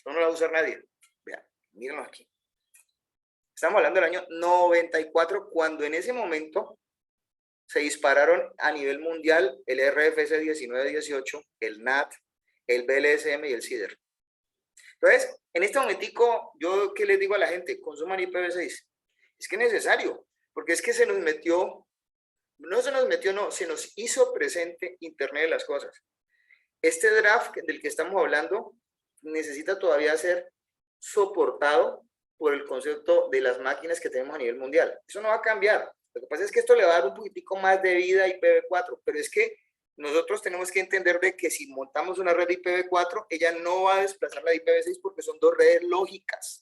No lo va a usar nadie. Vean, mírenlo aquí. Estamos hablando del año 94, cuando en ese momento se dispararon a nivel mundial el RFC 1918, el NAT, el BLSM y el CIDR. Entonces, en este momentico, yo ¿qué les digo a la gente? Consuman IPv6. Es que es necesario, porque es que se nos hizo presente Internet de las cosas. Este draft del que estamos hablando necesita todavía ser soportado por el concepto de las máquinas que tenemos a nivel mundial. Eso no va a cambiar. Lo que pasa es que esto le va a dar un poquitico más de vida a IPv4, pero es que nosotros tenemos que entender de que si montamos una red de IPv4, ella no va a desplazar la de IPv6 porque son dos redes lógicas.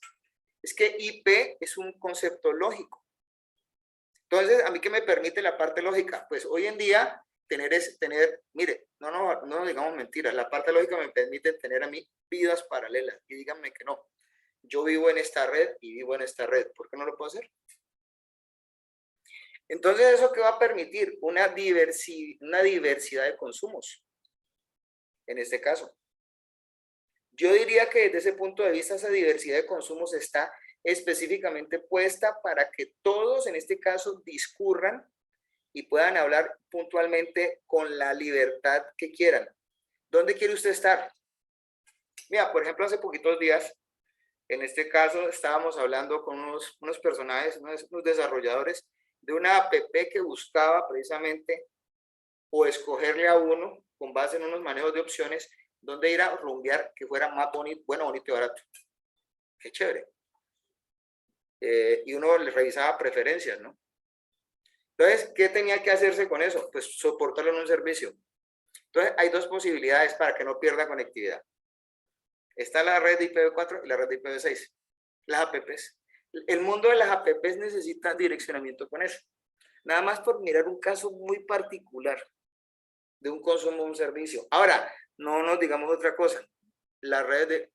Es que IP es un concepto lógico. Entonces, ¿a mí qué me permite la parte lógica? Pues hoy en día, mire, no digamos mentiras, la parte lógica me permite tener a mí vidas paralelas. Y díganme que no. Yo vivo en esta red y vivo en esta red. ¿Por qué no lo puedo hacer? Entonces, ¿eso qué va a permitir? Una diversidad de consumos. En este caso. Yo diría que desde ese punto de vista, esa diversidad de consumos está específicamente puesta para que todos, en este caso, discurran y puedan hablar puntualmente con la libertad que quieran. ¿Dónde quiere usted estar? Mira, por ejemplo, hace poquitos días, en este caso, estábamos hablando con unos personajes, unos desarrolladores de una app que buscaba precisamente o escogerle a uno con base en unos manejos de opciones dónde ir a rumbear que fuera más bonito, bueno, bonito y barato. Qué chévere. Y uno le revisaba preferencias, ¿no? Entonces, ¿qué tenía que hacerse con eso? Pues soportarlo en un servicio. Entonces, hay dos posibilidades para que no pierda conectividad. Está la red de IPv4 y la red de IPv6. Las APPs. El mundo de las APPs necesita direccionamiento con eso. Nada más por mirar un caso muy particular de un consumo de un servicio. Ahora, no nos digamos otra cosa. Las redes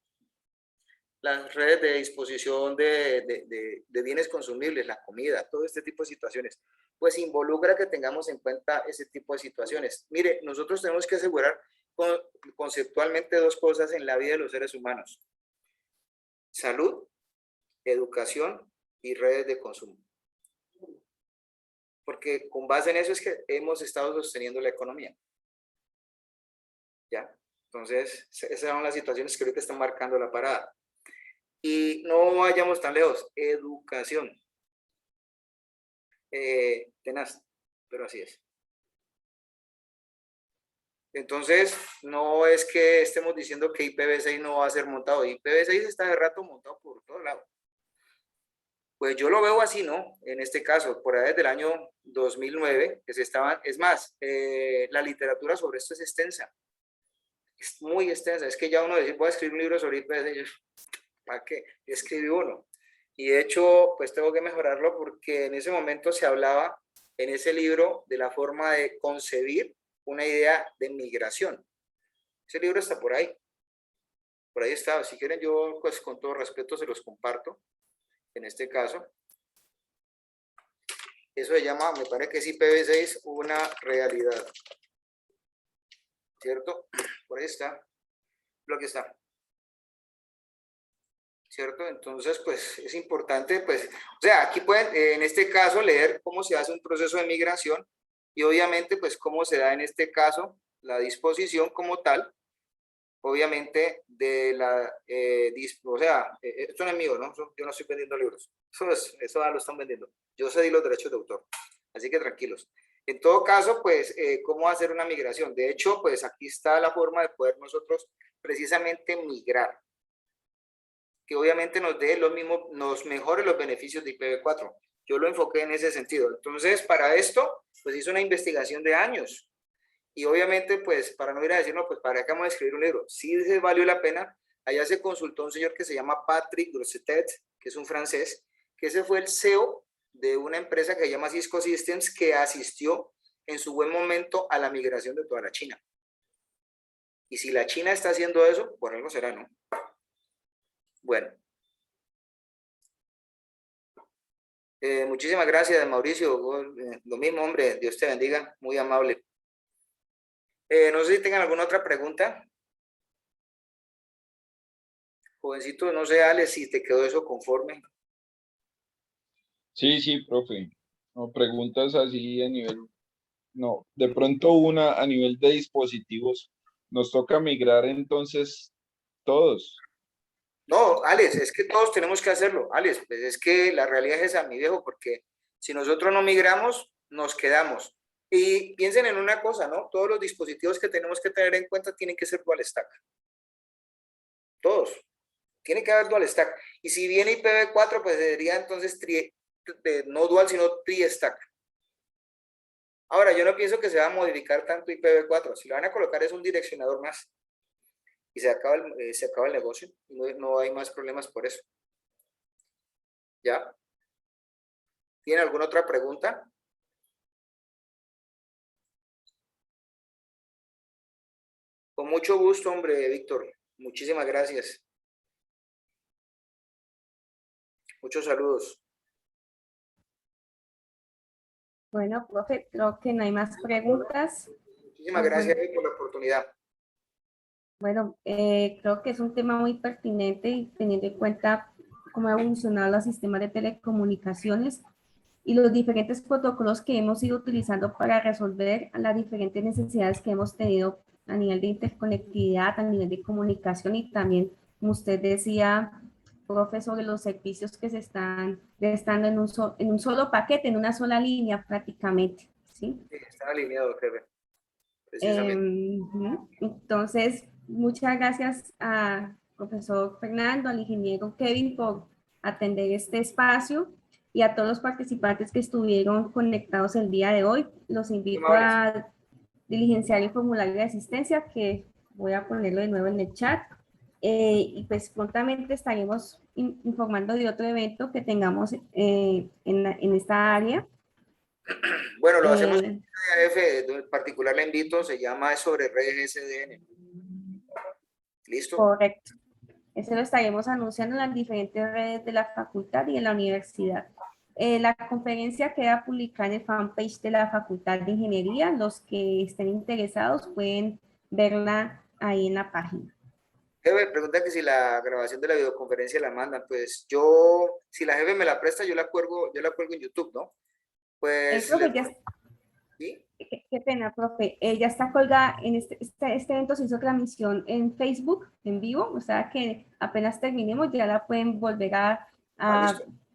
de disposición de bienes consumibles, la comida, todo este tipo de situaciones, pues involucra que tengamos en cuenta ese tipo de situaciones. Mire, nosotros tenemos que asegurar conceptualmente dos cosas en la vida de los seres humanos: salud, educación y redes de consumo. Porque con base en eso es que hemos estado sosteniendo la economía. ¿Ya? Entonces, esas son las situaciones que ahorita están marcando la parada. Y no vayamos tan lejos. Educación. Tenaz, pero así es. Entonces, no es que estemos diciendo que IPv6 no va a ser montado. IPv6 está de rato montado por todos lados. Pues yo lo veo así, ¿no? En este caso, por ahí desde el año 2009, que se estaban, es más, la literatura sobre esto es extensa. Es muy extensa. Es que ya uno dice, voy a escribir un libro sobre IPv6. ¿Para qué? Escribí uno. Y de hecho, pues tengo que mejorarlo porque en ese momento se hablaba en ese libro de la forma de concebir una idea de migración. Ese libro está por ahí. Por ahí está. Si quieren, yo pues con todo respeto se los comparto. En este caso. Eso se llama, me parece que es IPv6 una realidad. ¿Cierto? Por ahí está. Lo que está. ¿Cierto? Entonces, pues es importante, pues, o sea, aquí pueden, en este caso, leer cómo se hace un proceso de migración y obviamente, pues, cómo se da en este caso la disposición como tal, obviamente, de la, o sea, esto no es mío, ¿no? Yo no estoy vendiendo libros, eso lo están vendiendo. Yo cedí los derechos de autor, así que tranquilos. En todo caso, pues, ¿cómo hacer una migración? De hecho, pues, aquí está la forma de poder nosotros precisamente migrar, que obviamente nos dé los mismos, nos mejore los beneficios de IPv4. Yo lo enfoqué en ese sentido. Entonces, para esto, pues hice una investigación de años. Y obviamente, pues, para no ir a decir, no, pues, ¿para qué vamos a escribir un libro? Sí se valió la pena. Allá se consultó un señor que se llama Patrick Grossetet, que es un francés, que ese fue el CEO de una empresa que se llama Cisco Systems, que asistió en su buen momento a la migración de toda la China. Y si la China está haciendo eso, por algo será, ¿no? Bueno. Muchísimas gracias, Mauricio. Lo mismo, hombre. Dios te bendiga. Muy amable. No sé si tengan alguna otra pregunta. Jovencito, no sé, Alex, si te quedó eso conforme. Sí, profe. No, preguntas así a nivel, no, de pronto una a nivel de dispositivos. Nos toca migrar entonces todos. No, Alex, es que todos tenemos que hacerlo. Alex, pues es que la realidad es esa, mi viejo, porque si nosotros no migramos, nos quedamos. Y piensen en una cosa, ¿no? Todos los dispositivos que tenemos que tener en cuenta tienen que ser dual stack. Todos. Tiene que haber dual stack. Y si viene IPv4, pues sería entonces no dual, sino tri-stack. Ahora, yo no pienso que se va a modificar tanto IPv4. Si lo van a colocar es un direccionador más. Y se acaba el negocio. No hay más problemas por eso. ¿Ya? ¿Tienen alguna otra pregunta? Con mucho gusto, hombre, Víctor. Muchísimas gracias. Muchos saludos. Bueno, profe, creo que no hay más preguntas. Muchísimas gracias por la oportunidad. Bueno, creo que es un tema muy pertinente y teniendo en cuenta cómo ha evolucionado los sistemas de telecomunicaciones y los diferentes protocolos que hemos ido utilizando para resolver las diferentes necesidades que hemos tenido a nivel de interconectividad, a nivel de comunicación y también, como usted decía, profe, sobre los servicios que se están prestando en un solo paquete, en una sola línea prácticamente, ¿sí? Sí, está alineado, jefe. Precisamente. Entonces, muchas gracias al profesor Fernando, al ingeniero Kevin por atender este espacio y a todos los participantes que estuvieron conectados el día de hoy. Los invito a diligenciar el formulario de asistencia, que voy a ponerlo de nuevo en el chat. Y pues prontamente estaremos informando de otro evento que tengamos en esta área. Bueno, lo hacemos en F, en particular le invito, se llama sobre redes SDN. ¿Listo? Correcto. Eso lo estaremos anunciando en las diferentes redes de la facultad y en la universidad. La conferencia queda publicada en el fanpage de la Facultad de Ingeniería. Los que estén interesados pueden verla ahí en la página. Jefe, pregunta que si la grabación de la videoconferencia la mandan. Pues yo, si la jefe me la presta, yo la cuelgo en YouTube, ¿no? Pues... Profe, ¿sí? Qué pena, profe. Ya está colgada en este evento, se hizo transmisión en Facebook, en vivo, o sea que apenas terminemos ya la pueden volver a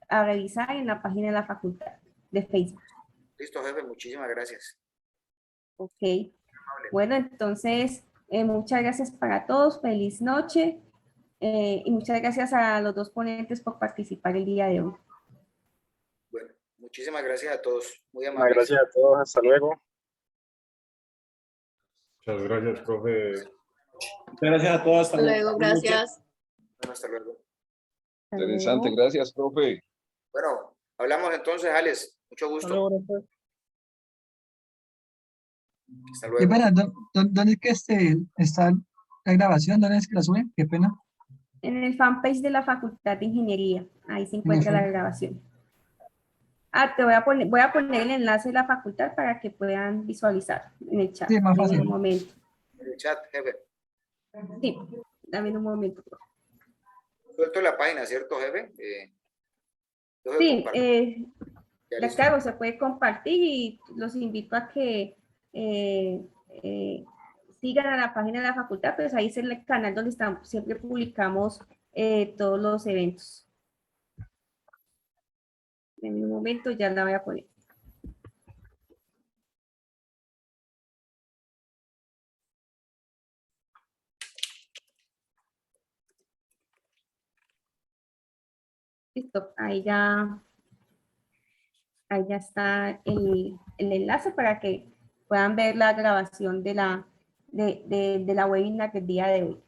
revisar en la página de la facultad de Facebook. Listo, jefe, muchísimas gracias. Ok. Bueno, entonces, muchas gracias para todos, feliz noche y muchas gracias a los dos ponentes por participar el día de hoy. Bueno, muchísimas gracias a todos, muy Muchas amables. gracias a todos, hasta luego. Muchas gracias, profe. Muchas gracias a todos. Hasta luego, gracias. Bueno, hasta luego. Interesante, gracias, profe. Bueno, hablamos entonces, Alex. Mucho gusto. Hasta luego. Qué pena, ¿dónde es que está la grabación? ¿Dónde es que la suben? Qué pena. En el fanpage de la Facultad de Ingeniería, ahí se encuentra la grabación. Voy a poner el enlace de la facultad para que puedan visualizar en el chat. Sí, más fácil. En un momento. En el chat, jefe. Sí, dame un momento. Suelto la página, ¿cierto, jefe? Sí, claro, se puede compartir y los invito a que sigan a la página de la facultad, pues ahí es el canal donde siempre publicamos todos los eventos. En un momento ya la voy a poner. Listo, ahí ya está el enlace para que puedan ver la grabación de la webinar del día de hoy.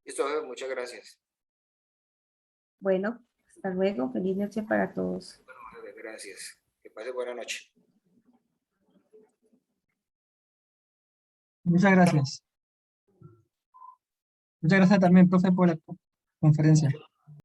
Listo, jefe, muchas gracias. Bueno, hasta luego, feliz noche para todos. Bueno, jefe, gracias. Que pase buena noche. Muchas gracias. Muchas gracias también, profe, por la conferencia.